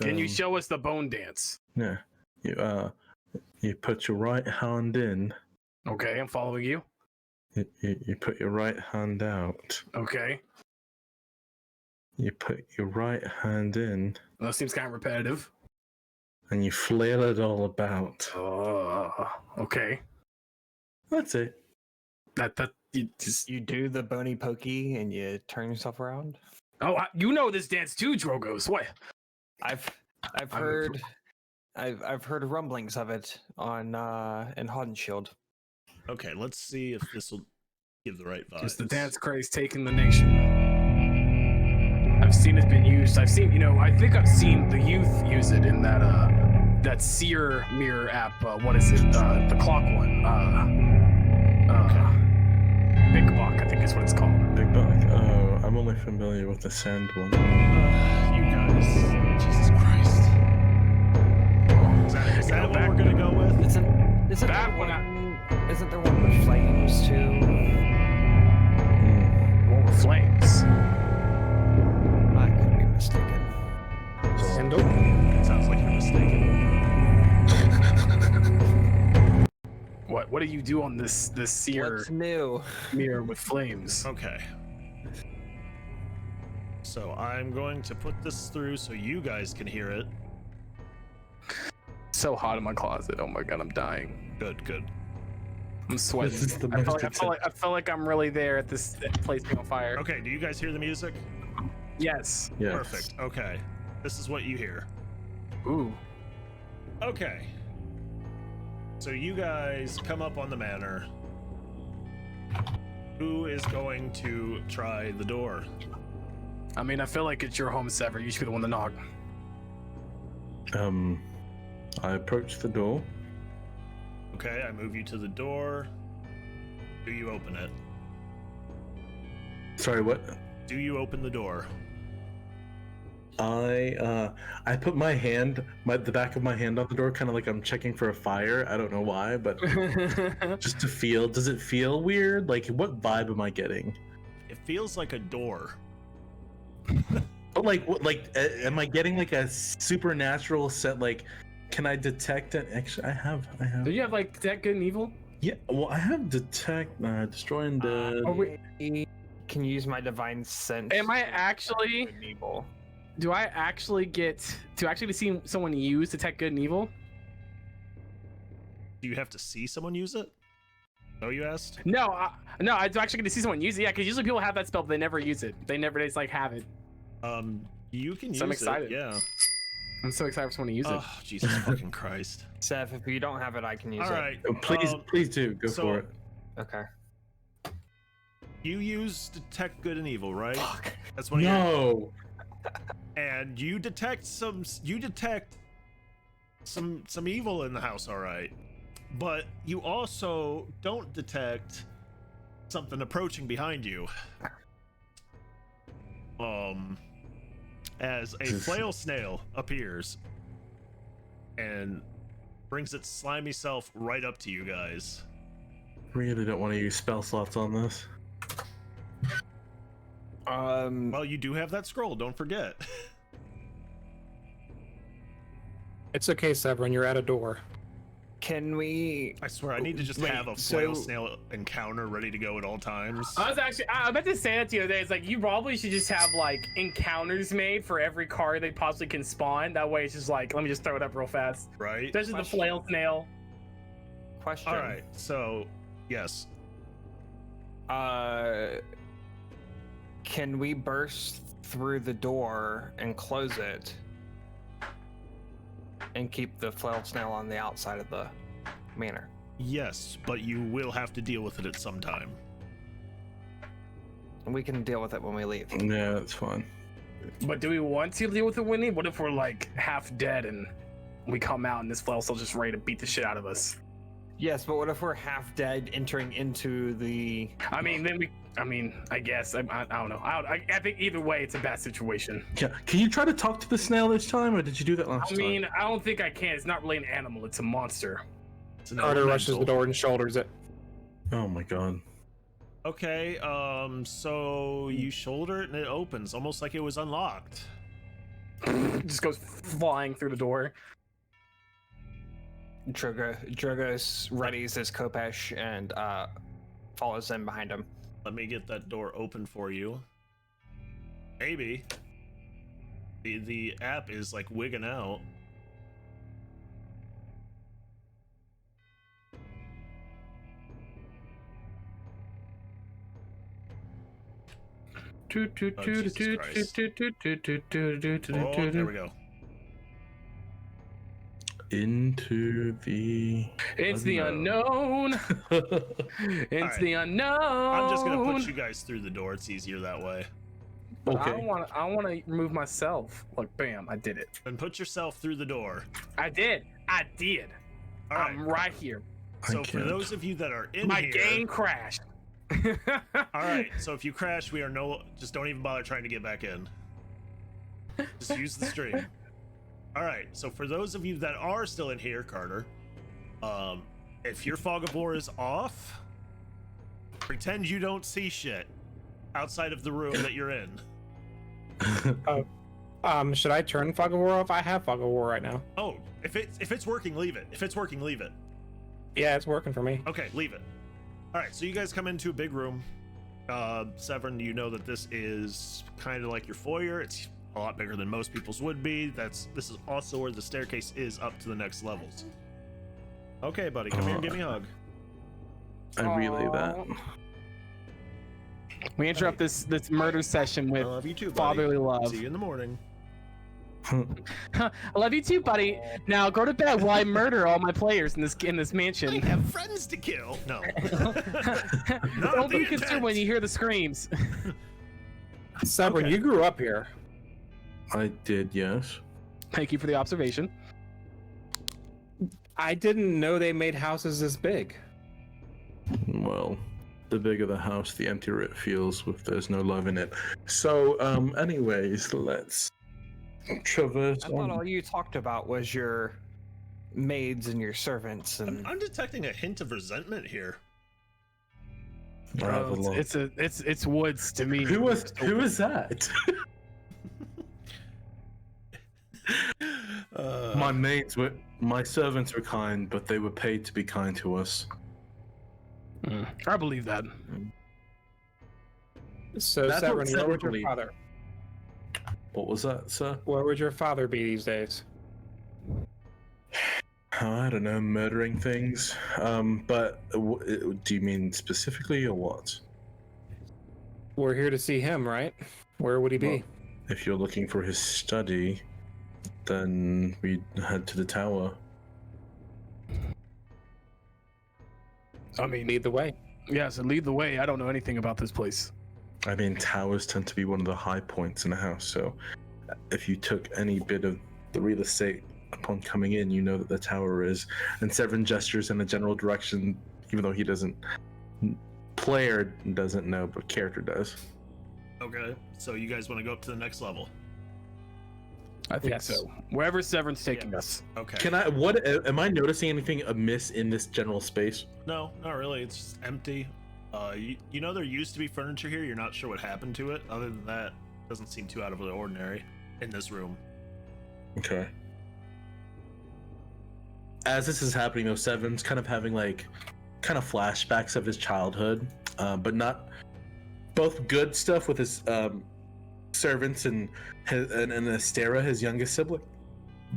Can you show us the bone dance? Yeah. You put your right hand in. Okay, I'm following you. You put your right hand out. Okay. You put your right hand in, Well, that seems kind of repetitive. and you flail it all about. Okay. That's it. That you just You do the bony pokey and you turn yourself around. you know this dance too, Drogos. What? I've I'm- heard I've heard rumblings of it on in Hodenshield. Okay, let's see if this will give the right vibe. Just the dance craze taking the nation. I've seen it been used. I think I've seen the youth use it in that Seer Mirror app. What is it? The clock one. Big Buck, I think is what it's called. Big Buck. Oh, I'm only familiar with the sand one. You guys, Jesus Christ. Is that what we're gonna go with? Isn't That there one one? Isn't there one with flames too? What with flames? I could be mistaken. Sandal? Sounds like you're mistaken. What do you do on this Seer What's new? mirror with flames? Okay. So I'm going to put this through so you guys can hear it. So hot in my closet. Oh my god, I'm dying. Good. I'm sweating. This is the I most feel like I'm really there at this place being on fire. Okay, do you guys hear the music? Yes. Yes. Perfect. Okay. This is what you hear. Ooh. Okay. So you guys come up on the manor. Who is going to try the door? I mean, I feel like it's your home, Sever. You should be the one to knock. I approach the door. Okay, I move you to the door. Do you open it? Sorry, what? Do you open the door? I put my hand, the back of my hand on the door, kind of like I'm checking for a fire. I don't know why, but just to feel. Does it feel weird? Like, what vibe am I getting? It feels like a door. But like, what? Like, am I getting like a supernatural set? Like, can I detect it? Actually, I have. Do you have like detect good and evil? Yeah. Well, I have detect, destroy and dead. I can use my divine sense. Am I to actually? detect good and evil. Do I actually get to actually see someone use detect good and evil? Do you have to see someone use it? Oh, you asked? No, no. I do actually get to see someone use it. Yeah, because usually people have that spell, but they never use it. They just like have it. You can use I'm excited. it, yeah. I'm so excited for someone to use it. Oh, Jesus fucking Christ. Seth, if you don't have it, I can use All right. Oh, please do. Go for it. it. Okay. You use detect good and evil, right? Fuck. That's one of your... No. And you detect some evil in the house, all right. But you also don't detect something approaching behind you. As a flail snail appears and brings its slimy self right up to you guys. Really don't want to use spell slots on this. Well, you do have that scroll, don't forget. It's okay, Severin. You're at a door. Can we? I swear, I need to just Wait, have a flail snail encounter ready to go at all times. I meant to say that to you the other day. It's like, you probably should just have like encounters made for every card they possibly can spawn. That way it's just like, let me just throw it up real fast. Right? Especially the flail snail. Question. All right, so yes. Can we burst through the door and close it, and keep the flail snail on the outside of the manor? Yes, but you will have to deal with it at some time. And we can deal with it when we leave. Yeah, that's fine. But do we want to deal with it, Winnie? What if we're like half dead and we come out and this flail still just ready to beat the shit out of us? Yes, but what if we're half dead entering into the... I guess. I don't know. I think either way, it's a bad situation. Yeah. Can you try to talk to the snail this time, or did you do that last time? I don't think I can. It's not really an animal. It's a monster. It's an Carter rushes the elemental. door and shoulders it. Oh my god. Okay, so you shoulder it and it opens, almost like it was unlocked. Just goes flying through the door. Drogos readies his Kopesh and follows in behind him. Let me get that door open for you. Maybe. The app is like wigging out. Oh, there we go. Into the... It's the unknown. It's Alright. the unknown. I'm just gonna put you guys through the door. It's easier that way. But Okay. I want to remove myself. Like, bam, I did it. And put yourself through the door. I did. All right. I'm right here. So I for can't. those of you that are in My here, game crashed. all right. So if you crash, we are just don't even bother trying to get back in. Just use the stream. All right. So for those of you that are still in here, Carter, if your fog of war is off, pretend you don't see shit outside of the room that you're in. Should I turn Fog of War off? I have Fog of War right now. Oh, if it's working, leave it. If it's working, leave it. Yeah, it's working for me. Okay, leave it. All right, so you guys come into a big room. Severin, you know that this is kind of like your foyer. It's a lot bigger than most people's would be. This is also where the staircase is up to the next levels. Okay, buddy, come here and give me a hug. I relay that. We interrupt this murder session I with love you too, buddy. fatherly love. See you in the morning. I love you too, buddy. Now go to bed while I murder all my players in this mansion. I have friends to kill. No. Don't be concerned when you hear the screams. Severin, Okay. you grew up here. I did, yes. Thank you for the observation. I didn't know they made houses this big. Well, the bigger the house, the emptier it feels if there's no love in it. So, anyways, let's traverse I thought on. all you talked about was your maids and your servants, and I'm detecting a hint of resentment here. I have a lot. It's woods to me. Who was that? My servants were kind, but they were paid to be kind to us. I believe that. So, That's what Severin, where would your Severin father? What was that, sir? Where would your father be these days? I don't know, murdering things. But do you mean specifically or what? We're here to see him, right? Where would he be? If you're looking for his study, then we head to the tower. I mean, Lead the way. yeah, so lead the way. I don't know anything about this place. I mean, towers tend to be one of the high points in a house, so if you took any bit of the real estate upon coming in, you know that the tower is. And Severin gestures in a general direction, even though he doesn't. Player doesn't know, but character does. Okay, so you guys want to go up to the next level? I think Yes. so. Wherever Severin's taking us. Okay. Can I? What am I noticing anything amiss in this general space? No, not really. It's just empty. You know there used to be furniture here. You're not sure what happened to it. Other than that, doesn't seem too out of the ordinary in this room. Okay. As this is happening, though, Severin's kind of having kind of flashbacks of his childhood, but not both good stuff with his servants and Astera, his youngest sibling,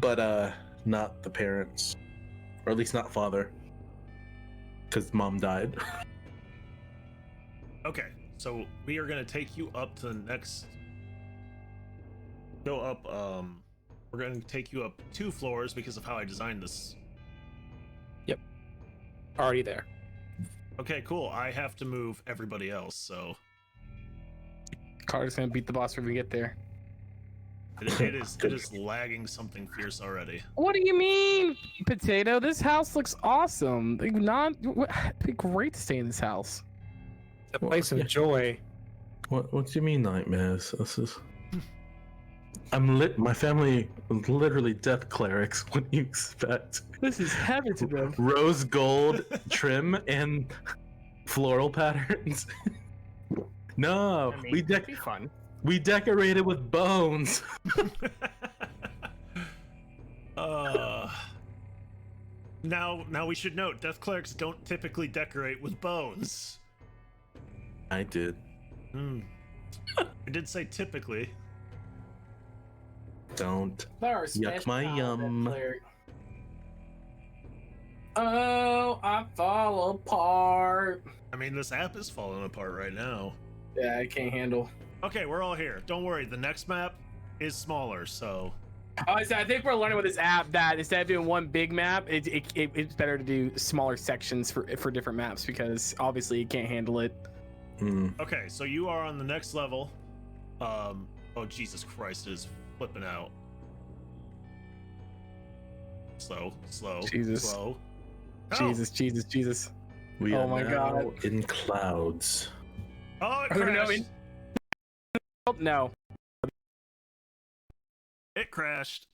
but not the parents, or at least not father, because mom died. Okay, so we are gonna take you up to the next. Go up. We're gonna take you up 2 floors because of how I designed this. Already there. Okay, cool. I have to move everybody else, so Carter's gonna beat the boss when we get there. it is lagging something fierce already. What do you mean, Potato? This house looks awesome. It'd be great to stay in this house. A place of joy. What do you mean nightmares? This is. I'm lit. My family is literally death clerics. What do you expect? This is heaven to them. Rose gold trim and floral patterns. No, I mean, it'd be fun. we decorated with bones. Now we should note, death clerics don't typically decorate with bones. I did. I did say typically. Don't. There are Yuck my yum. Oh, I fall apart. I mean, this app is falling apart right now. Yeah, I can't handle. Okay, we're all here. Don't worry, the next map is smaller, so... I think we're learning with this app that instead of doing one big map, it's better to do smaller sections for different maps because obviously you can't handle it. Okay, so you are on the next level. Oh, Jesus Christ, it is flipping out. Slow. Jesus. Slow. Jesus. We Oh are my now God. in clouds. Oh, it Are there no crashed. No. It crashed.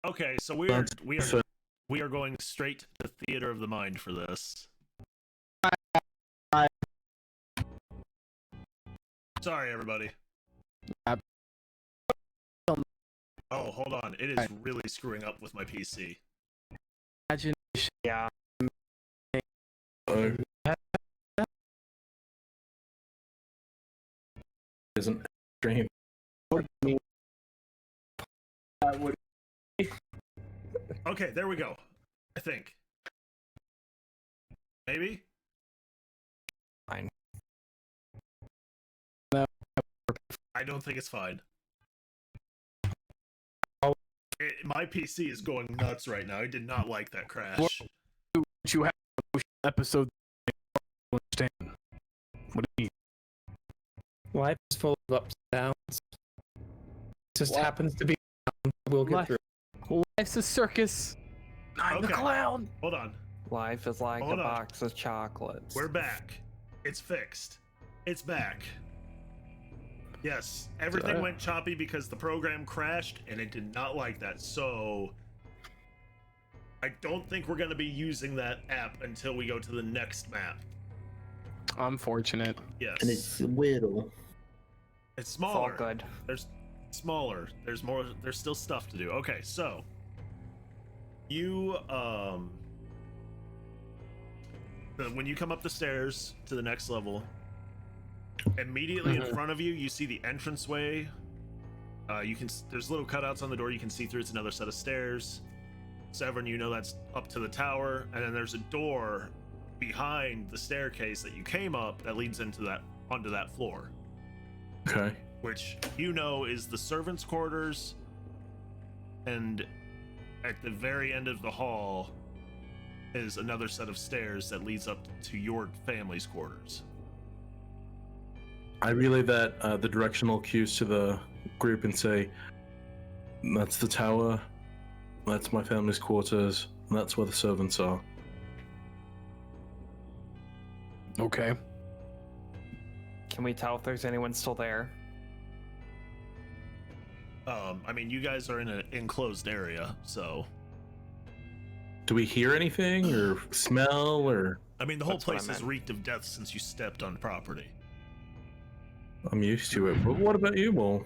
Okay, so we are going straight to Theater of the Mind for this. Sorry, everybody. Oh, hold on. It is really screwing up with my PC. Imagine. Yeah. Isn't dream. Okay, there we go. I think. Maybe? Fine. No. I don't think it's fine. My PC is going nuts right now. I did not like that crash. You have episode. Understand? What do you mean? Life is full of ups and downs. It just What? happens to be. We'll get Life- through. Life's a circus. I'm the Okay. clown. Hold on. Life is like Hold a on. box of chocolates. We're back. It's fixed. It's back. Yes, everything went choppy because the program crashed and it did not like that. So I don't think we're going to be using that app until we go to the next map. Unfortunate. Yes. And it's little. It's It's all smaller. good. There's smaller. There's more. There's still stuff to do. Okay, so you when you come up the stairs to the next level, immediately in front of you, you see the entranceway. There's little cutouts on the door you can see through. It's another set of stairs. Severin, you know that's up to the tower, and then there's a door behind the staircase that you came up that leads onto that floor. Okay. which you know is the servants' quarters, and at the very end of the hall is another set of stairs that leads up to your family's quarters. I relay that the directional cues to the group and say, "That's the tower. That's my family's quarters. And that's where the servants are." Okay. Can we tell if there's anyone still there? I mean, you guys are in an enclosed area, so Do we hear anything or smell or? I mean, the whole That's what I place has meant. reeked of death since you stepped on property. I'm used to it. But what about you, Wall?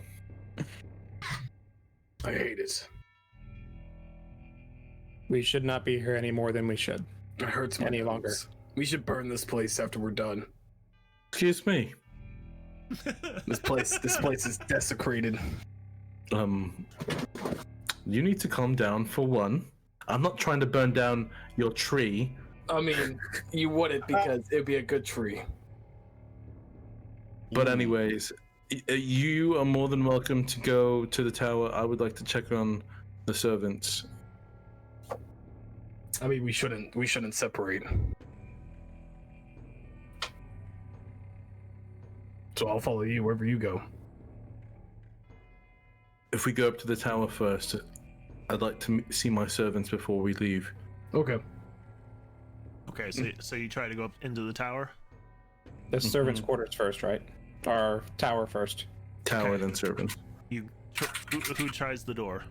I hate it. We should not be here any more than we should. It hurts my Any nose. longer. We should burn this place after we're done. Excuse me. This place is desecrated. You need to calm down for one. I'm not trying to burn down your tree. I mean, you wouldn't because it'd be a good tree. But anyways, you are more than welcome to go to the tower. I would like to check on the servants. I mean, we shouldn't separate. So I'll follow you wherever you go. If we go up to the tower first, I'd like to see my servants before we leave. Okay. Okay, so you try to go up into the tower? The servants' quarters first, right? Our tower first. Tower, Okay. then servants. Who tries the door?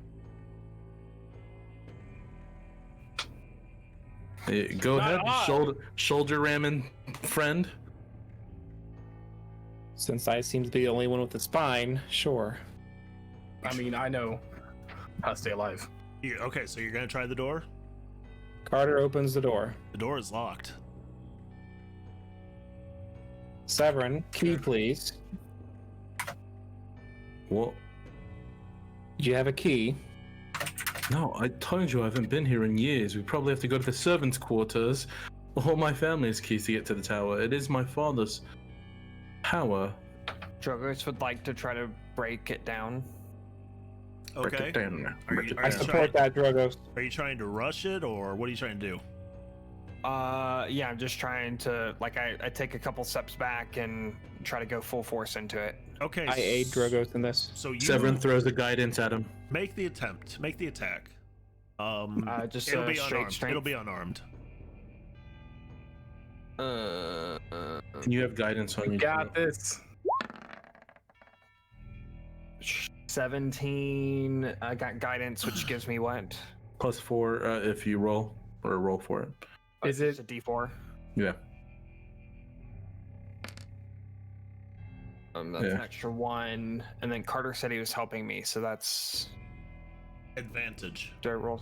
Go Not ahead, I. shoulder ramming friend. Since I seem to be the only one with a spine, sure. I mean, I know how to stay alive. Okay, so you're gonna try the door? Carter opens the door. The door is locked. Severin, key please. What? Do you have a key? No, I told you I haven't been here in years. We probably have to go to the servants' quarters. All my family's keys to get to the tower. It is my father's tower. Drogos would like to try to break it down. Break Okay. it down. Are Break you- it I are down. support that, Drogos. Are you trying to rush it, or what are you trying to do? Yeah, I'm just trying to I take a couple steps back and try to go full force into it. Okay. I aid Drogos in this. So you Severin throws the guidance at him. make the attempt. Make the attack. Just it'll be straight unarmed. strength. It'll be unarmed. And you have guidance on you. Got this. 17. I got guidance, which gives me what? +4 if you roll for it. Is It's it- a D4? Yeah. That's Yeah. an extra 1. And then Carter said he was helping me, so that's. Advantage. Do I roll?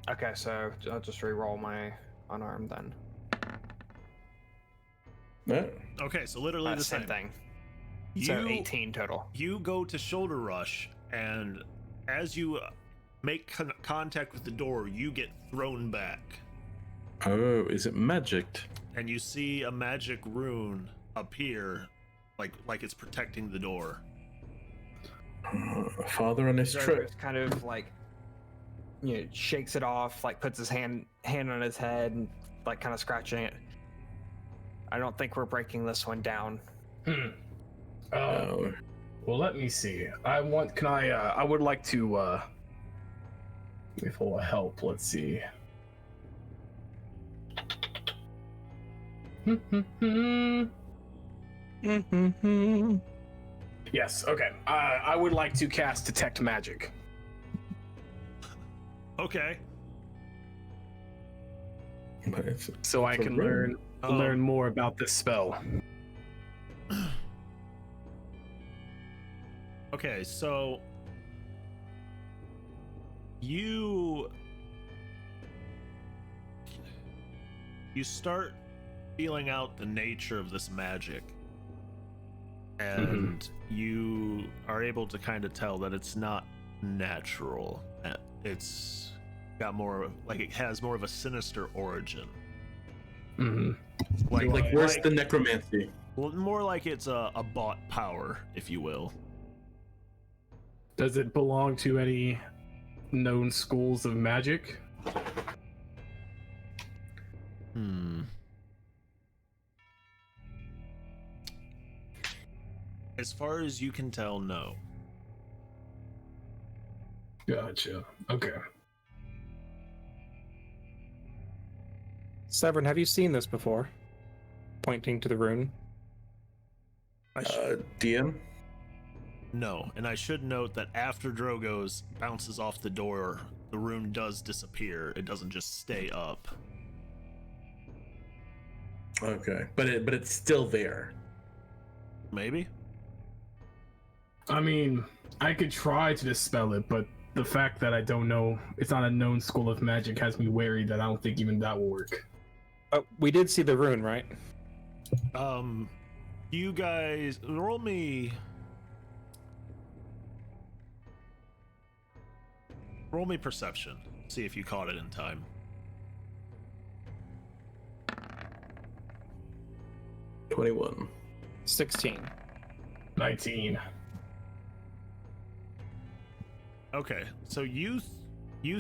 Okay, so I'll just re-roll my unarmed then. Yeah. Okay, so literally the Same same thing. You, So 18 total. You go to shoulder rush, and as you make contact with the door, you get thrown back, Oh, is it magicked? and you see a magic rune appear, like it's protecting the door. Father on his trip. Drogos kind of shakes it off, puts his hand on his head and kind of scratching it. I don't think we're breaking this one down. Oh. Well, let me see. I would like to, with a little help, let's see. Yes, okay. I would like to cast Detect Magic. Okay. So I can learn more about this spell. Okay, so you start feeling out the nature of this magic, and you are able to kind of tell that it's not natural. It's got it has more of a sinister origin. Mm-hmm. Like where's the necromancy? Well, more like it's a bought power, if you will. Does it belong to any known schools of magic? As far as you can tell, no. Gotcha. Okay. Severin, have you seen this before? Pointing to the rune. DM? No, and I should note that after Drogo's bounces off the door, the rune does disappear. It doesn't just stay up. Okay, but it's still there. Maybe? I mean, I could try to dispel it, but the fact that I don't know, it's not a known school of magic has me wary that I don't think even that will work. We did see the rune, right? You guys roll me perception. See if you caught it in time. 21. 16. 19. Okay, so you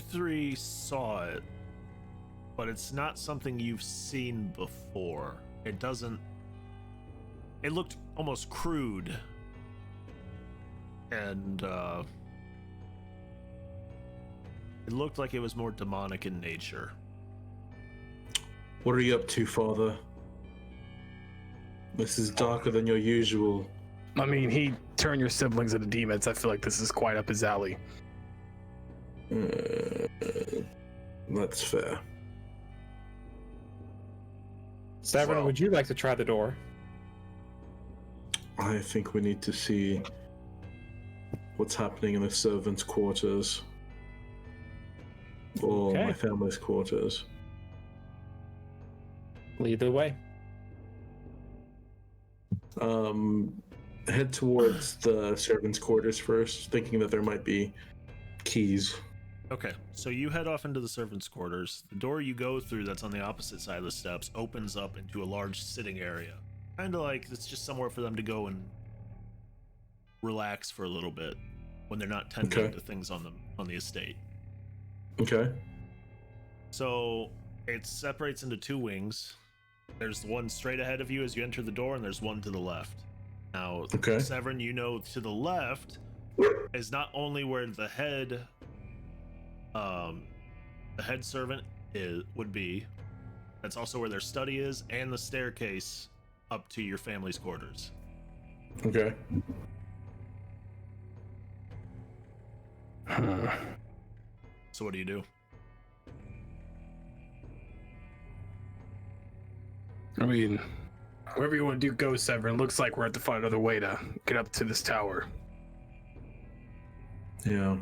three saw it, but it's not something you've seen before. It looked almost crude, and it looked like it was more demonic in nature. What are you up to, Father? This is darker than your usual. I mean, he turned your siblings into demons. I feel like this is quite up his alley. That's fair. Severin, Well- would you like to try the door? I think we need to see what's happening in the servants' quarters. Or Okay. my family's quarters. Lead the way. Head towards the servants' quarters first, thinking that there might be keys. Okay, so you head off into the servants' quarters. The door you go through that's on the opposite side of the steps opens up into a large sitting area. Kind of like it's just somewhere for them to go and relax for a little bit when they're not tending Okay. to things on the estate. Okay. So it separates into two wings. There's one straight ahead of you as you enter the door, and there's one to the left. Now, Okay. Severin, you know to the left is not only where the head servant would be. That's also where their study is, and the staircase up to your family's quarters. Okay. So what do you do? I mean, wherever you want to do, go, Severin. Looks like we're at to find another way to get up to this tower. Yeah.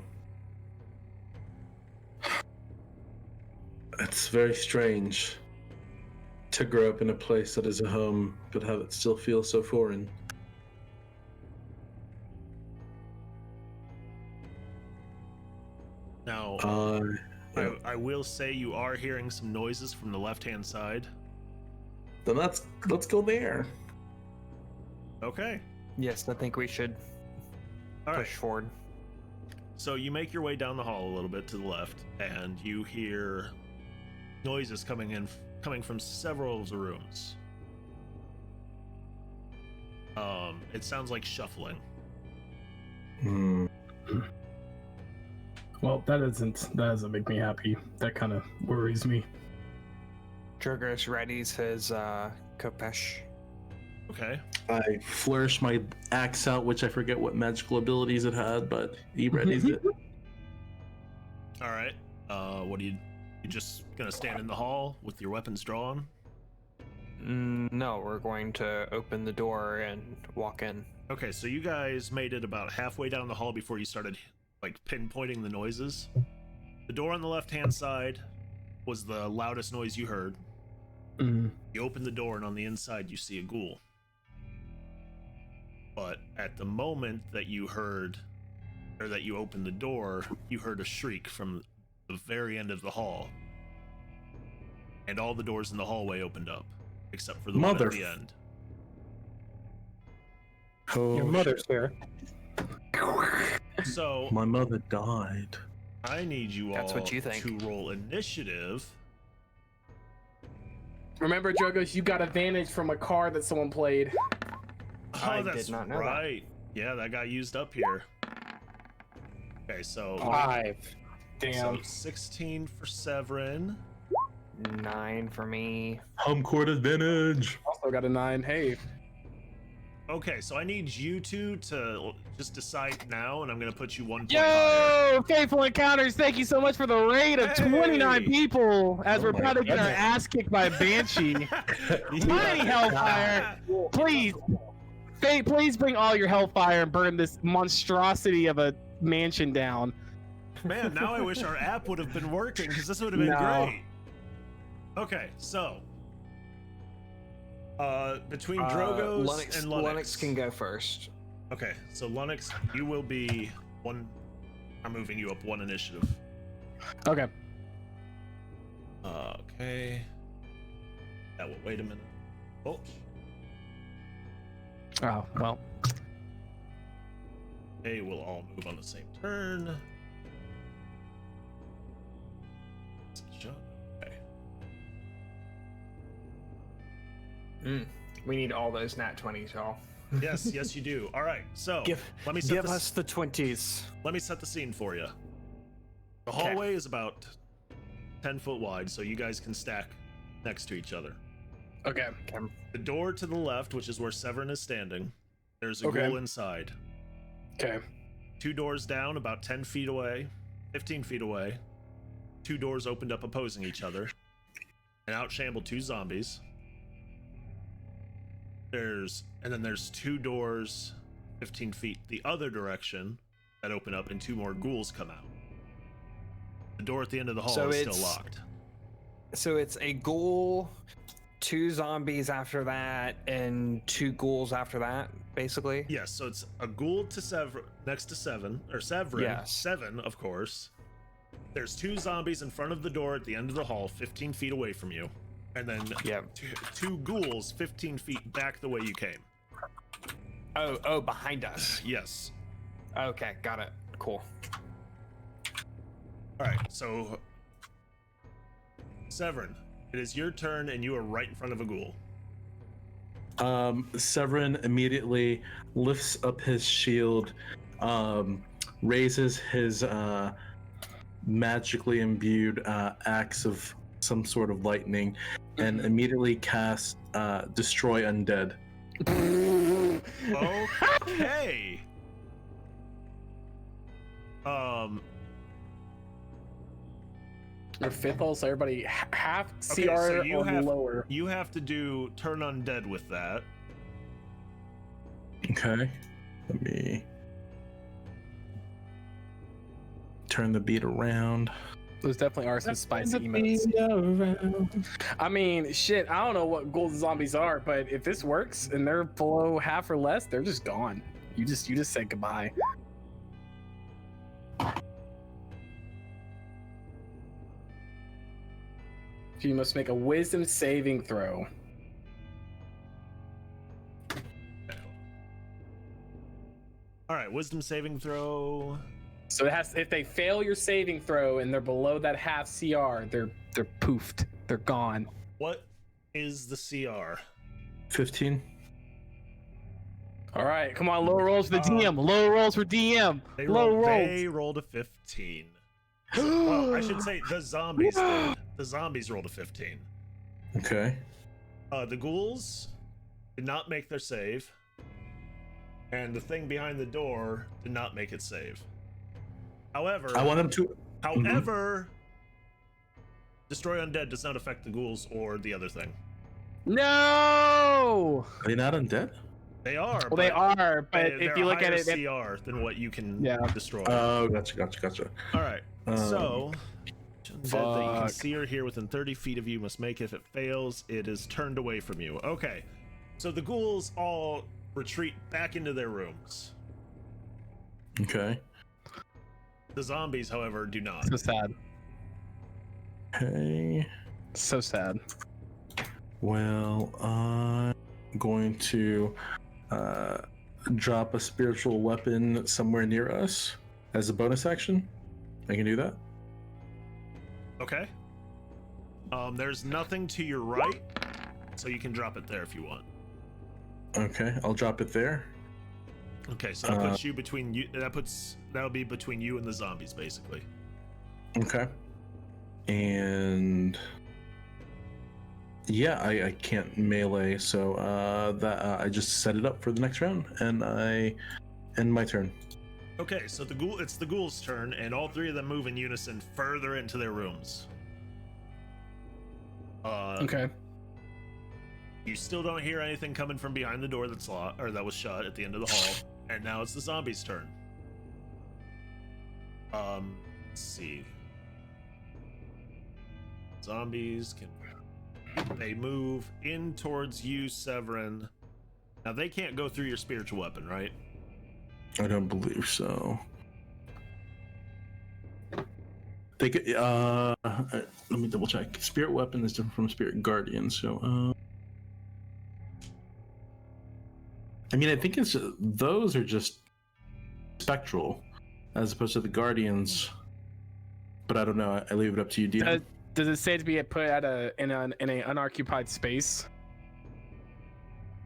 It's very strange to grow up in a place that is a home, but have it still feel so foreign. Now, Yeah. I will say you are hearing some noises from the left-hand side. Then let's go there. Okay. Yes, I think we should All right. push forward. So you make your way down the hall a little bit to the left, and you hear noises coming from several of the rooms. It sounds like shuffling. Hmm. Well, that doesn't make me happy. That kind of worries me. Drogo's readies his Kopesh. Okay. I flourish my axe out, which I forget what magical abilities it had, but he readies it. All right. What do you just gonna stand in the hall with your weapons drawn? No, we're going to open the door and walk in. Okay, so you guys made it about halfway down the hall before you started like pinpointing the noises. The door on the left-hand side was the loudest noise you heard. Mm. You open the door, and on the inside you see a ghoul. But at the moment that you opened the door, you heard a shriek from the very end of the hall. And all the doors in the hallway opened up, except for the one at the end. Oh, Your mother's here. So my mother died. I need you That's all what you think. to roll initiative. Remember, Jogos, you got advantage from a card that someone played. Oh, I did that's not know that. right. Yeah, that got used up here. Okay, so 5. Damn. so 16 for Severin. 9 for me. Home court advantage. Also got a 9. Hey, Okay, so I need you two to just decide now, and I'm gonna put you 1 point higher. Yo, Faithful Encounters, thank you so much for the raid of 29 Hey! people as Oh we're my about to get our goodness. ass kicked by a Banshee. Tiny Hellfire, please, please bring all your Hellfire and burn this monstrosity of a mansion down. Man, now I wish our app would have been working, because this would have been No. great. Okay, so between Drogos Lunix, and Lunix. Lunix can go first. Okay, so Lunix, you will be one. I'm moving you up 1 initiative. okay. Okay. That will wait a minute. Oh, Oh, well. they will all move on the same turn. Okay. We need all those nat 20s, y'all. Yes, yes, you do. All right, so Give let me set give the, us the 20s. let me set the scene for you. The Okay. hallway is about 10 foot wide, so you guys can stack next to each other. Okay. The door to the left, which is where Severin is standing, there's a Okay. ghoul inside. Okay. 2 doors down, about 10 feet away, 15 feet away. 2 doors opened up opposing each other. And out shambled 2 zombies. And then there's 2 doors 15 feet the other direction that open up, and 2 more ghouls come out. The door at the end of the hall So is still it's- locked. So it's a ghoul, 2 zombies after that, and 2 ghouls after that, basically. Yes, so it's a ghoul to next to Severin. Yes. 7, of course. There's 2 zombies in front of the door at the end of the hall, 15 feet away from you. And then Yep. two ghouls 15 feet back the way you came. Oh, behind us. Yes. Okay, got it. Cool. All right, so Severin, it is your turn, and you are right in front of a ghoul. Severin immediately lifts up his shield, raises his magically imbued axe of some sort of lightning, and immediately casts Destroy Undead. Okay. Your 5th hull, so everybody half CR Okay, so you or have lower. you have to do turn undead with that. Okay, let me turn the beat around. Those definitely are some spicy emotes. I mean, shit, I don't know what gold zombies are, but if this works and they're below half or less, they're just gone. You just say goodbye. You must make a wisdom saving throw. All right, wisdom saving throw. So it has, if they fail your saving throw and they're below that half CR, they're poofed. They're gone. What is the CR? 15. All right, come on, low Low rolls for the DM. Low rolls for DM. They Low rolled, rolls. they rolled a 15. Well, I should say the zombies did. The zombies rolled a 15. Okay. The ghouls did not make their save. And the thing behind the door did not make it save. However, I want him to. However, Destroy Undead does not affect the ghouls or the other thing. No. Are they not undead? They are. Well, they are, but they're if you look at higher it, CR than what you can Yeah. destroy. Oh, gotcha. All right. So, undead that you can Fuck. see or hear within 30 feet of you must make. If it fails, it is turned away from you. Okay. So the ghouls all retreat back into their rooms. Okay. The zombies, however, do not. so sad. Okay. So sad. Well, I'm going to drop a spiritual weapon somewhere near us as a bonus action. I can do that. Okay. There's nothing to your right, so you can drop it there if you want. Okay, I'll drop it there. Okay, so that puts you between you. That'll be between you and the zombies, basically. Okay. And yeah, I can't melee, so I just set it up for the next round, and I end my turn. Okay, so it's the ghoul's turn, and all three of them move in unison further into their rooms. Okay. You still don't hear anything coming from behind the door that's locked, or that was shut at the end of the hall. And now it's the zombies' turn. Let's see. Zombies they move in towards you, Severin. Now they can't go through your spiritual weapon, right? I don't believe so. They could, let me double check. Spirit weapon is different from spirit guardian, so I mean, I think those are just spectral, as opposed to the guardians. But I don't know. I leave it up to you, DM. Does it say to be put at in an unoccupied space?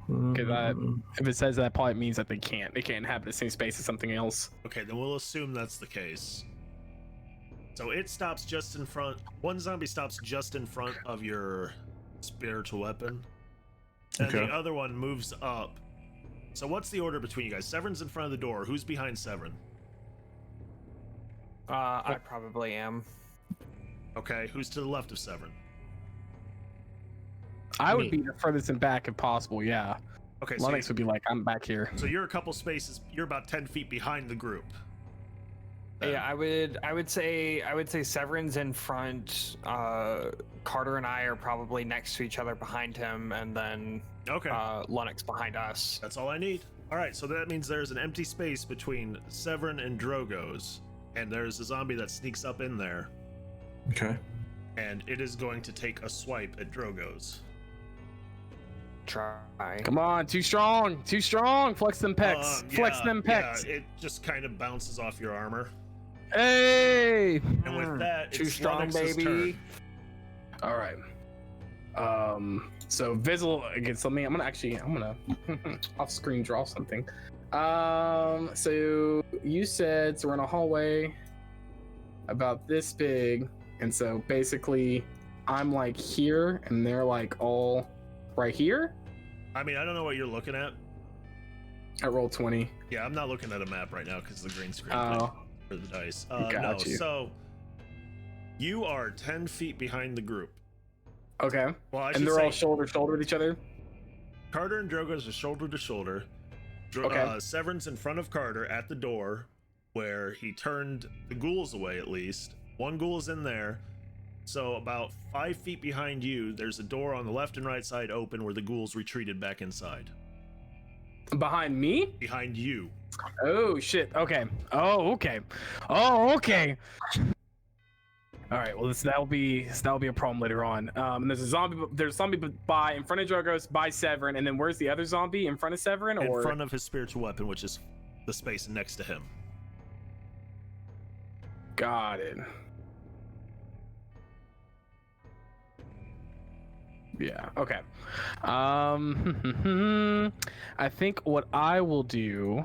Because if it says that, probably means that they can't inhabit the same space as something else. Okay, then we'll assume that's the case. So it stops just in front. One zombie stops just in front of your spiritual weapon, and the other one moves up. So what's the order between you guys? Severin's in front of the door. Who's behind Severin? I probably am. Okay, who's to the left of Severin? I would be the furthest in back if possible, yeah. Okay, so Lennox would be like, I'm back here. So you're a couple spaces, you're about 10 feet behind the group. Yeah, I would say Severin's in front. Carter and I are probably next to each other behind him, and then Lennox behind us. That's all I need. All right, so that means there's an empty space between Severin and Drogo's, and there's a zombie that sneaks up in there. Okay. And it is going to take a swipe at Drogo's. Try. Come on, too strong, flex them pecs, flex them pecs. Yeah, it just kind of bounces off your armor. Hey! And with that, too it's strong, Lennox's baby. turn. All right. So visual against something. I'm gonna off screen draw something. So you said, so we're in a hallway about this big, and so basically I'm like here and they're like all right here. I mean, I don't know what you're looking at. I rolled 20. Yeah, I'm not looking at a map right now because the green screen for the dice. Got you. So you are 10 feet behind the group. Okay. Well, and they're all shoulder to shoulder with each other. Carter and Drogo's are shoulder to shoulder. Severin's in front of Carter at the door where he turned the ghouls away, at least. One ghoul is in there. So about 5 feet behind you, there's a door on the left and right side open where the ghouls retreated back inside. Behind me? Behind you. Oh, shit. Okay. Oh, okay. Oh, okay. All right. Well, that'll be a problem later on. And there's a zombie by in front of Drogo's by Severin, and then where's the other zombie in front of Severin? Or in front of his spiritual weapon, which is the space next to him. Got it. Yeah. Okay. I think what I will do.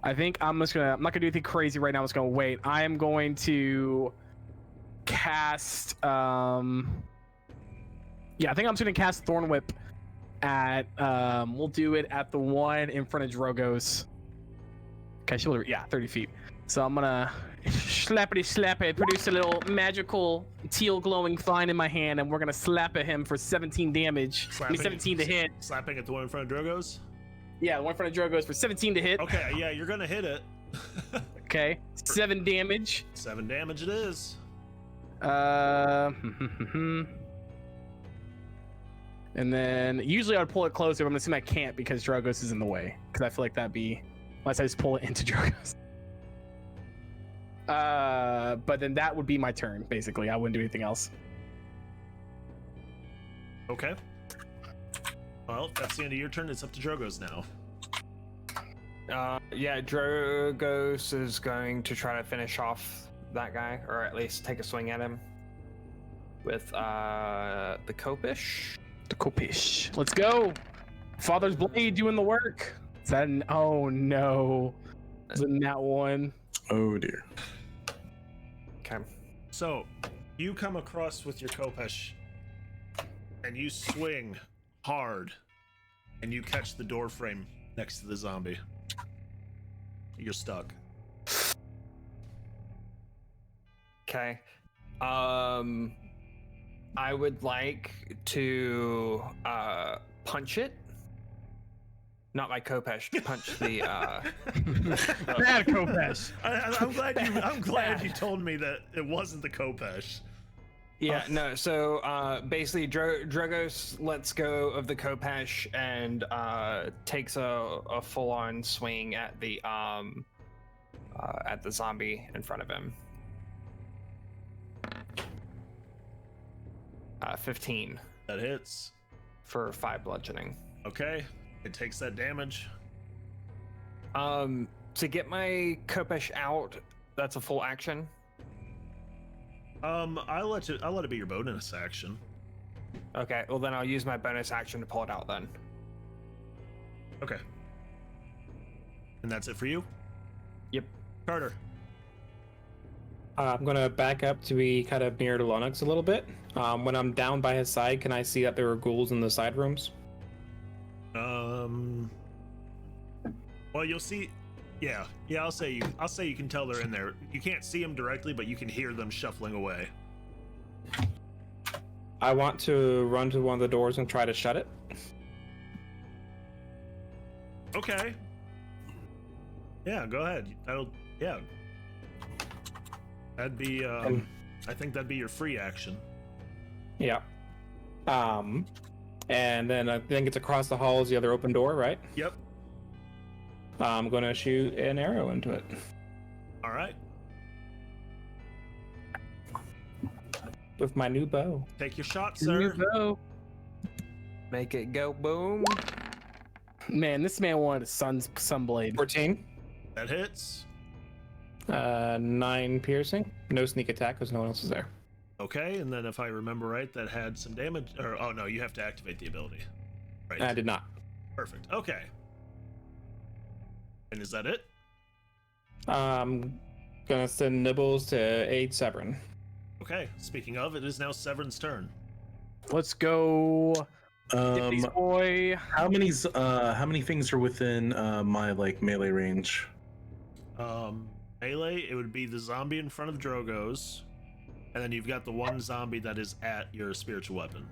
I think I'm not gonna do anything crazy right now. I'm just gonna wait. I am going to cast. I think I'm just gonna cast Thorn Whip at. We'll do it at the one in front of Drogo's. Okay, 30 feet. So I'm gonna slap it, produce a little magical teal glowing vine in my hand, and we're gonna slap at him for 17 damage. 17 to hit. Slapping at the one in front of Drogo's? Yeah, the one in front of Drogo's for 17 to hit. Okay, yeah, you're gonna hit it. Okay, 7 damage. 7 damage it is. And then usually I would pull it closer, but I'm assuming I can't because Drogo's is in the way. Because I feel like that'd be unless I just pull it into Drogo's. But then that would be my turn, basically. I wouldn't do anything else. Okay. Well, that's the end of your turn. It's up to Drogo's now. Yeah, Drogos is going to try to finish off that guy, or at least take a swing at him with the Kopish. The Kopish. Let's go. Father's Blade doing the work. Is that an... Oh, no. Isn't that one? Oh, dear. Okay. So, you come across with your Kopesh, and you swing hard, and you catch the door frame next to the zombie. You're stuck. Okay. I would like to punch it. Not my Kopesh. Punch the. Bad Kopesh. I'm glad you told me that it wasn't the Kopesh. Yeah, no. So basically, Drogos lets go of the Kopesh and takes a full-on swing at the zombie in front of him. 15 That hits. for 5 bludgeoning. Okay, it takes that damage. To get my Kopesh out, that's a full action. I'll let it be your bonus action. Okay, well then I'll use my bonus action to pull it out then. Okay. And that's it for you? Yep. Carter. I'm gonna back up to be kind of near to Lennox a little bit. When I'm down by his side, can I see that there are ghouls in the side rooms? Well, you'll see. Yeah. I'll say you can tell they're in there. You can't see them directly, but you can hear them shuffling away. I want to run to one of the doors and try to shut it. Okay. Yeah, go ahead. Yeah. That'd be. I think that'd be your free action. Yeah. And then I think it's across the hall is the other open door, right? Yep. I'm gonna shoot an arrow into it. All right. With my new bow. Take your shot, sir. Make it go boom. Man, this man wanted a sunblade. 14. That hits. 9 piercing. No sneak attack because no one else is there. Okay, and then if I remember right, that had some damage. Or oh no, you have to activate the ability. Right. I did not. Perfect. Okay. And is that it? I'm gonna send Nibbles to aid Severin. Okay. Speaking of, it is now Severin's turn. Let's go. Dippies boy. How many things are within my melee range? Melee, it would be the zombie in front of Drogo's, and then you've got the one zombie that is at your spiritual weapon.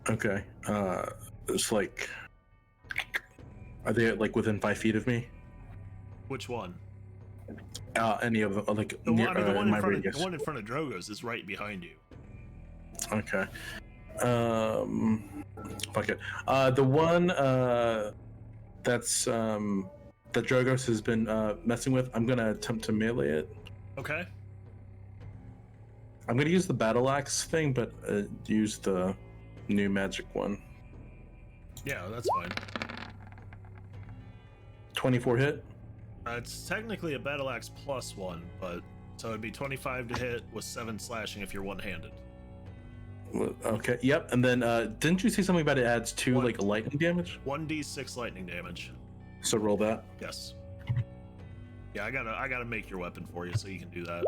Okay. It's are they within 5 feet of me? Which one? Any of them? The Near, one, the one in in my front radius. of, the one in front of Drogo's is right behind you. Okay. Fuck it. The one that's that Drogos has been messing with, I'm gonna attempt to melee it. Okay. I'm gonna use the battle axe thing, but use the new magic one. Yeah, that's fine. 24 hit. It's technically a battle axe +1, but so it'd be 25 to hit with 7 slashing if you're one-handed. Okay. Yep. And then didn't you say something about it adds 2 lightning damage? 1d6 lightning damage. So roll that. Yes. Yeah, I gotta make your weapon for you so you can do that.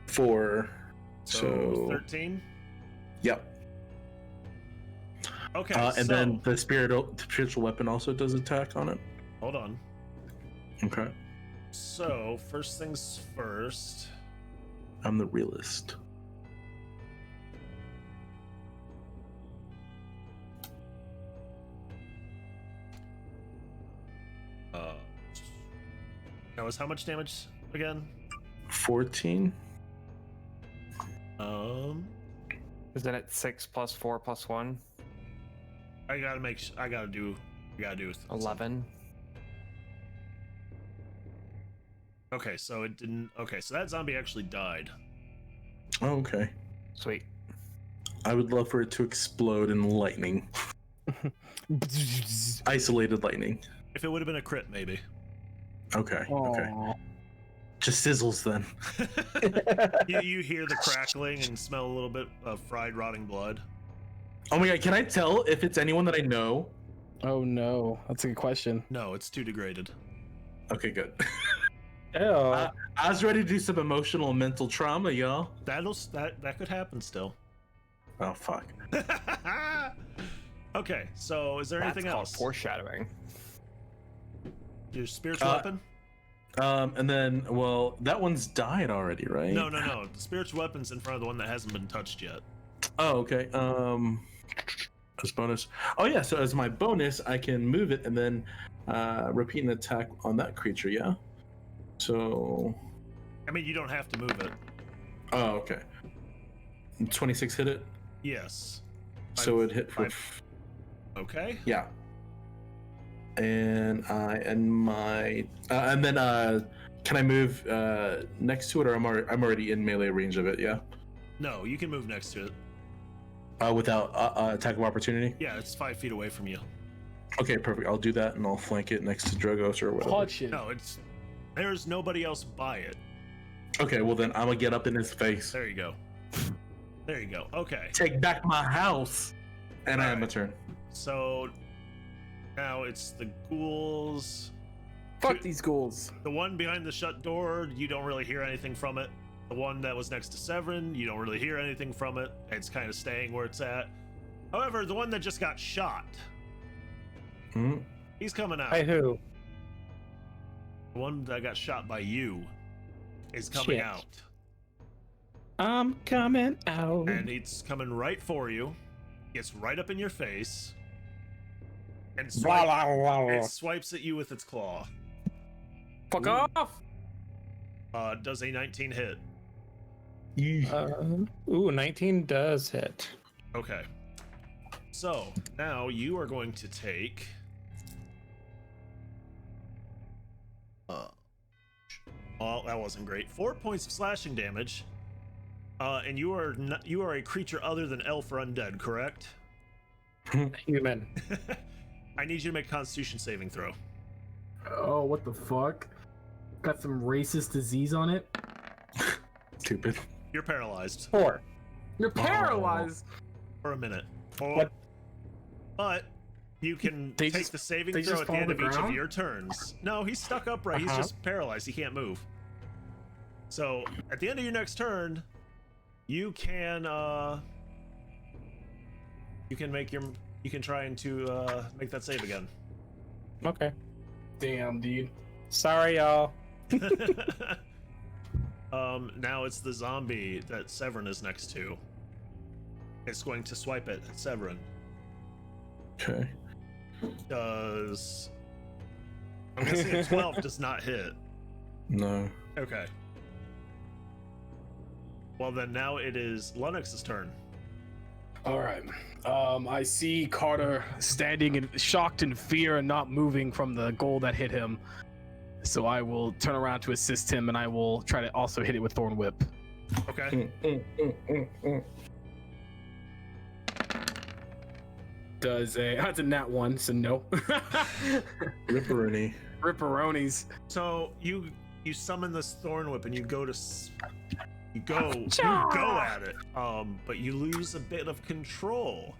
4. So 13. Yep. Okay. And then the spiritual weapon also does attack on it. Hold on. Okay. So first things first. I'm the realist. That was how much damage again? 14. Isn't it 6 + 4 + 1? I gotta do 11. Okay, so it didn't. Okay, so that zombie actually died. Oh, okay. Sweet. I would love for it to explode in lightning. Isolated lightning. If it would have been a crit, maybe. Okay. Okay. Aw. Just sizzles then. You hear the crackling and smell a little bit of fried, rotting blood. Oh my god, can I tell if it's anyone that I know? Oh no, that's a good question. No, it's too degraded. Okay, good. Ew. I was ready to do some emotional and mental trauma, y'all. That could happen still. Oh fuck. Okay, so is there That's anything called else? foreshadowing. Your spiritual weapon? And then, well, that one's died already, right? No. The spiritual weapon's in front of the one that hasn't been touched yet. Oh, okay. As bonus. Oh yeah. So as my bonus, I can move it and then repeat an attack on that creature. Yeah. So. I mean, you don't have to move it. Oh, okay. 26 hit it. Yes. So it hit for. Okay. Yeah. And and then can I move next to it, or I'm already in melee range of it? Yeah. No, you can move next to it. Without attack of opportunity. Yeah, it's 5 feet away from you. Okay, perfect. I'll do that, and I'll flank it next to Dragos or whatever. Punch it. No, there's nobody else by it. Okay, well then I'm gonna get up in his face. There you go. There you go. Okay. Take back my house, and I have my Alright. turn. So now it's the ghouls. Fuck these ghouls. The one behind the shut door, you don't really hear anything from it. The one that was next to Severin, you don't really hear anything from it. It's kind of staying where it's at. However, the one that just got shot, Hmm? he's coming out. By who? The one that got shot by you is coming Shit. out. I'm coming out. And it's coming right for you. Gets right up in your face. And Blah, blah, blah, blah. it swipes at you with its claw. Fuck Ooh. off. Does a 19 hit? Ooh, 19 does hit. Okay. So now you are going to take. Well, that wasn't great. 4 points of slashing damage. And you are a creature other than elf or undead, correct? Human. I need you to make a Constitution saving throw. Oh, what the fuck? Got some racist disease on it. Stupid. You're paralyzed 4. You're paralyzed. for a minute. What? But you can They take just- the saving they throw just at the fall end to of the each of ground? your turns. No, he's stuck upright. He's just paralyzed. He can't move. So at the end of your next turn, you can try and to make that save again. Okay. Damn, dude. Sorry, y'all. Now it's the zombie that Severin is next to. It's going to swipe it at Severin. Okay. I'm guessing a 12 does not hit. No. Okay. Well then, now it is Lennox's turn. All right. I see Carter standing in shocked in fear and not moving from the goal that hit him. So I will turn around to assist him, and I will try to also hit it with Thorn Whip. Okay. That's a nat 1, so no. Ripperoni. Ripperonis. So you summon this Thorn Whip and you go at it. But you lose a bit of control.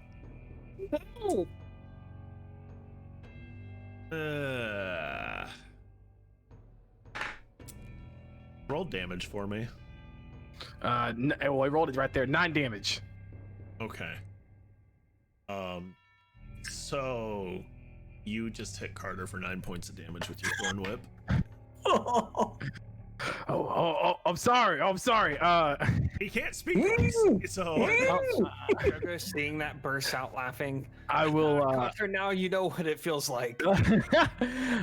Roll damage for me. Well, I rolled it right there. 9 damage. Okay. So you just hit Carter for 9 points of damage with your Thorn Whip. Oh, I'm sorry. He can't speak. So Jogo, seeing that, bursts out laughing. I will. Carter, now you know what it feels like. And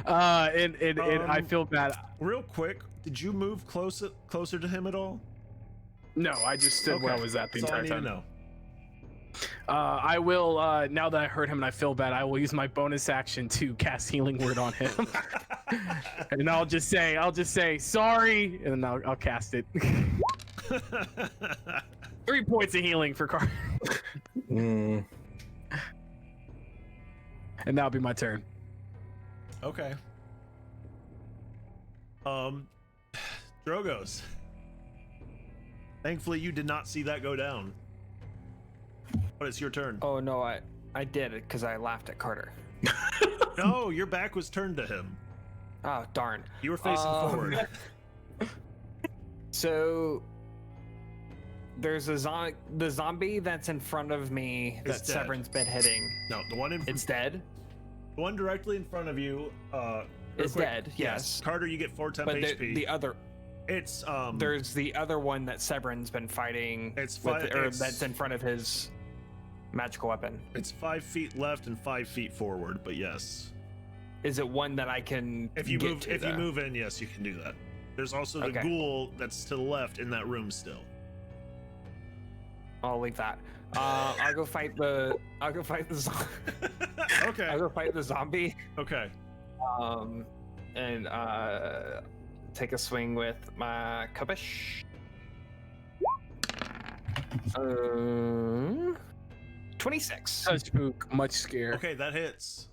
I feel bad. real quick, did you move closer to him at all? No, I just stood where I was at the That's all I entire need to time. know. I will, now that I heard him and I feel bad, I will use my bonus action to cast Healing Word on him. And I'll just say, sorry, and then I'll cast it. 3 points of healing for Carter. And that'll be my turn. Okay. Drogos. Thankfully, you did not see that go down. But it's your turn. Oh no, I did it because I laughed at Carter. No, your back was turned to him. Oh darn. You were facing forward. So there's the zombie that's in front of me It's that dead. Severin's been hitting. No, the one It's dead. the one directly in front of you. It's quick, dead. Yes. Carter, you get 4 temp But HP. the other It's there's the other one that Severin's been fighting. It's that's in front of his magical weapon. It's 5 feet left and 5 feet forward, but yes. Is it one that I can If you get move to, if you though? move in, yes, you can do that. There's also the Okay. ghoul that's to the left in that room still. I'll leave that. I'll go fight the Okay. I'll go fight the zombie. Okay. And take a swing with my Kubish. 26 Such spook, much scare. Okay, that hits.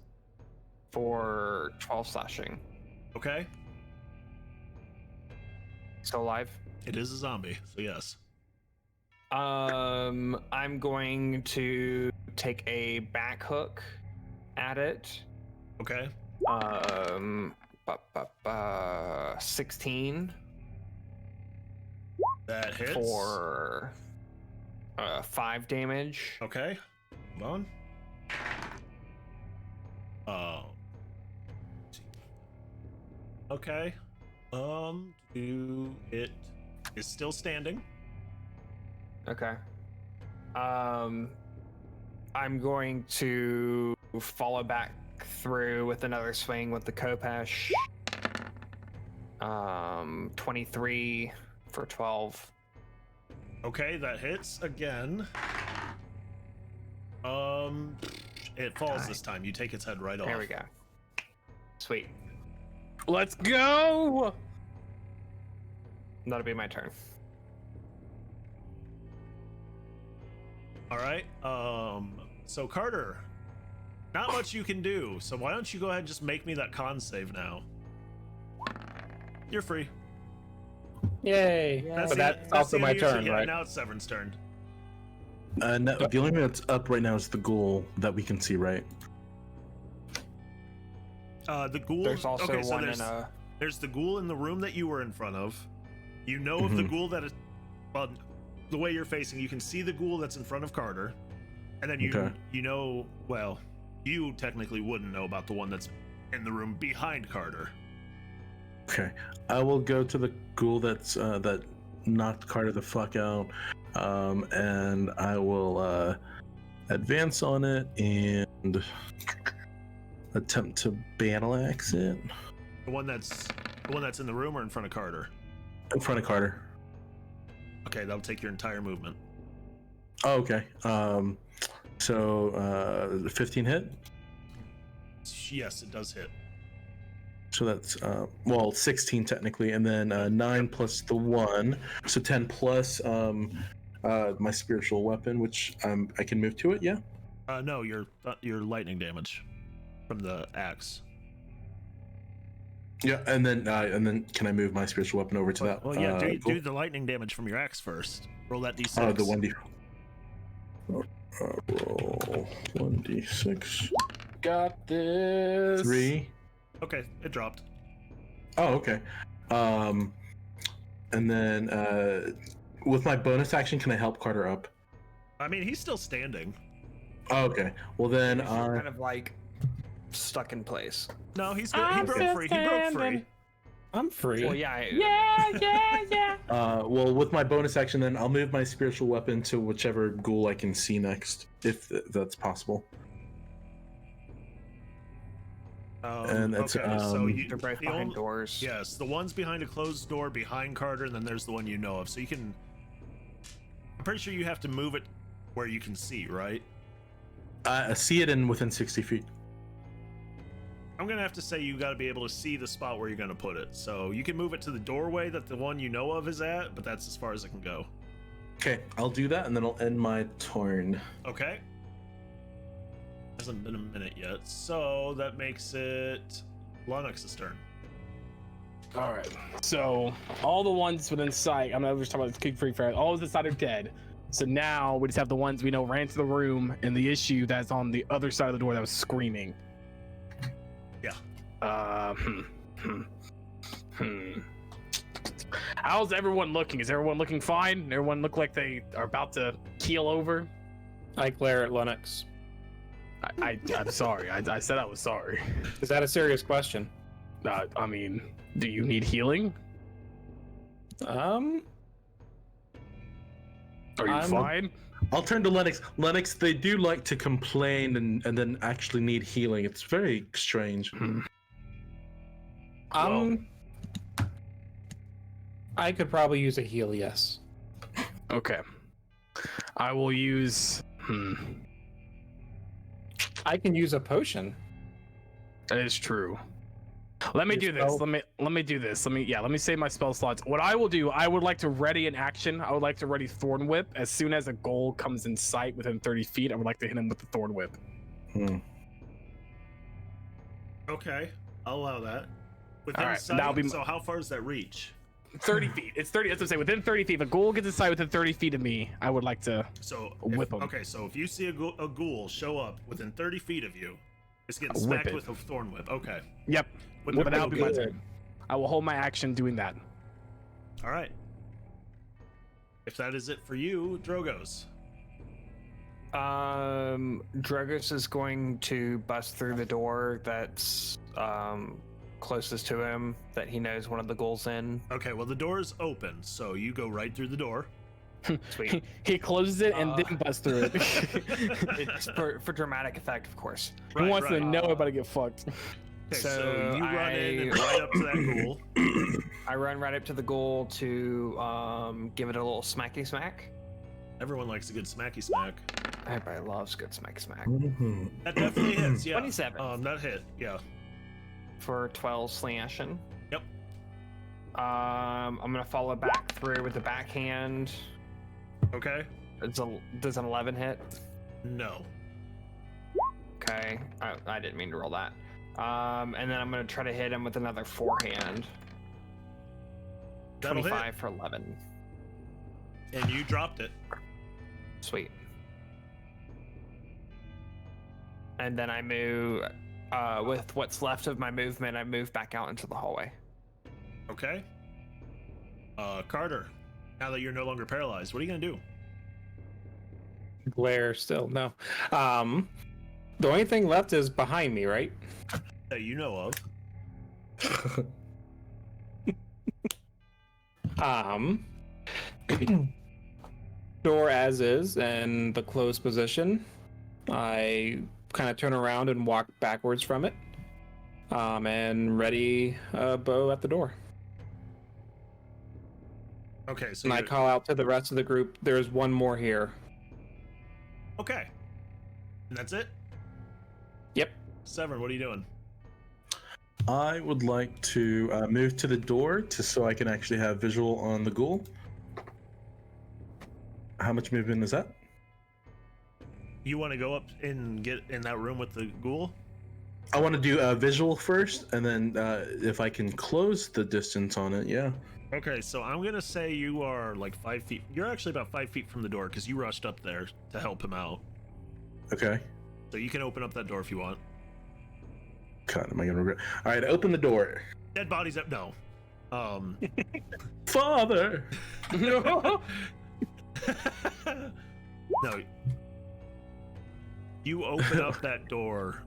for 12 slashing. Okay. Still alive. It is a zombie, so yes. I'm going to take a back hook at it. Okay. 16 That hits. for 5 damage. Okay. Hold on. Okay. It is still standing. Okay. I'm going to follow back through with another swing with the Kopesh. 23 for 12. Okay, that hits again. It falls this time. You take its head right off. There we go. Sweet. Let's go. That'll be my turn. All right. So Carter, not much you can do. So why don't you go ahead and just make me that con save now? You're free. Yay! That's But that's also the my end of your turn, yeah, right? Now it's Severin's turn. No, the only thing that's up right now is the ghoul that we can see, right? The ghoul. There's also okay, so one there's, in a. there's the ghoul in the room that you were in front of. You know of the ghoul that is. Well, the way you're facing, you can see the ghoul that's in front of Carter, and then you know. Well, you technically wouldn't know about the one that's in the room behind Carter. Okay, I will go to the ghoul that's that knocked Carter the fuck out, and I will advance on it and attempt to battle axe it The one that's in the room or in front of Carter. in front of Carter. Okay, that'll take your entire movement. Oh, okay. So 15 hit. Yes, it does hit. So that's 16 technically, and then 9 plus the 1, so 10 plus my spiritual weapon, which I can move to it. Yeah. No, your lightning damage from the axe. Yeah, and then can I move my spiritual weapon over to that? Well, yeah, ghoul? do the lightning damage from your axe first. Roll that d6. Oh, the 1d. Roll 1d6. Got this. 3. Okay, it dropped. Oh, okay. And then with my bonus action, can I help Carter up? I mean, he's still standing. Oh, okay. Well then, He's kind of like stuck in place. No, he broke free. He broke free. I'm free. Well, yeah. Yeah. well, with my bonus action, then I'll move my spiritual weapon to whichever ghoul I can see next, if that's possible. And it's so They're both the behind doors. Yes, the one's behind a closed door behind Carter, and then there's the one you know of. So you can. I'm pretty sure you have to move it where you can see, right? See it in within 60 feet. I'm gonna have to say you got to be able to see the spot where you're gonna put it. So you can move it to the doorway that the one you know of is at, but that's as far as it can go. Okay, I'll do that, and then I'll end my turn. Okay. Hasn't been a minute yet, so that makes it Lennox's turn. All right. So all the ones within sight, I'm not just talking about the King Free Fire. All of the side are dead. So now we just have the ones we know ran to the room, and the issue that's on the other side of the door that was screaming. Yeah. How's everyone looking? Is everyone looking fine? Everyone look like they are about to keel over? I glare at Lennox. I'm sorry. I said I was sorry. Is that a serious question? I mean, do you need healing? Are you fine? I'll turn to Lennox. Lennox, they do like to complain and then actually need healing. It's very strange. I could probably use a heal, yes. Okay. I will use. I can use a potion. That is true. Let me do this. Let me do this. Let me save my spell slots. What I will do, I would like to ready an action. I would like to ready Thorn Whip as soon as a goal comes in sight within 30 feet. I would like to hit him with the Thorn Whip. Okay, I'll allow that. Within All right, sight, so how far does that reach? 30 feet. It's 30. That's what I'm saying. Within 30 feet. If a ghoul gets inside within 30 feet of me, I would like to whip him. Okay, so if you see a ghoul show up within 30 feet of you, it's getting smacked with a Thorn Whip. Okay. Yep. But that'll be my turn. I will hold my action doing that. All right. If that is it for you, Drogos. Drogos is going to bust through the door that's closest to him that he knows one of the ghouls in. Okay, well the door is open, so you go right through the door. Sweet. He closes it and then busts through it. It's for dramatic effect, of course. He wants to know about to get fucked. Okay, so you run in and right up to that ghoul. I run right up to the ghoul to give it a little smacky smack. Everyone likes a good smacky smack. Everybody loves good smacky smack. That definitely hits, yeah. 27. That hit, yeah. For 12 slashing. Yep. I'm gonna follow back through with the backhand. Okay. Does an 11 hit? No. Okay. I didn't mean to roll that. And then I'm gonna try to hit him with another forehand. That'll 25 hit. for 11. And you dropped it. Sweet. And then I move, with what's left of my movement, I move back out into the hallway. Okay. Carter, now that you're no longer paralyzed, what are you gonna do? Glare still, no. The only thing left is behind me, right? That you know of. Door as is and the closed position. I kind of turn around and walk backwards from it. And ready a bow at the door. Okay, so and I call out to the rest of the group, there's one more here. Okay. And that's it? Yep. Severin, what are you doing? I would like to move to the door so I can actually have visual on the ghoul. How much movement is that? You want to go up and get in that room with the ghoul? I want to do a visual first, and then if I can close the distance on it, yeah. Okay, so I'm going to say you are like 5 feet. You're actually about 5 feet from the door because you rushed up there to help him out. Okay. So you can open up that door if you want. God, am I gonna regret? All right, open the door. Dead bodies up. No. Father. No. No. You open up that door,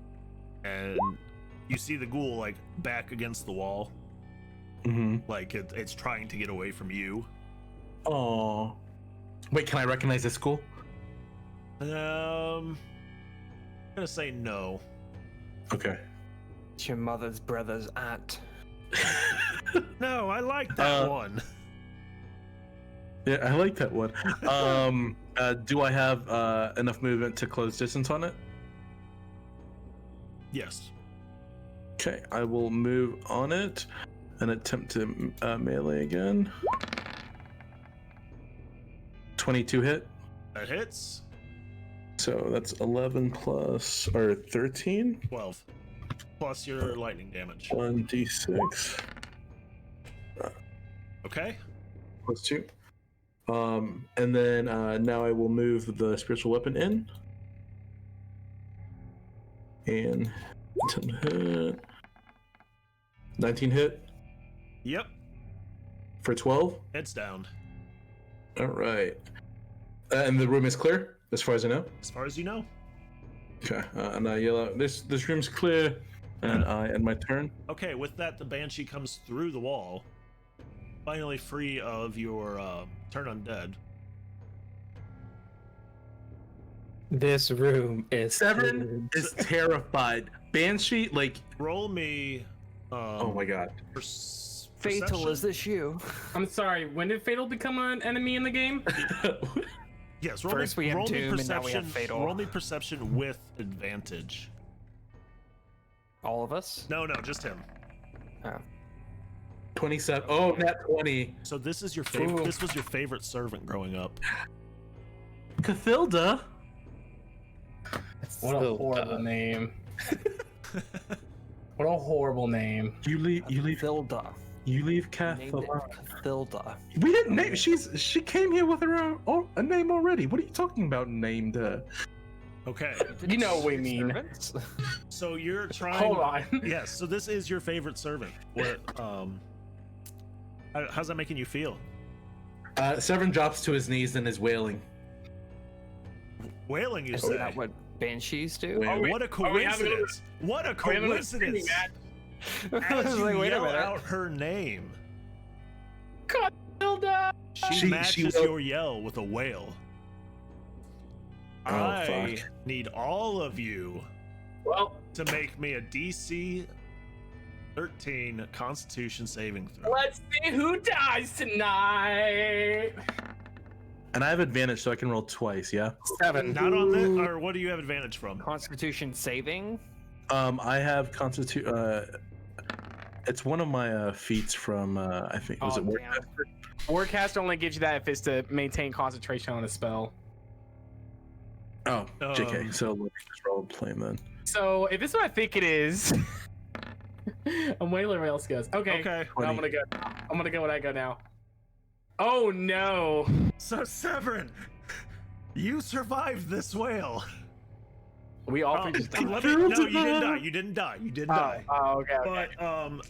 and you see the ghoul like back against the wall. Mm-hmm. Like it's trying to get away from you. Oh. Wait, can I recognize this ghoul? I'm gonna say no. Okay. It's your mother's brother's aunt. No, I like that one. Yeah, I like that one. Do I have enough movement to close distance on it? Yes. Okay, I will move on it and attempt to melee again. 22 hit. That hits. So that's 11 plus or 13. 12 plus your lightning damage. 1d6 Okay. plus 2. And then now I will move the spiritual weapon in. And 10 hit. 19 hit Yep. for 12. Heads down. All right. And the room is clear, as far as I know. As far as you know. Okay. And I yell out, "This room's clear," and I end my turn. Okay. With that, the banshee comes through the wall, finally free of your turn undead. This room is Severin is terrified. Banshee, like, Roll me. oh my god. Fatal, Perception. is this you? I'm sorry. When did Fatal become an enemy in the game? Yes. Roll First me, we had roll me Doom, and now perception. we have Fatal. Roll me perception with advantage. All of us? No, just him. 27. Oh, nat 20. So this is your favorite. Ooh. This was your favorite servant growing up. Cathilda. What a horrible name. What a horrible name. You leave Cathilda. You leave Named it Cathilda. Cathilda. We didn't name. She came here with her own a name already. What are you talking about? Named. Okay. You know what we mean. Servants? So you're trying. Hold on. Yes. So this is your favorite servant. What? How's that making you feel? Severin drops to his knees and is wailing. Wailing, you Is say? that what banshees do? Wait. What a coincidence! What a coincidence! I As was you like, wait a yell minute. out her name, Cathilda! she matches will- your yell with a wail. Oh, I fuck. need all of you Well, to make me a DC 13 Constitution saving throw. let's see who dies tonight. And I have advantage, so I can roll twice. Yeah. 7. Not on this, or what do you have advantage from? Constitution saving? I have it's one of my feats from I think was Oh, it work? damn. Warcast only gives you that if it's to maintain concentration on a spell. Oh, JK. So let me just roll a plane then. So if this is what I think it is, I'm waiting where else goes. Okay, Okay. I'm gonna go. I'm gonna go when I go now. Oh no! So Severin, you survived this whale. We all three just died. No, you didn't die. You didn't die. You didn't die. Oh, okay, okay. But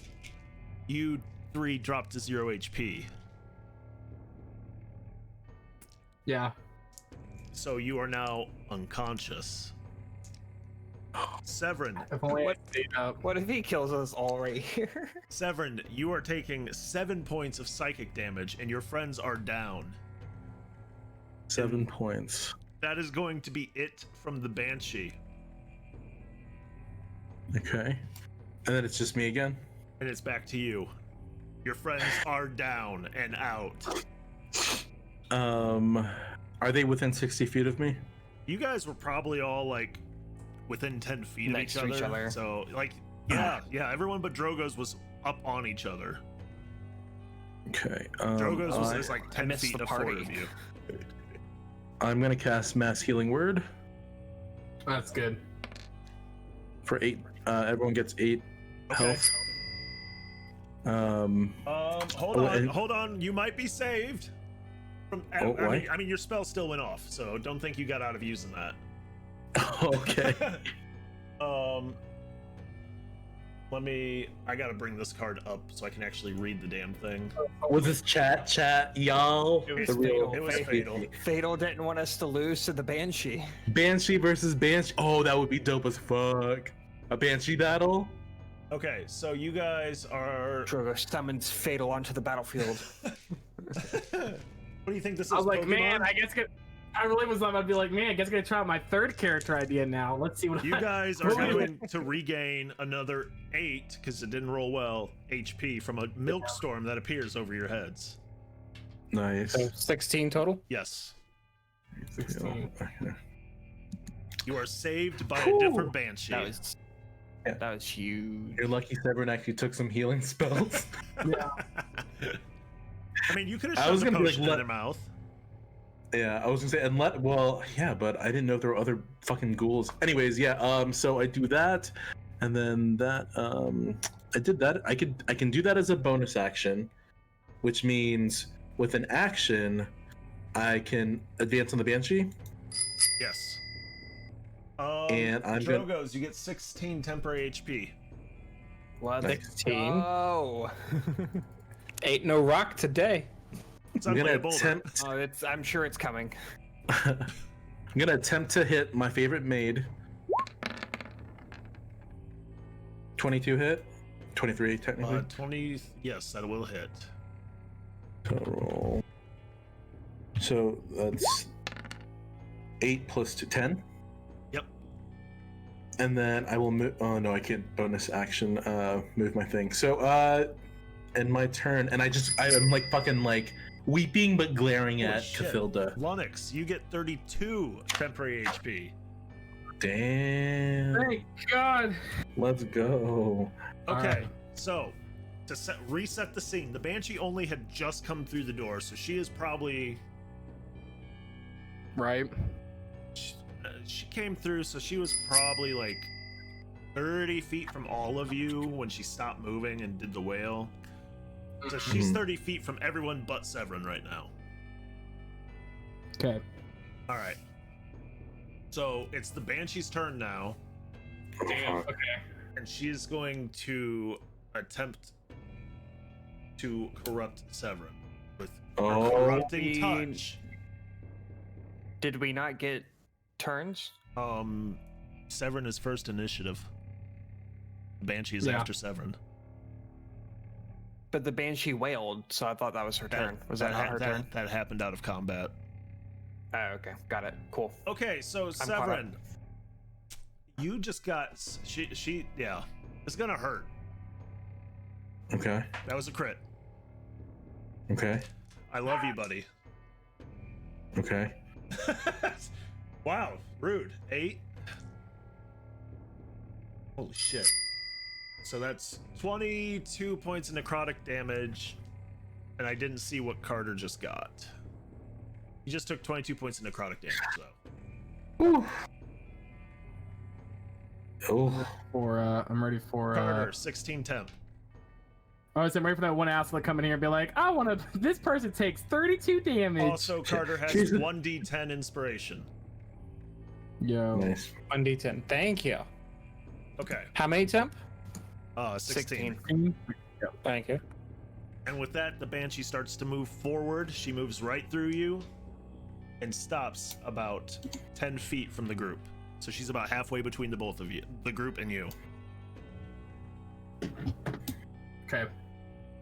you 3 dropped to 0 HP. Yeah. So you are now unconscious. Severin, If only What- I stayed up. What if he kills us all right here? Severin, you are taking 7 points of psychic damage, and your friends are down. 7 points. That is going to be it from the Banshee, Okay. And then it's just me again. and it's back to you. Your friends are down and out. Are they within 60 feet of me? You guys were probably all like within 10 feet Next of to each each other. other. So like, yeah, everyone but Drogo's was up on each other. Okay. Drogo's was like 10 missed feet the forward party. of you. I'm gonna cast Mass Healing Word That's good. for 8. Everyone gets 8 Okay. health. Hold on. You might be saved. From, Oh, why? I mean, your spell still went off, so don't think you got out of using that. Okay. I gotta bring this card up so I can actually read the damn thing. Was this chat, y'all? It was The real- fatal. It was fatal. Fatal didn't want us to lose to the Banshee. Banshee versus Banshee. Oh, that would be dope as fuck. A Banshee battle? Okay, so you guys are. Drogo summons Fatal onto the battlefield. What do you think this is? I was like, Pokemon? man, I really was about to be like, man, I guess I'm gonna try out my third character idea now. Let's see what You guys are Really? going to regain another 8, because it didn't roll well, HP from a milk storm that appears over your heads. Nice. So 16 total. Yes. 16. Okay. You are saved by a different Banshee. That was huge. You're lucky Severin actually took some healing spells. I mean, you could have I shoved was a gonna be potion like, in their mouth. Yeah, I was gonna say, but I didn't know if there were other fucking ghouls. Anyways, yeah. So I do that, and then that. I did that. I can do that as a bonus action, which means with an action, I can advance on the banshee. Yes. And I'm Drogos, you get 16 temporary HP. Let's 16. go. Ain't no rock today. It's I'm gonna unplayable. attempt. Oh, I'm sure it's coming. I'm gonna attempt to hit my favorite maid. 22 hit. 23 technically. 20. Yes, that will hit. Roll. So that's 8 plus 2, 10. Yep. And then I will move. Oh no, I can't bonus action move my thing. So in my turn, and I'm like fucking like weeping but glaring at Cathilda. Lunix, you get 32 temporary HP. Damn. Thank God. Let's go. Okay, Alright. so to reset the scene, the Banshee only had just come through the door, so she is probably Right. she came through, so she was probably like 30 feet from all of you when she stopped moving and did the wail. So she's 30 feet from everyone but Severin right now. Okay. All right. So it's the Banshee's turn now, Damn. Okay. and she's going to attempt to corrupt Severin with her corrupting touch. Did we not get turns? Severin is first initiative. Banshee is after Severin. But the Banshee wailed, so I thought that was her turn. Was that not her turn? That happened out of combat. Oh, okay. Got it. Cool. Okay, so Severin, you just got she yeah, it's gonna hurt. Okay. That was a crit. Okay. I love you, buddy. Okay. Wow, rude. 8. Holy shit. So that's 22 points of necrotic damage, and I didn't see what Carter just got. He just took 22 points of necrotic damage, so. Oh. I'm ready for Carter, 16 temp. Oh, so I'm ready for that one asshole to come in here and be like, I want to. This person takes 32 damage. Also, Carter has 1d10 inspiration. Yo. Nice. 1d10. Thank you. Okay. How many temp? 16. Thank you. And with that, the Banshee starts to move forward. She moves right through you and stops about 10 feet from the group. So she's about halfway between the both of you, the group and you. Okay.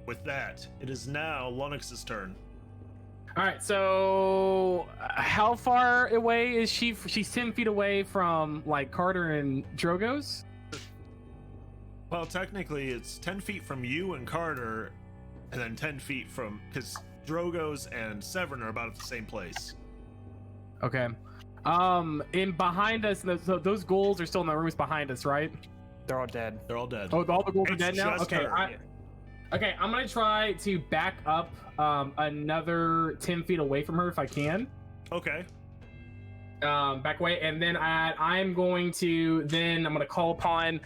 With that, it is now Lunux's turn. All right. So, how far away is she? She's 10 feet away from like Carter and Drogos. Well, technically, it's 10 feet from you and Carter, and then 10 feet from, because Drogos and Severin are about at the same place. Okay. In behind us, those ghouls are still in the rooms behind us, right? They're all dead. They're all dead. Oh, all the ghouls are It's dead now. just Okay. her. Okay, I'm gonna try to back up another 10 feet away from her if I can. Okay. Back away, and then I'm going to call upon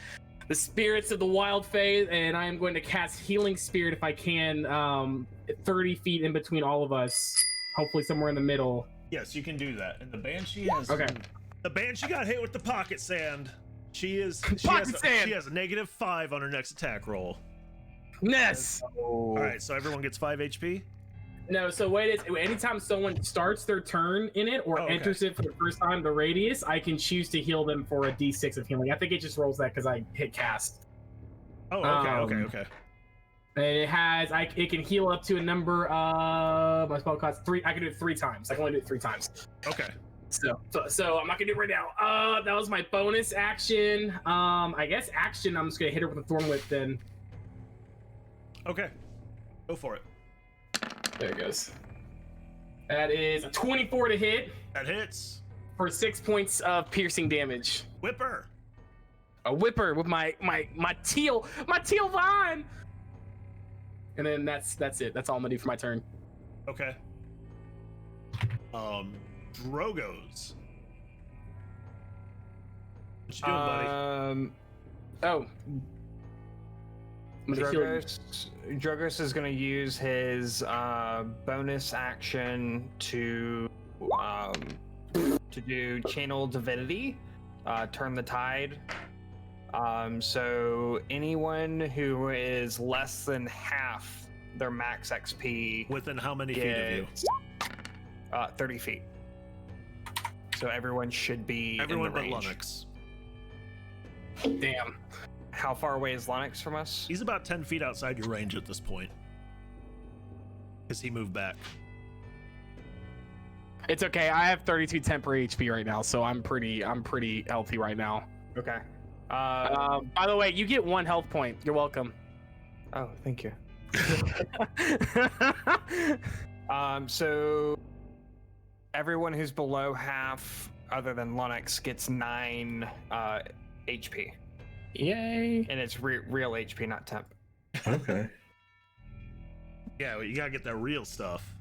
the spirits of the wild fae, and I am going to cast Healing Spirit if I can, 30 feet in between all of us, hopefully somewhere in the middle. Yes, you can do that. And the Banshee has. Okay. The Banshee got hit with the pocket sand. She has a -5 on her next attack roll. Yes. All right, so everyone gets 5 HP. No, so what it is, anytime someone starts their turn in it or enters it for the first time, the radius, I can choose to heal them for a d6 of healing. I think it just rolls that because I hit cast. Oh, okay, okay. And it has, it can heal up to a number of, my spell costs 3. I can do it 3 times. I can only do it 3 times. Okay. So I'm not gonna do it right now. That was my bonus action. I guess action. I'm just gonna hit her with a thorn whip then. Okay. Go for it. There it goes. That is a 24 to hit. That hits. For 6 points of piercing damage. Whipper. A whipper with my teal vine. And then that's it. That's all I'm gonna do for my turn. Okay. Drogos. What you doing, buddy? Oh. Drogos is going to use his bonus action to do Channel Divinity, Turn the Tide. So anyone who is less than half their max XP Within how many feet of you? 30 feet. So everyone should be Everyone in the but range. Lennox. Damn. How far away is Lennox from us? He's about 10 feet outside your range at this point. Because he moved back. It's okay. I have 32 temporary HP right now, so I'm pretty healthy right now. Okay. By the way, you get 1 health point. You're welcome. Oh, thank you. So everyone who's below half, other than Lennox, gets 9 HP, Yay! and it's real HP, not temp. Okay. Yeah, well, you gotta get that real stuff.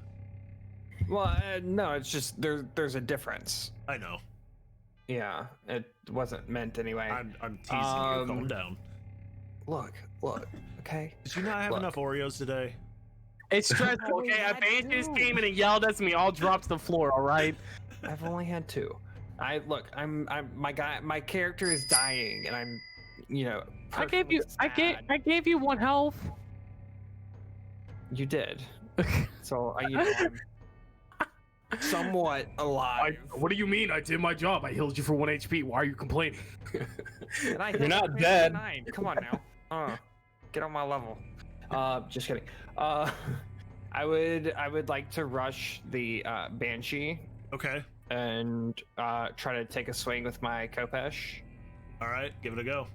Well, no, it's just there's a difference. I know. Yeah, it wasn't meant anyway. I'm teasing you. Calm down. Look, okay. Did you not have enough Oreos today? It's stressful, okay? A band just came in and yelled at me, all dropped to the floor, all right? I've only had 2. I'm my character is dying, and I'm, I gave you 1 health. You did. So I'm somewhat alive. What do you mean? I did my job. I healed you for 1 HP. Why are you complaining? And I You're hit not you dead. 9. Come on now. Get on my level. Just kidding. I would like to rush the Banshee Okay. and try to take a swing with my Kopesh. All right, give it a go.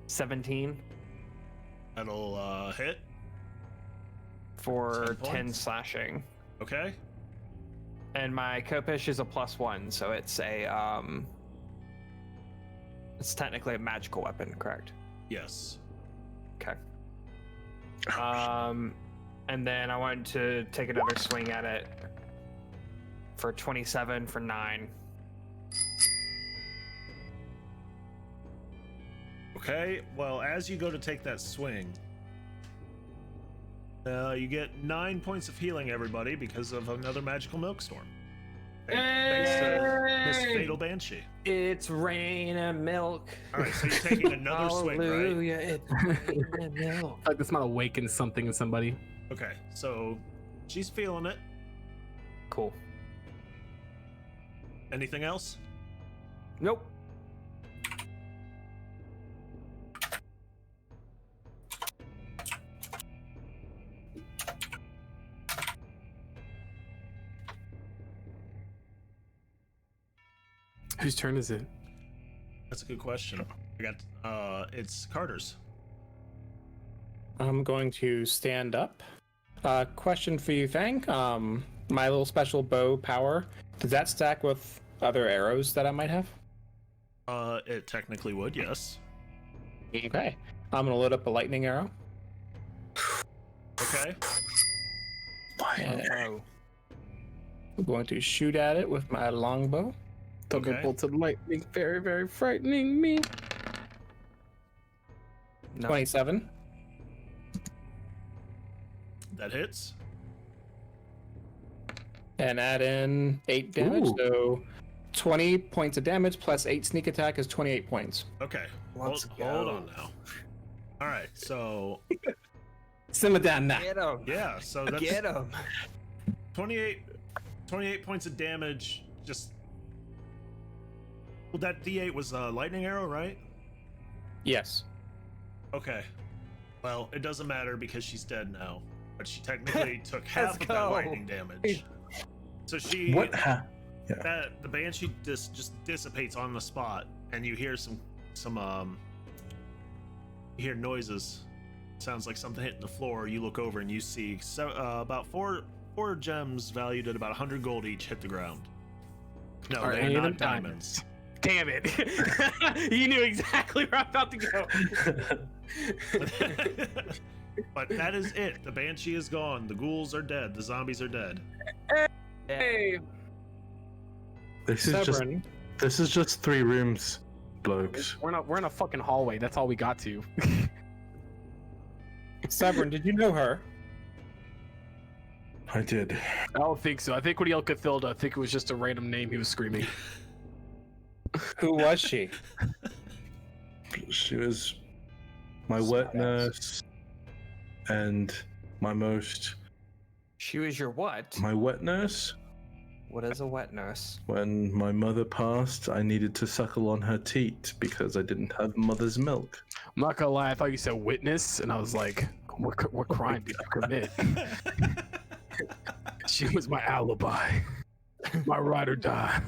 17 That'll hit. for 10 10 points. slashing. Okay. And my Kopesh is a +1, so it's it's technically a magical weapon, correct? Yes. Okay. And then I wanted to take another swing at it for 27 for 9. Okay. Well, as you go to take that swing, you get 9 points of healing, everybody, because of another magical milk storm. Thanks to Miss Fatal Banshee. It's rain and milk. All right, so you're taking another swing, right? Hallelujah, it's rain and milk. Like this might awaken something in somebody. Okay, so she's feeling it. Cool. Anything else? Nope. Whose turn is it? That's a good question. I got it's Carter's. I'm going to stand up. Question for you, Fang. My little special bow power, does that stack with other arrows that I might have? It technically would, yes. Okay. I'm gonna load up a lightning arrow. Okay. And Oh. I'm going to shoot at it with my longbow. Okay. Thunderbolt of lightning, very, very frightening me. No. 27. That hits. And add in 8 damage, Ooh. so 20 points of damage plus 8 sneak attack is 28 points. Okay. Let's Hold go. on now. All right. So Simmer down now. Get him. yeah. So that's Get him. 28 points of damage. Just. Well, that D8 was a lightning arrow, right? Yes. Okay. Well, it doesn't matter because she's dead now. But she technically took half Let's of that go. lightning damage. So she. What? The banshee just dissipates on the spot, and you hear some you hear noises. Sounds like something hitting the floor. You look over and you see about four gems valued at about 100 gold each hit the ground. No, Are they're any of not them diamonds. Damn it. You knew exactly where I'm about to go. But that is it. The banshee is gone. The ghouls are dead. The zombies are dead. Hey, This is just 3 rooms, blokes. we're in a fucking hallway. That's all we got to. Severin, did you know her? I did. I don't think so. I think when he yelled Cathilda, I think it was just a random name he was screaming. Who was she? She was my wet nurse and my She was your what? wet nurse. What is a wet nurse? When my mother passed, I needed to suckle on her teat because I didn't have mother's milk. I'm not gonna lie, I thought you said witness, and I was like, what crime did you commit? She was my alibi. My ride or die.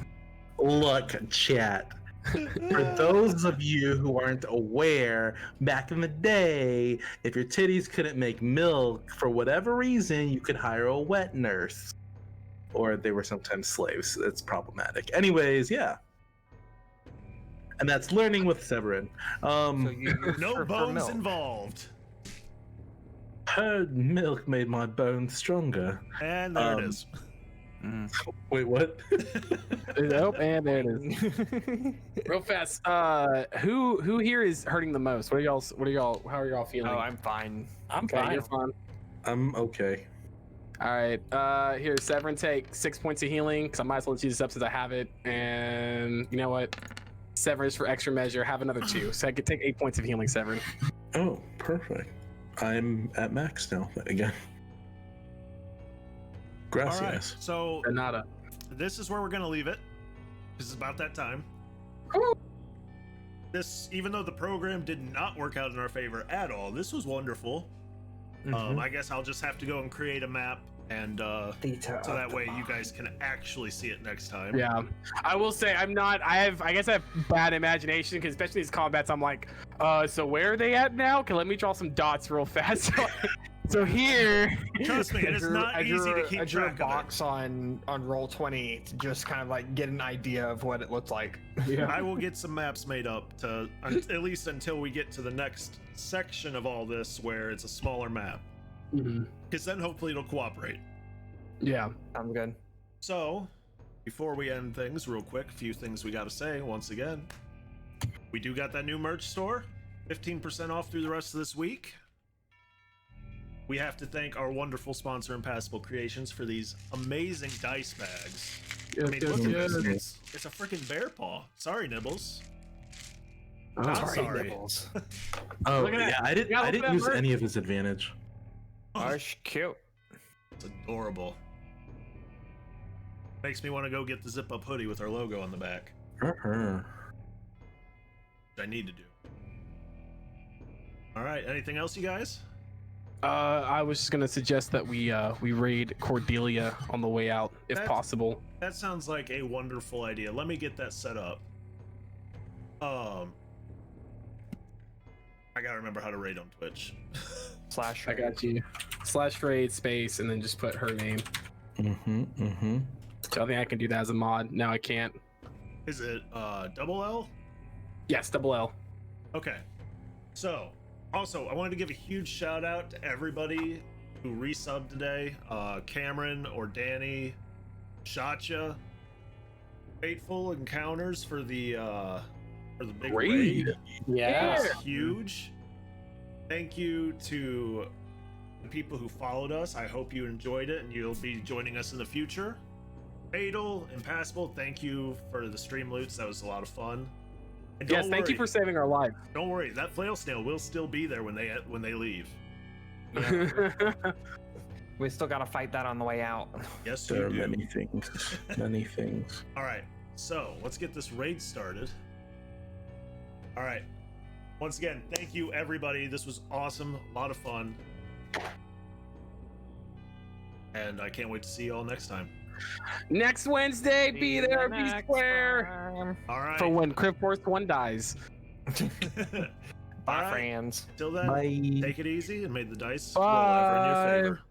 Look, chat. For those of you who aren't aware, back in the day, if your titties couldn't make milk for whatever reason, you could hire a wet nurse. Or they were sometimes slaves. It's problematic. Anyways, yeah. And that's learning with Severin. So you No bones involved. Her milk made my bones stronger. And there it is. Wait, what? Nope, and there it is. Real fast. Who here is hurting the most? How are y'all feeling? Oh, I'm fine. I'm Okay, fine. you're fine. I'm okay. All right. Here, Severin, take 6 points of healing because I might as well use this up since I have it. And you know what? Severin, for extra measure, have another 2, so I could take 8 points of healing. Severin. Oh, perfect. I'm at max now again. Gracias. All right, so Nada. this is where we're gonna leave it. This is about that time. This, even though the program did not work out in our favor at all, this was wonderful. I guess I'll just have to go and create a map, and so that way you guys can actually see it next time. Yeah, I will say I guess I have bad imagination because especially these combats, I'm like, so where are they at now? Okay, let me draw some dots real fast. So here, Trust me, it is not easy to keep I drew a track of box on Roll20 to just kind of like get an idea of what it looked like. it. I will get some maps made up to at least until we get to the next section of all this where it's a smaller map. Because then hopefully it'll cooperate. Yeah, I'm good. So, before we end things, real quick, a few things we got to say once again. We do got that new merch store, 15% off through the rest of this week. We have to thank our wonderful sponsor, Impassable Creations, for these amazing dice bags. I mean, look at this. It's a freaking bear paw. Sorry, Nibbles. Not sorry. Nibbles. Oh, Look at that. yeah, I look at didn't that use merch. any of his advantage. Gosh, cute. It's adorable. Makes me want to go get the zip-up hoodie with our logo on the back. Uh-huh. Which I need to do. All right, anything else, you guys? I was just gonna suggest that we raid Cordelia on the way out, if possible. That sounds like a wonderful idea. Let me get that set up. I gotta remember how to raid on Twitch. I got you. /raid space and then just put her name. So I think I can do that as a mod. Now I can't. Is it double L? Yes, double L. Okay. So, also, I wanted to give a huge shout out to everybody who resubbed today. Cameron or Danny, Shatcha, Fateful Encounters for the big raid. Yeah. It was huge. Thank you to the people who followed us. I hope you enjoyed it and you'll be joining us in the future. Fatal, Impassable, thank you for the stream loots. That was a lot of fun. And Yes, thank you for saving our life. Don't worry, that flail snail will still be there when they leave. We still gotta fight that on the way out. Yes, There you are do. many things. Many things. All right, so let's get this raid started. All right. Once again, thank you everybody. This was awesome, a lot of fun. And I can't wait to see you all next time. Next Wednesday, be there, be square. All right. For when Crypt Force 1 dies. Bye, friends. Till then, Bye. take it easy and may the dice roll ever in your favor.